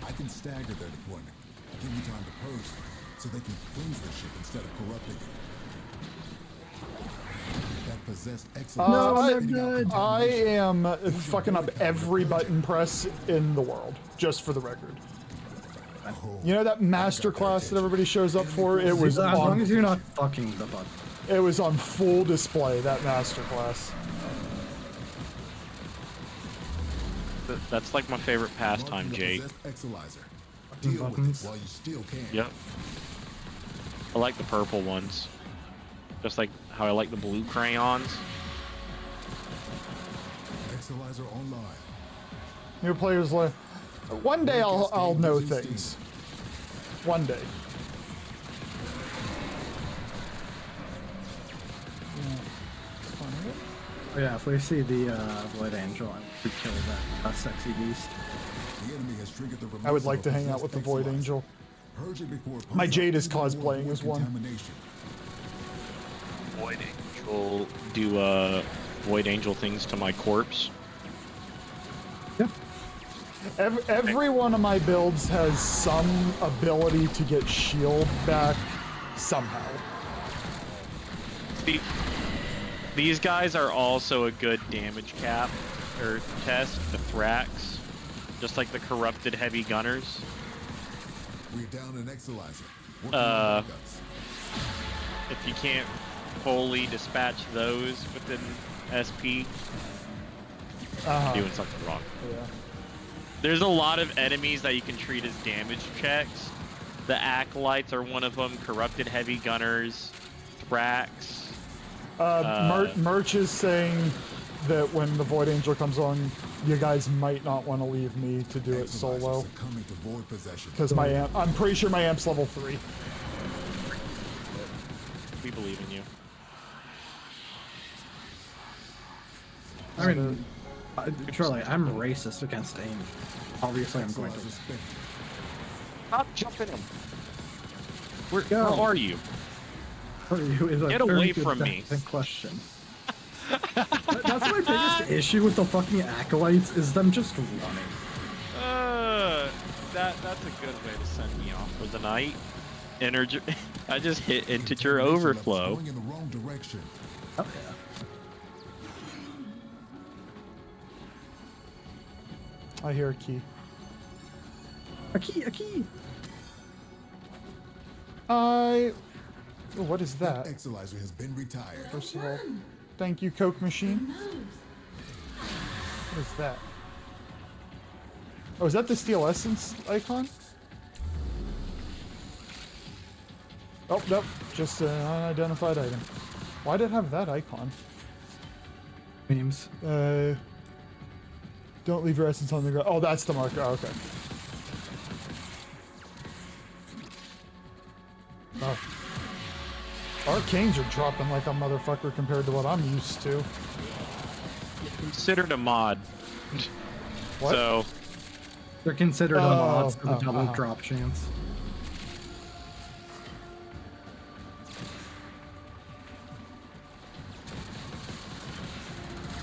I can stagger their deployment, give you time to purge, so they can cleanse the ship instead of corrupting it. That possessed exilizers. I am fucking up every button press in the world, just for the record. You know that master class that everybody shows up for? It was as long as you're not fucking the button. It was on full display, that master class. That's like my favorite pastime, Jake. Deal with it while you still can. Yep. I like the purple ones. Just like how I like the blue crayons. Exilizer online. New players like, one day I'll know things. One day. Oh, yeah, if we see the Void Angel, we kill that sexy beast. The enemy has triggered the I would like to hang out with the Void Angel. My Jade is cosplaying as one. Void Angel do Void Angel things to my corpse. Yeah. Every one of my builds has some ability to get shield back somehow. These guys are also a good damage cap or test, the Thrax, just like the corrupted heavy gunners. We're down an exilizer. If you can't fully dispatch those within SP, you're doing something wrong. Yeah. There's a lot of enemies that you can treat as damage checks. The Acolytes are one of them, corrupted heavy gunners, Thrax. Merch is saying that when the Void Angel comes on, you guys might not want to leave me to do it solo. Succumbing to void possession. Because my amp, I'm pretty sure my amp's level 3. We believe in you. I mean, Charlie, I'm racist against AIM. Obviously, I'm going to. Stop jumping him. Where are you? Where are you? Is a Get very away good from me. question. That's my biggest issue with the fucking acolytes is them just running. That's a good way to send me off for the night. Integer. I just hit integer overflow. Going in the wrong direction. Oh yeah. I hear a key. A key, a key. Oh, what is that? Exilizer has been retired. First of all, thank you, Coke Machine. What is that? Oh, is that the Steel Essence icon? Oh, nope. Just an unidentified item. Why did it have that icon? Memes. Don't leave your essence on the ground. Oh, that's the marker. Oh, okay. Oh. Arcanes are dropping like a motherfucker compared to what I'm used to. Considered a mod. What? So they're considered a mod for the double drop chance.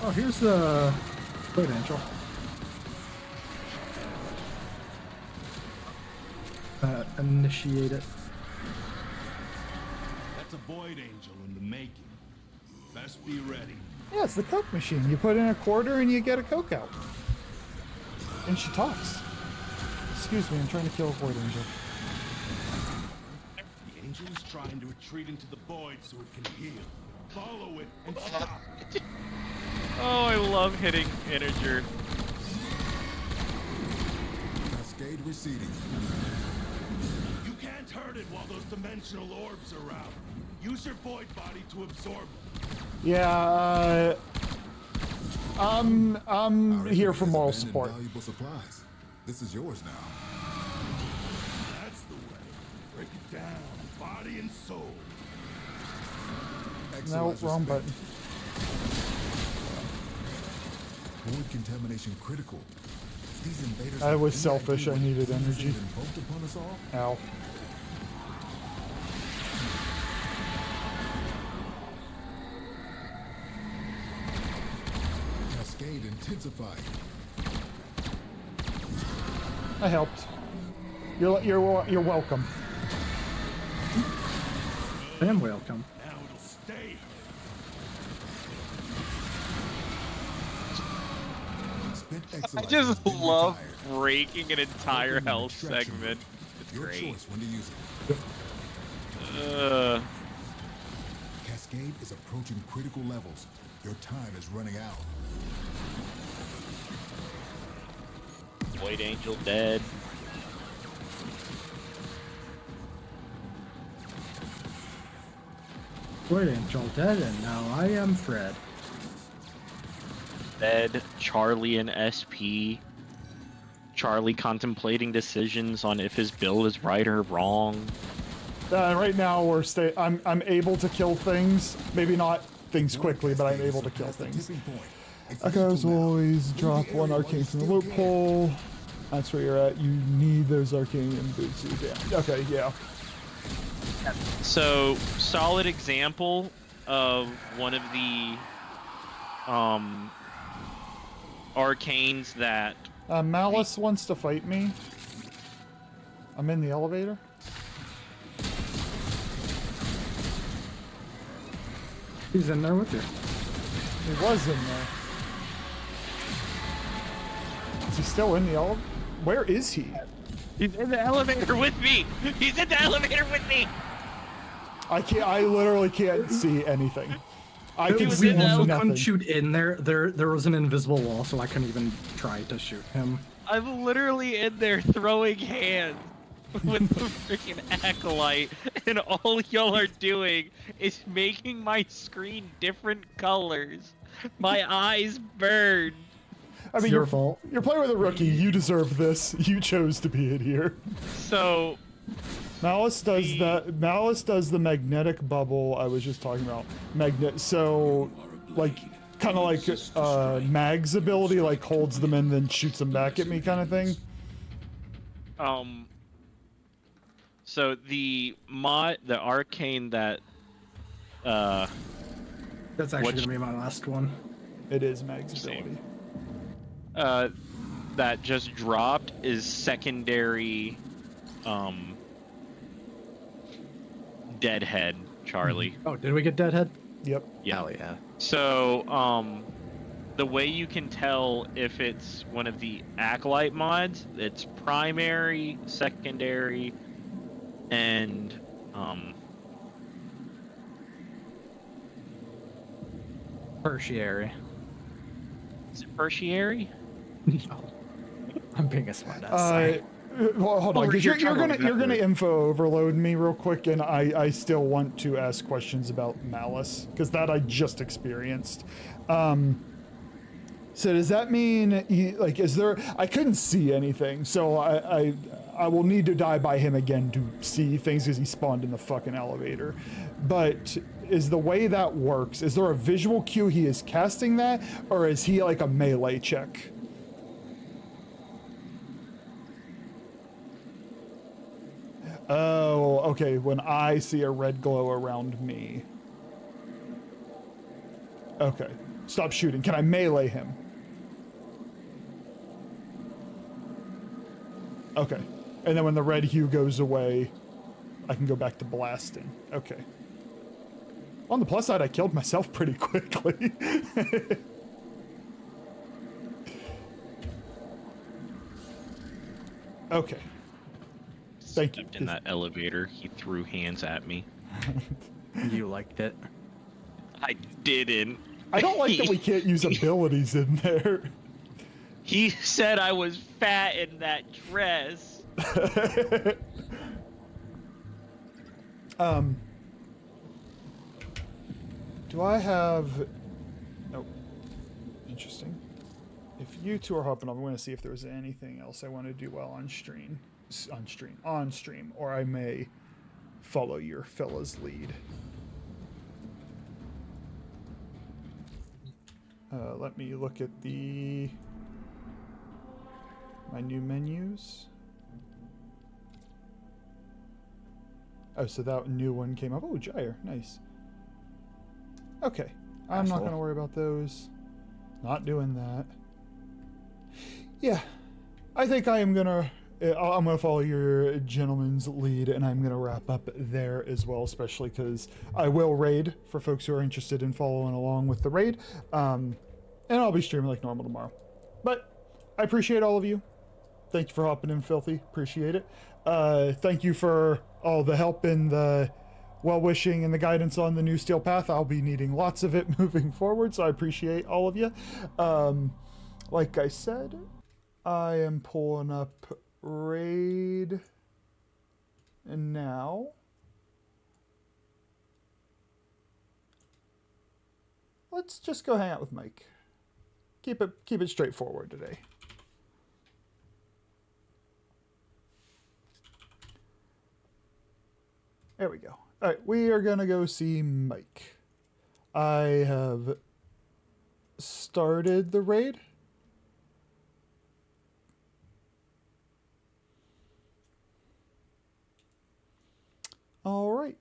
Oh, here's the Void Angel. Initiate it. That's a Void Angel in the making. Best be ready. Yeah, it's the Coke machine. You put in a quarter and you get a Coke out. And she talks. Excuse me, I'm trying to kill a Void Angel. The angel is trying to retreat into the void so it can heal. Follow it and stop. Oh, I love hitting integer. Cascade receding. You can't hurt it while those dimensional orbs are out. Use your void body to absorb them. Yeah, I'm here for moral support. Valuable supplies. This is yours now. That's the way. Break it down, body and soul. No, wrong button. Void contamination critical. These invaders. I was selfish. I needed energy. Invoked upon us all. Ow. Cascade intensified. I helped. You're welcome. I am welcome. Now it'll stay. I just love breaking an entire health segment. It's Your great. choice when to use it. Cascade is approaching critical levels. Your time is running out. Void Angel dead. Void Angel dead, and now I am Fred. Dead. Charlie and SP. Charlie contemplating decisions on if his build is right or wrong. Right now I'm able to kill things. Maybe not things quickly, but I'm able to kill things. Echoes always drop one arcane from the loophole. That's where you're at. You need those arcane boots. Yeah. Okay, yeah. So, solid example of one of the arcanes that Malice wants to fight me. I'm in the elevator. He's in there with you. He was in there. Is he still in the elevator? Where is he? He's in the elevator with me. He's in the elevator with me. I literally can't see anything. I can We see also nothing. couldn't shoot in there. There was an invisible wall, so I couldn't even try to shoot him. I'm literally in there throwing hands with the freaking acolyte, and all y'all are doing is making my screen different colors. My eyes burn. I mean, your fault. You're playing with a rookie. You deserve this. You chose to be in here. So Malice does that. Malice does the magnetic bubble I was just talking about. So, like, kind of like Mag's ability, like holds them in, then shoots them back at me, kind of thing. So the arcane that. That's actually gonna be my last one. It is Mag's ability. That just dropped is secondary. Deadhead, Charlie. Oh, did we get Deadhead? Yep. Yeah. Hell yeah. So, the way you can tell if it's one of the Acolyte mods, it's primary, secondary, and, Tertiary. is it tertiary? No. I'm being a smartass. Sorry. Well, hold on, 'cause you're gonna exactly. info overload me real quick, and I still want to ask questions about Malice, because that I just experienced. So does that mean is there? I couldn't see anything, so I will need to die by him again to see things because he spawned in the fucking elevator. But is the way that works? Is there a visual cue he is casting that, or is he like a melee check? Oh, okay, when I see a red glow around me. Okay, stop shooting. Can I melee him? Okay, and then when the red hue goes away, I can go back to blasting. Okay. On the plus side, I killed myself pretty quickly. Okay. Thank you. In that elevator, he threw hands at me. You liked it. I didn't. I don't like that we can't use abilities in there. He said I was fat in that dress. Do I have... Nope. Interesting. If you two are hopping up, I'm going to see if there's anything else I want to do while on stream. On stream, or I may follow your fella's lead. Let me look at my new menus. Oh, so that new one came up. Oh, Gyre, nice. Okay, I'm not gonna worry about those. Not doing that. Yeah, I think I'm gonna follow your gentleman's lead, and I'm gonna wrap up there as well, especially because I will raid for folks who are interested in following along with the raid. And I'll be streaming like normal tomorrow. But I appreciate all of you. Thank you for hopping in, Filthy. Appreciate it. Thank you for all the help and the well-wishing and the guidance on the new Steel Path. I'll be needing lots of it moving forward, so I appreciate all of you. Like I said, I am pulling up raid and now. Let's just go hang out with Mike. Keep it straightforward today. There we go. All right, we are gonna go see Mike. I have started the raid. All right.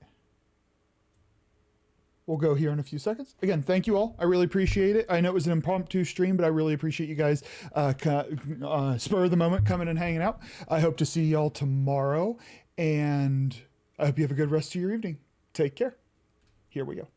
We'll go here in a few seconds. Again, thank you all. I really appreciate it. I know it was an impromptu stream, but I really appreciate you guys spur of the moment coming and hanging out. I hope to see y'all tomorrow, and I hope you have a good rest of your evening. Take care. Here we go.